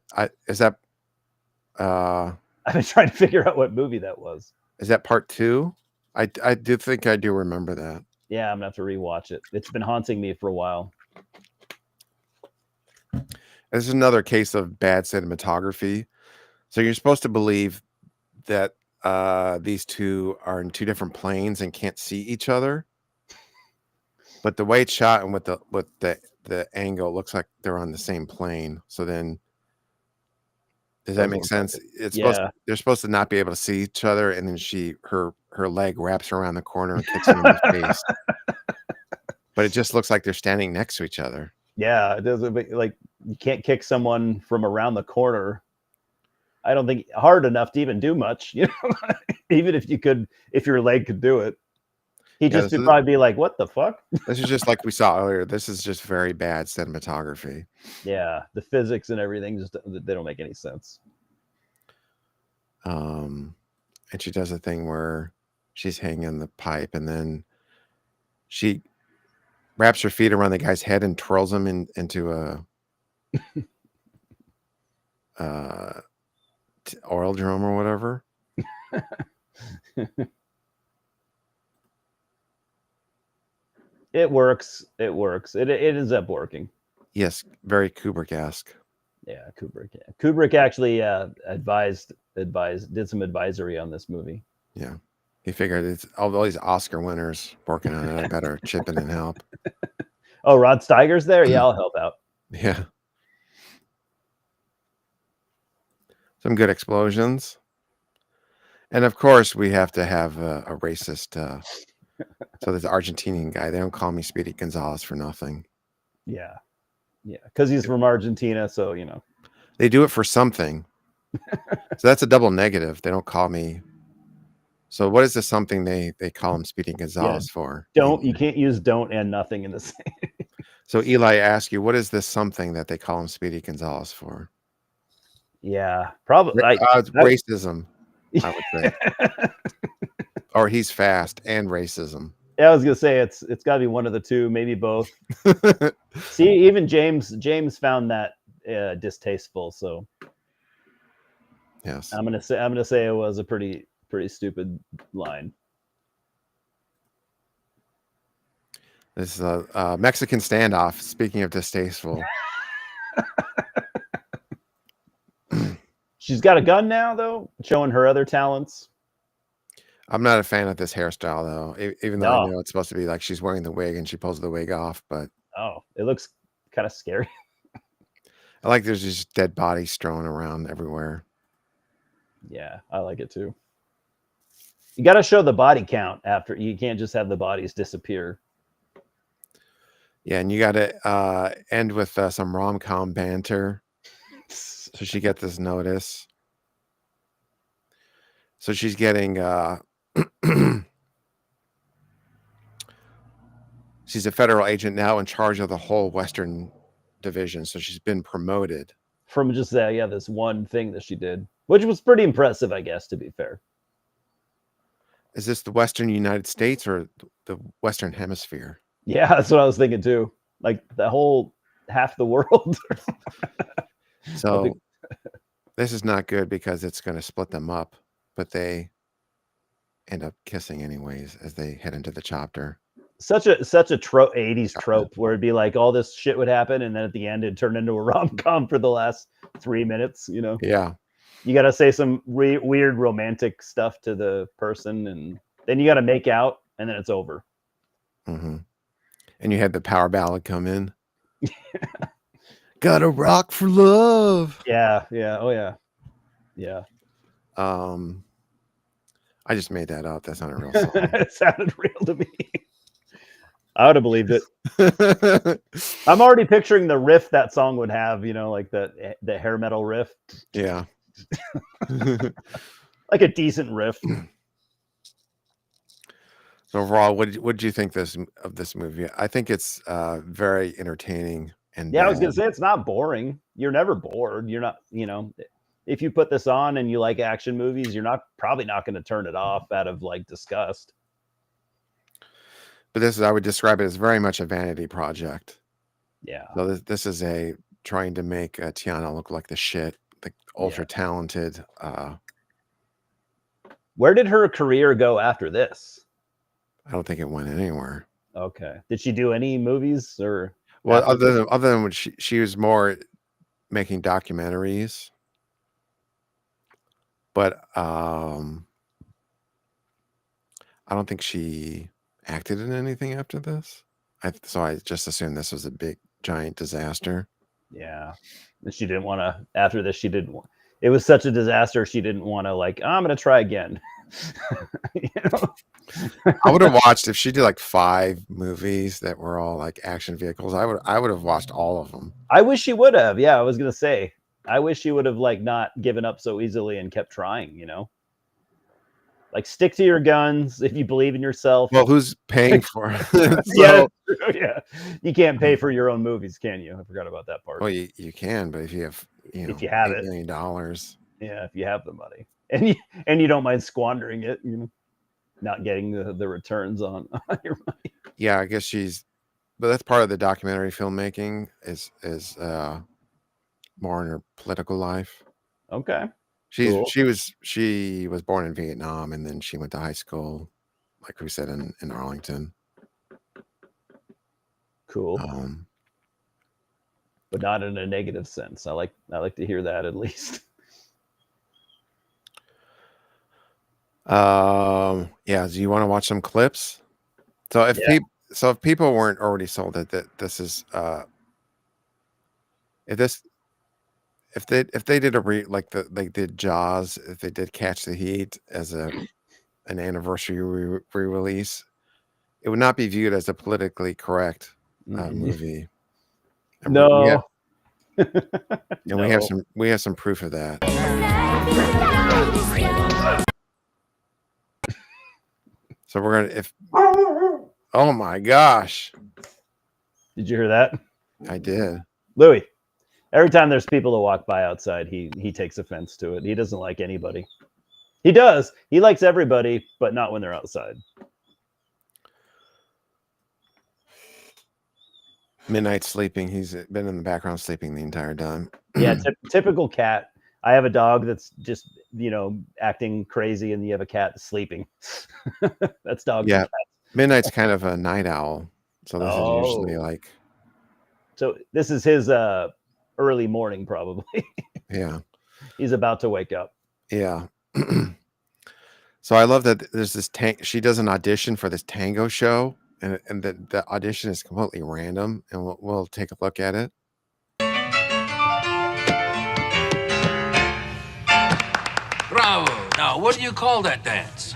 is that? I've been trying to figure out what movie that was. Is that part 2? I do think I do remember that. Yeah, I'm gonna have to rewatch it. It's been haunting me for a while. This is another case of bad cinematography. So you're supposed to believe that these two are in two different planes and can't see each other. But the way it's shot and with the angle, it looks like they're on the same plane. So then, does that make sense? They're supposed to not be able to see each other, and then her leg wraps around the corner and kicks him in the face. But it just looks like they're standing next to each other. Yeah, it does. Like you can't kick someone from around the corner. I don't think hard enough to even do much. You know, even if you could, if your leg could do it. He'd just probably be like, what the fuck? This is just like we saw earlier. This is just very bad cinematography. Yeah, the physics and everything just they don't make any sense. And she does a thing where she's hanging the pipe, and then she wraps her feet around the guy's head and twirls him into a oil drum or whatever. It works. It works. It ends up working. Yes, very Kubrick-esque. Yeah, Kubrick. Yeah. Kubrick actually did some advisory on this movie. Yeah, he figured it's all these Oscar winners working on it. I better chip in and help. Oh, Rod Steiger's there. Yeah, I'll help out. Yeah, some good explosions, and of course we have to have a racist. So this Argentinian guy, they don't call me Speedy Gonzalez for nothing. Yeah. Yeah. Because he's from Argentina. So, you know. They do it for something. So that's a double negative. They don't call me. So what is the something they call him Speedy Gonzalez for? You can't use don't and nothing in the same. So Eli asked you, what is this something that they call him Speedy Gonzalez for? Yeah. Probably. Racism, I would say. Or he's fast and racism. Yeah, I was gonna say it's got to be one of the two, maybe both. See, even James found that distasteful. So yes, I'm gonna say it was a pretty stupid line. This is a Mexican standoff. Speaking of distasteful, she's got a gun now, though, showing her other talents. I'm not a fan of this hairstyle, though, even though I know it's supposed to be like she's wearing the wig and she pulls the wig off. But it looks kind of scary. I like there's just dead bodies strewn around everywhere. Yeah, I like it too. You got to show the body count after. You can't just have the bodies disappear. Yeah, and you got to end with some rom-com banter. So she gets this notice. So she's getting she's a federal agent now in charge of the whole Western division. So she's been promoted from just this one thing that she did, which was pretty impressive, I guess, to be fair. Is this the Western United States or the Western Hemisphere? Yeah, that's what I was thinking too. Like the whole half the world. So this is not good because it's going to split them up, but they end up kissing anyways as they head into the chopper. Such a 80s trope where it'd be like all this shit would happen and then at the end it'd turn into a rom-com for the last 3 minutes, you know? Yeah. You got to say some weird romantic stuff to the person and then you got to make out and then it's over. Mm-hmm. And you had the power ballad come in. Gotta rock for love. Yeah. Oh yeah. Yeah. I just made that up. That's not a real song. It sounded real to me. I would have believed it. I'm already picturing the riff that song would have, you know, like the hair metal riff. Yeah. Like a decent riff. So overall, what did you think of this movie? I think it's very entertaining. And I was gonna say it's not boring. You're never bored. You're not, you know, if you put this on and you like action movies, you're probably not going to turn it off out of like disgust. But I would describe it as very much a vanity project. Yeah. So this is trying to make Tiana look like the shit, the ultra talented. Where did her career go after this? I don't think it went anywhere. Okay. Did she do any movies or? Well, other than when she was more making documentaries, but I don't think she acted in anything after this. So I just assumed this was a big, giant disaster. Yeah. And she didn't want to, after this, she didn't want, it was such a disaster. She didn't want to like, I'm going to try again. You know? I would have watched if she did like 5 movies that were all like action vehicles. I would have watched all of them. I wish she would have. Yeah, I was gonna say. I wish she would have like not given up so easily and kept trying. You know, like stick to your guns if you believe in yourself. Well, who's paying for it? Yeah, yeah. You can't pay for your own movies, can you? I forgot about that part. Well, you can, but if you have if you have $8 it, million, yeah, if you have the money and you don't mind squandering it, you know, not getting the returns on your money. yeah, I guess but that's part of the documentary filmmaking is more in her political life. Okay. She Cool. was born in Vietnam, and then she went to high school, like we said, in Arlington. Cool. But not in a negative sense. I like to hear that at least. Yeah. Do you want to watch some clips? So if people weren't already sold that this is if they did they did Jaws, if they did Catch the Heat as an anniversary re-release, it would not be viewed as a politically correct movie. And No. we have some proof of that. So we're gonna oh my gosh. Did you hear that? I did. Louis. Every time there's people to walk by outside, he takes offense to it. He doesn't like anybody. He does. He likes everybody, but not when they're outside. Midnight sleeping. He's been in the background sleeping the entire time. Yeah, typical cat. I have a dog that's just, acting crazy, and you have a cat sleeping. That's dogs. Yeah. Midnight's kind of a night owl. So this is usually like. So this is his early morning, probably. Yeah. He's about to wake up. Yeah. So I love that there's this she does an audition for this tango show, and the audition is completely random, and we'll take a look at it. Bravo. Now, what do you call that dance?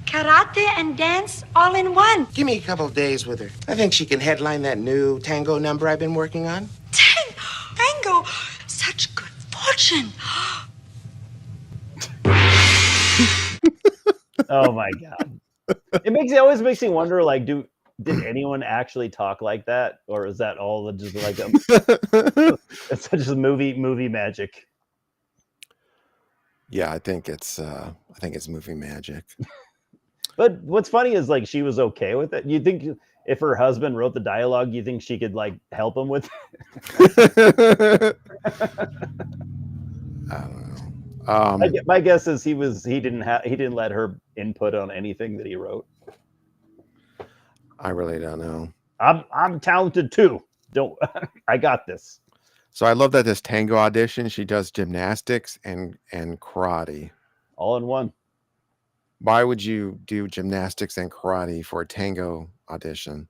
Karate and dance all in one. Give me a couple of days with her. I think she can headline that new tango number I've been working on. Tango, such good fortune. Oh my God. It always makes me wonder, like, did anyone actually talk like that? Or is that all just like it's just movie magic? Yeah, I think it's movie magic. But what's funny is, like, she was okay with it. You think if her husband wrote the dialogue, you think she could like help him with it? I don't know. My guess is he didn't let her input on anything that he wrote. I really don't know. I'm talented too. I got this. So I love that this tango audition, she does gymnastics and karate all in one. Why would you do gymnastics and karate for a tango audition?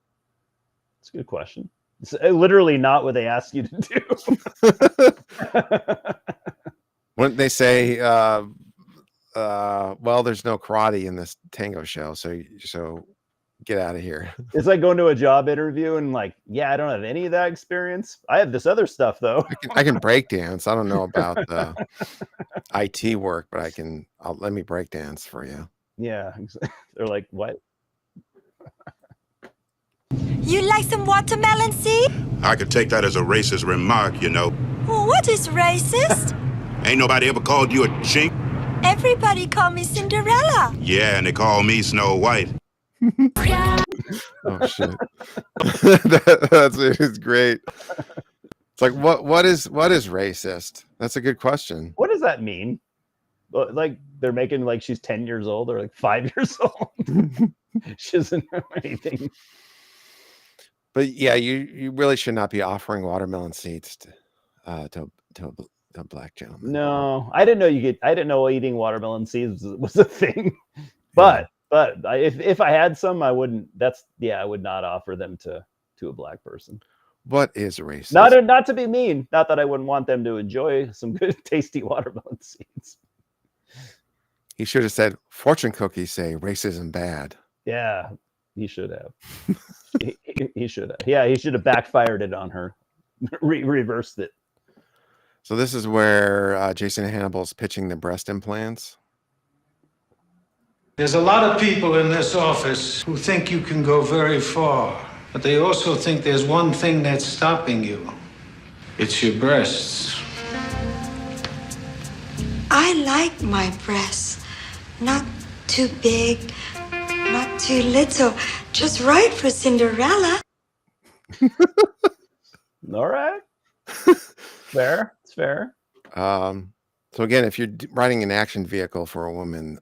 It's a good question. It's literally not what they ask you to do. Wouldn't they say, well, there's no karate in this tango show, so get out of here. It's like going to a job interview and like, yeah, I don't have any of that experience. I have this other stuff though. I can break dance. I don't know about the IT work, but let me break dance for you. Yeah. They're like, what? You like some watermelon seed? I could take that as a racist remark, you know. Well, what is racist? Ain't nobody ever called you a chink? Everybody call me Cinderella. Yeah, and they call me Snow White. Oh shit. It's great. It's like what is racist? That's a good question. What does that mean? Like they're making like she's 10 years old or like 5 years old. She doesn't know anything. But yeah, you really should not be offering watermelon seeds to to a black gentleman. No, I didn't know I didn't know eating watermelon seeds was a thing. But if I had some, I wouldn't. I would not offer them to a black person. What is racist? Not to be mean. Not that I wouldn't want them to enjoy some good, tasty watermelon seeds. He should have said, "Fortune cookies say racism bad." Yeah, he should have. he should have. Yeah, he should have backfired it on her, reversed it. So this is where Jason Hannibal's pitching the breast implants. There's a lot of people in this office who think you can go very far, but they also think there's one thing that's stopping you. It's your breasts. I like my breasts. Not too big, not too little. Just right for Cinderella. All right. Fair. It's fair. So again, if you're riding an action vehicle for a woman,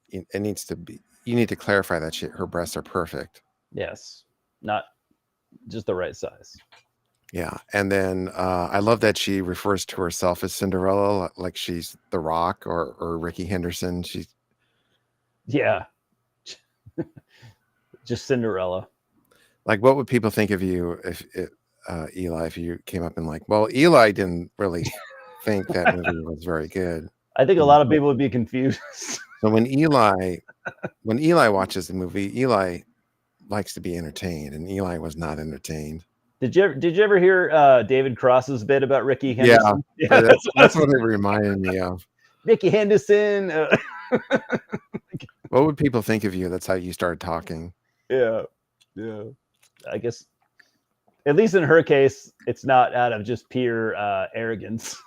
it needs to be. You need to clarify that her breasts are perfect. Yes, not just the right size. Yeah, and then I love that she refers to herself as Cinderella, like she's The Rock or Ricky Henderson. Yeah, just Cinderella. Like, what would people think of you if Eli, if you came up and like, well, Eli didn't really think that movie was very good. I think a lot of people would be confused. So when Eli watches the movie, Eli likes to be entertained, and Eli was not entertained. Did you ever hear David Cross's bit about Ricky Henderson? Yeah, that's what it reminded me of. Ricky Henderson. What would people think of you? That's how you started talking. Yeah. I guess, at least in her case, it's not out of just pure arrogance.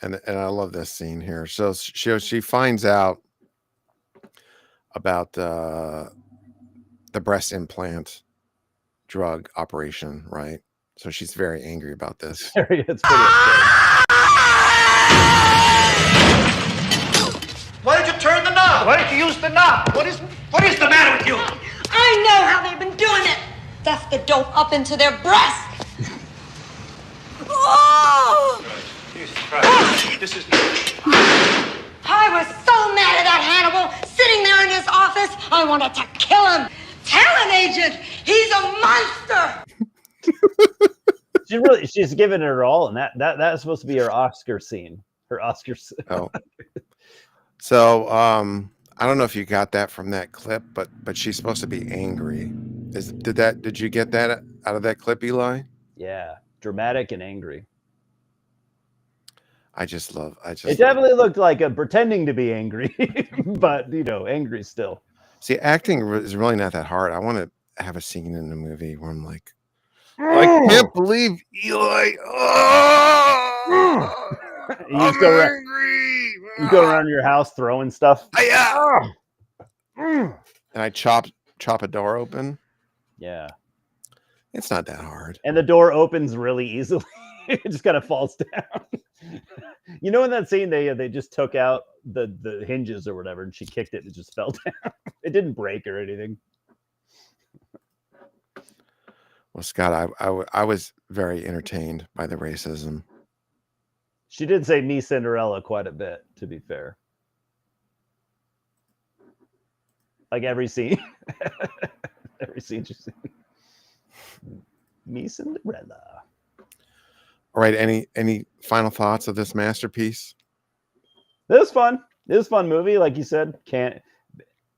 And I love this scene here. So she finds out about the breast implant drug operation, right? So she's very angry about this. It's pretty upsetting. Why did you turn the knob? Why did you use the knob? What is the matter with you? I know how they've been doing it. Stuff the dope up into their breasts. Oh! Jesus Christ. This is... I was so mad at that Hannibal sitting there in his office. I wanted to kill him. Talent agent. He's a monster. She's given it her all, and that's supposed to be her Oscar scene. Her Oscar scene. Oh. So I don't know if you got that from that clip, but she's supposed to be angry. Did you get that out of that clip, Eli? Yeah, dramatic and angry. It definitely looked like pretending to be angry, but angry still. See, acting is really not that hard. I want to have a scene in the movie where I'm like, I can't believe Eli. Oh, you go around your house throwing stuff. Yeah. And I chop a door open. Yeah. It's not that hard. And the door opens really easily. It just kind of falls down. In that scene, they just took out the hinges or whatever, and she kicked it and it just fell down. It didn't break or anything. Well, Scott, I was very entertained by the racism. She did say "me Cinderella" quite a bit, to be fair. Like every scene, every scene she's in. Me Cinderella. All right. Any final thoughts of this masterpiece? It was fun. It was a fun movie, like you said.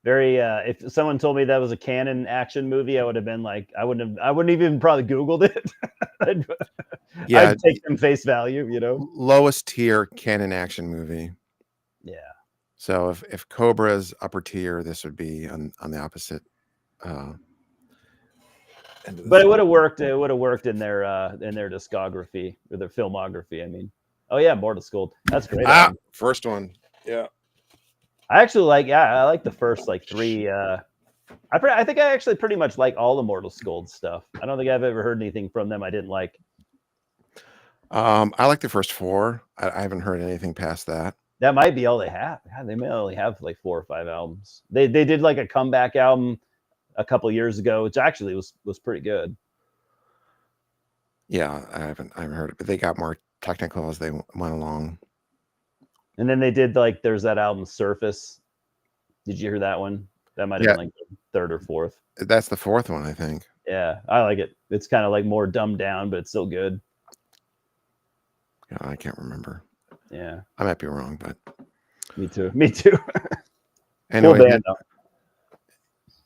If someone told me that was a canon action movie, I would have been like, I wouldn't even probably Googled it. I'd take them face value, Lowest tier canon action movie. Yeah. So if Cobra's upper tier, this would be on the opposite. But it would have worked. It would have worked in their discography or their filmography. I mean, oh yeah, Mortal Skull. That's great. First one. Yeah. I actually I like the first three. I think I actually pretty much like all the Mortal Skull stuff. I don't think I've ever heard anything from them I didn't like. I like the first four. I haven't heard anything past that. That might be all they have. God, they may only have 4 or 5 albums. They did a comeback album a couple years ago, which actually was pretty good. Yeah, I haven't heard it, but they got more technical as they went along. And then they did like there's that album Surface. Did you hear that one? That might have Yeah. been like the third or fourth. That's the fourth one, I think. Yeah, I like it. It's kind of like more dumbed down, but it's still good. Yeah, I can't remember. Yeah, I might be wrong, but me too. Me too. anyway. Cool band, though.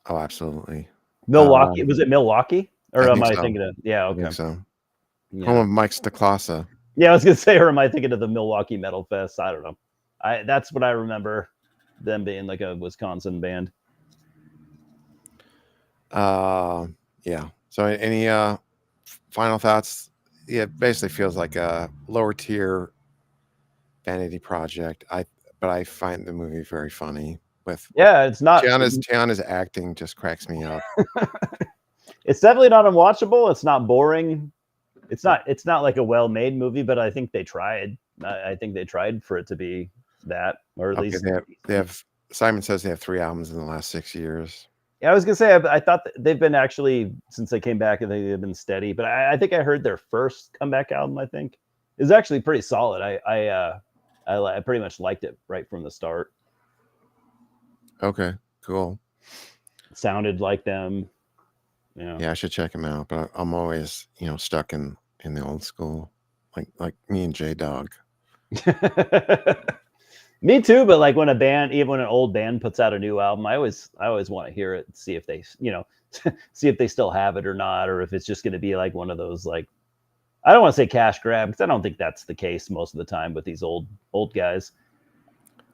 Oh, absolutely. Milwaukee. Was it Milwaukee? Or I am think I so. thinking of? Yeah, I okay. think so. Yeah. Home of Mike Stacklasa. Yeah, I was gonna say, or am I thinking of the Milwaukee Metal Fest? I don't know. That's what I remember them being like a Wisconsin band. Yeah. So any final thoughts? Yeah, it basically feels like a lower tier vanity project. But I find the movie very funny. With It's not. Tiana's acting just cracks me up. It's definitely not unwatchable. It's not boring. It's not like a well-made movie, but I think they tried. I think they tried for it to be that, or at least they have. Simon says they have 3 albums in the last 6 years. Yeah, I was gonna say I thought that they've been actually since they came back. I think they've been steady, but I think I heard their first comeback album. I think is actually pretty solid. I pretty much liked it right from the start. Okay, cool. It sounded like them. Yeah, I should check them out. But I'm always stuck in the old school, like me and J Dog. Me too, but like when even when an old band puts out a new album, I always want to hear it and see if they, see if they still have it or not, or if it's just going to be like one of those like, I don't want to say cash grab because I don't think that's the case most of the time with these old guys.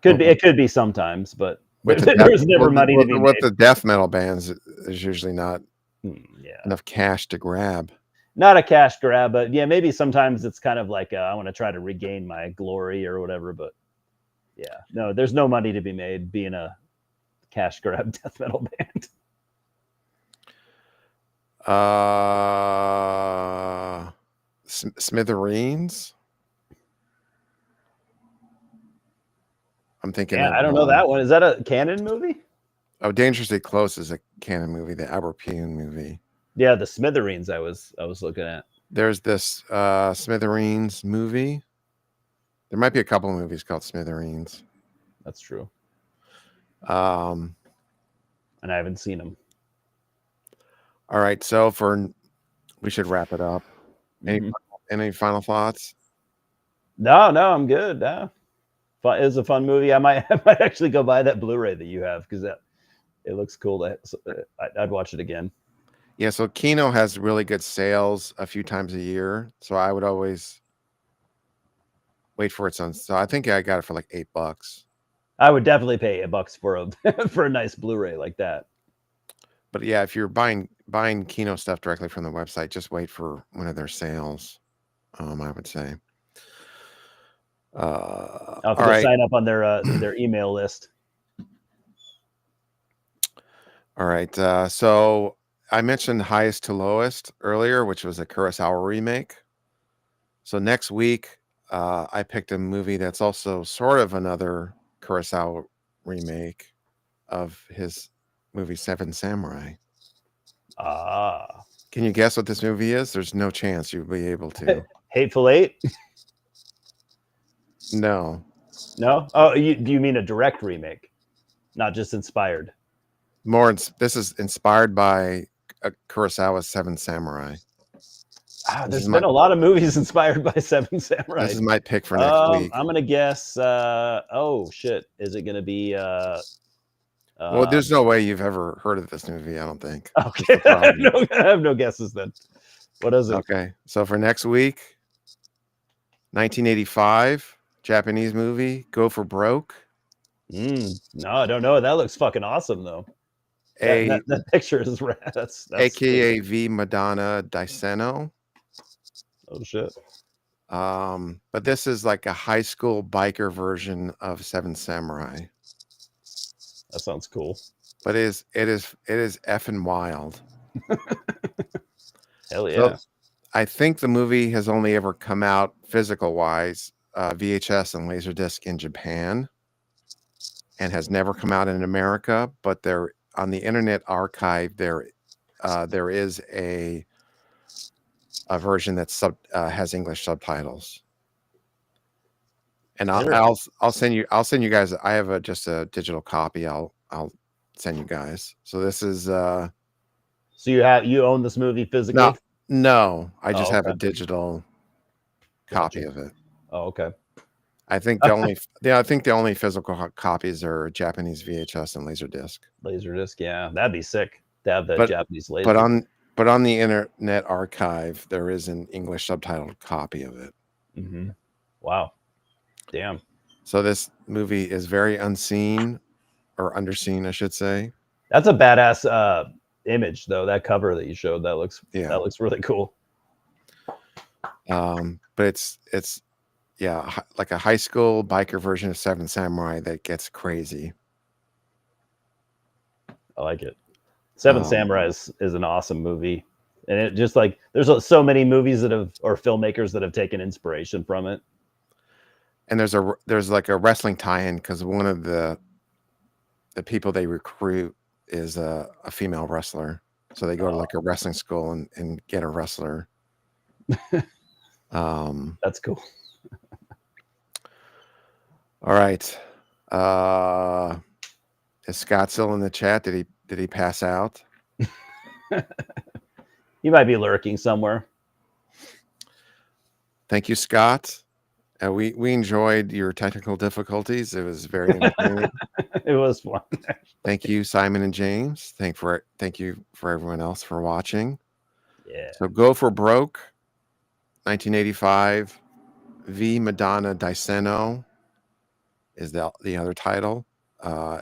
It could be sometimes, but there's never money to be made. With the death metal bands, there's usually not enough cash to grab. Not a cash grab, but yeah, maybe sometimes it's kind of like I want to try to regain my glory or whatever, but. Yeah, no, there's no money to be made being a cash grab death metal band. Smithereens. I'm thinking. Yeah, I don't know that one. Is that a canon movie? Oh, Dangerously Close is a canon movie, the Albert Pune movie. Yeah, the Smithereens I was looking at. There's this Smithereens movie. There might be a couple of movies called Smithereens. That's true. And I haven't seen them. All right, so we should wrap it up. Any final thoughts? No, I'm good. No. It was a fun movie. I might actually go buy that Blu-ray that you have because it looks cool. I'd watch it again. Yeah, so Kino has really good sales a few times a year, so I would always wait for its on. So I think I got it for like $8. I would definitely pay $8 for a nice Blu-ray like that. But yeah, if you're buying Kino stuff directly from the website, just wait for one of their sales. I would say. I'll have to sign up on their email list. All right, so I mentioned Highest to Lowest earlier, which was a Kurosawa remake. So next week, I picked a movie that's also sort of another Kurosawa remake of his movie Seven Samurai. Can you guess what this movie is? There's no chance you'll be able to. Hateful Eight? No. Oh, do you mean a direct remake, not just inspired? This is inspired by Kurosawa's Seven Samurai. There's been a lot of movies inspired by Seven Samurai. This is my pick for next week. I'm gonna guess. Oh shit! Is it gonna be? Well, there's no way you've ever heard of this movie. I don't think. Okay, I have no guesses then. What is it? Okay, so for next week, 1985 Japanese movie, Go for Broke. No, I don't know. That looks fucking awesome though. That picture is rad. That's AKA V Madonna Daiseno. Oh shit. But this is like a high school biker version of Seven Samurai. That sounds cool. But it is effing wild. Hell yeah. So I think the movie has only ever come out physical wise, VHS and Laserdisc in Japan, and has never come out in America. But there on the Internet Archive, there is a a version that has English subtitles. And Interesting. I'll send you guys. I have just a digital copy. I'll send you guys. So this is So you own this movie physically? no. I just Oh, have a okay. digital Gotcha. copy of it. Oh, okay. I think the only physical copies are Japanese VHS and Laserdisc. Laserdisc, yeah, that'd be sick to have that But Japanese laser. but on the Internet Archive, there is an English subtitled copy of it. Mm-hmm. Wow, damn. So this movie is very unseen or underseen, I should say. That's a badass image, though. That cover that you showed, that looks really cool. But it's like a high school biker version of Seven Samurai that gets crazy. I like it. Seven Samurai is an awesome movie, and it just like there's so many movies or filmmakers that have taken inspiration from it. And there's like a wrestling tie-in because one of the people they recruit is a female wrestler, so they go to like a wrestling school and get a wrestler. That's cool. All right. Is Scott still in the chat? Did he pass out? He might be lurking somewhere. Thank you, Scott. We enjoyed your technical difficulties. It was very entertaining. It was fun. Thank you, Simon and James. Thank you for everyone else for watching. Yeah. So Go for Broke, 1985. V Madonna di Seno is the other title.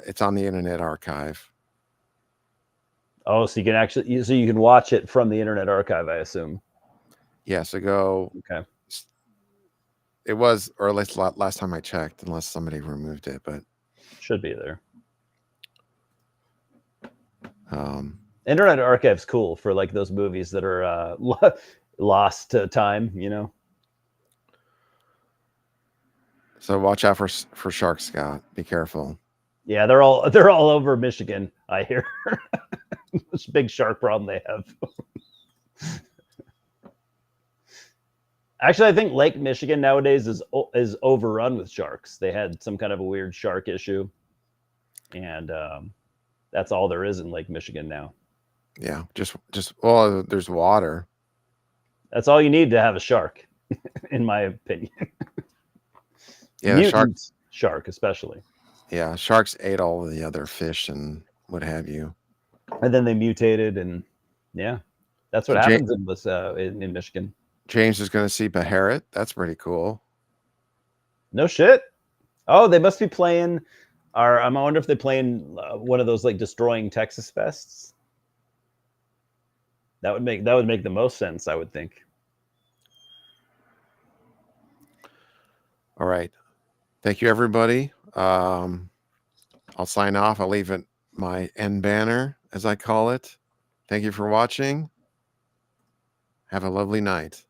It's on the Internet Archive. Oh, so you can watch it from the Internet Archive, I assume. Yeah, so go. Okay. It was, or at least last time I checked, unless somebody removed it, but should be there. Internet Archive's cool for like those movies that are lost to time, you know. So watch out for sharks, Scott. Be careful. Yeah, they're all over Michigan, I hear. This big shark problem they have. Actually, I think Lake Michigan nowadays is overrun with sharks. They had some kind of a weird shark issue, and that's all there is in Lake Michigan now. Yeah, just well, there's water. That's all you need to have a shark, in my opinion. Yeah, the shark especially. Yeah, sharks ate all of the other fish and what have you. And then they mutated, and yeah, that's what happens in this in Michigan. James is going to see Beharit. That's pretty cool. No shit. Oh, they must be playing. I wonder if they're playing one of those like Destroying Texas fests. That would make the most sense, I would think. All right. Thank you, everybody. I'll sign off. I'll leave it my end banner, as I call it. Thank you for watching. Have a lovely night.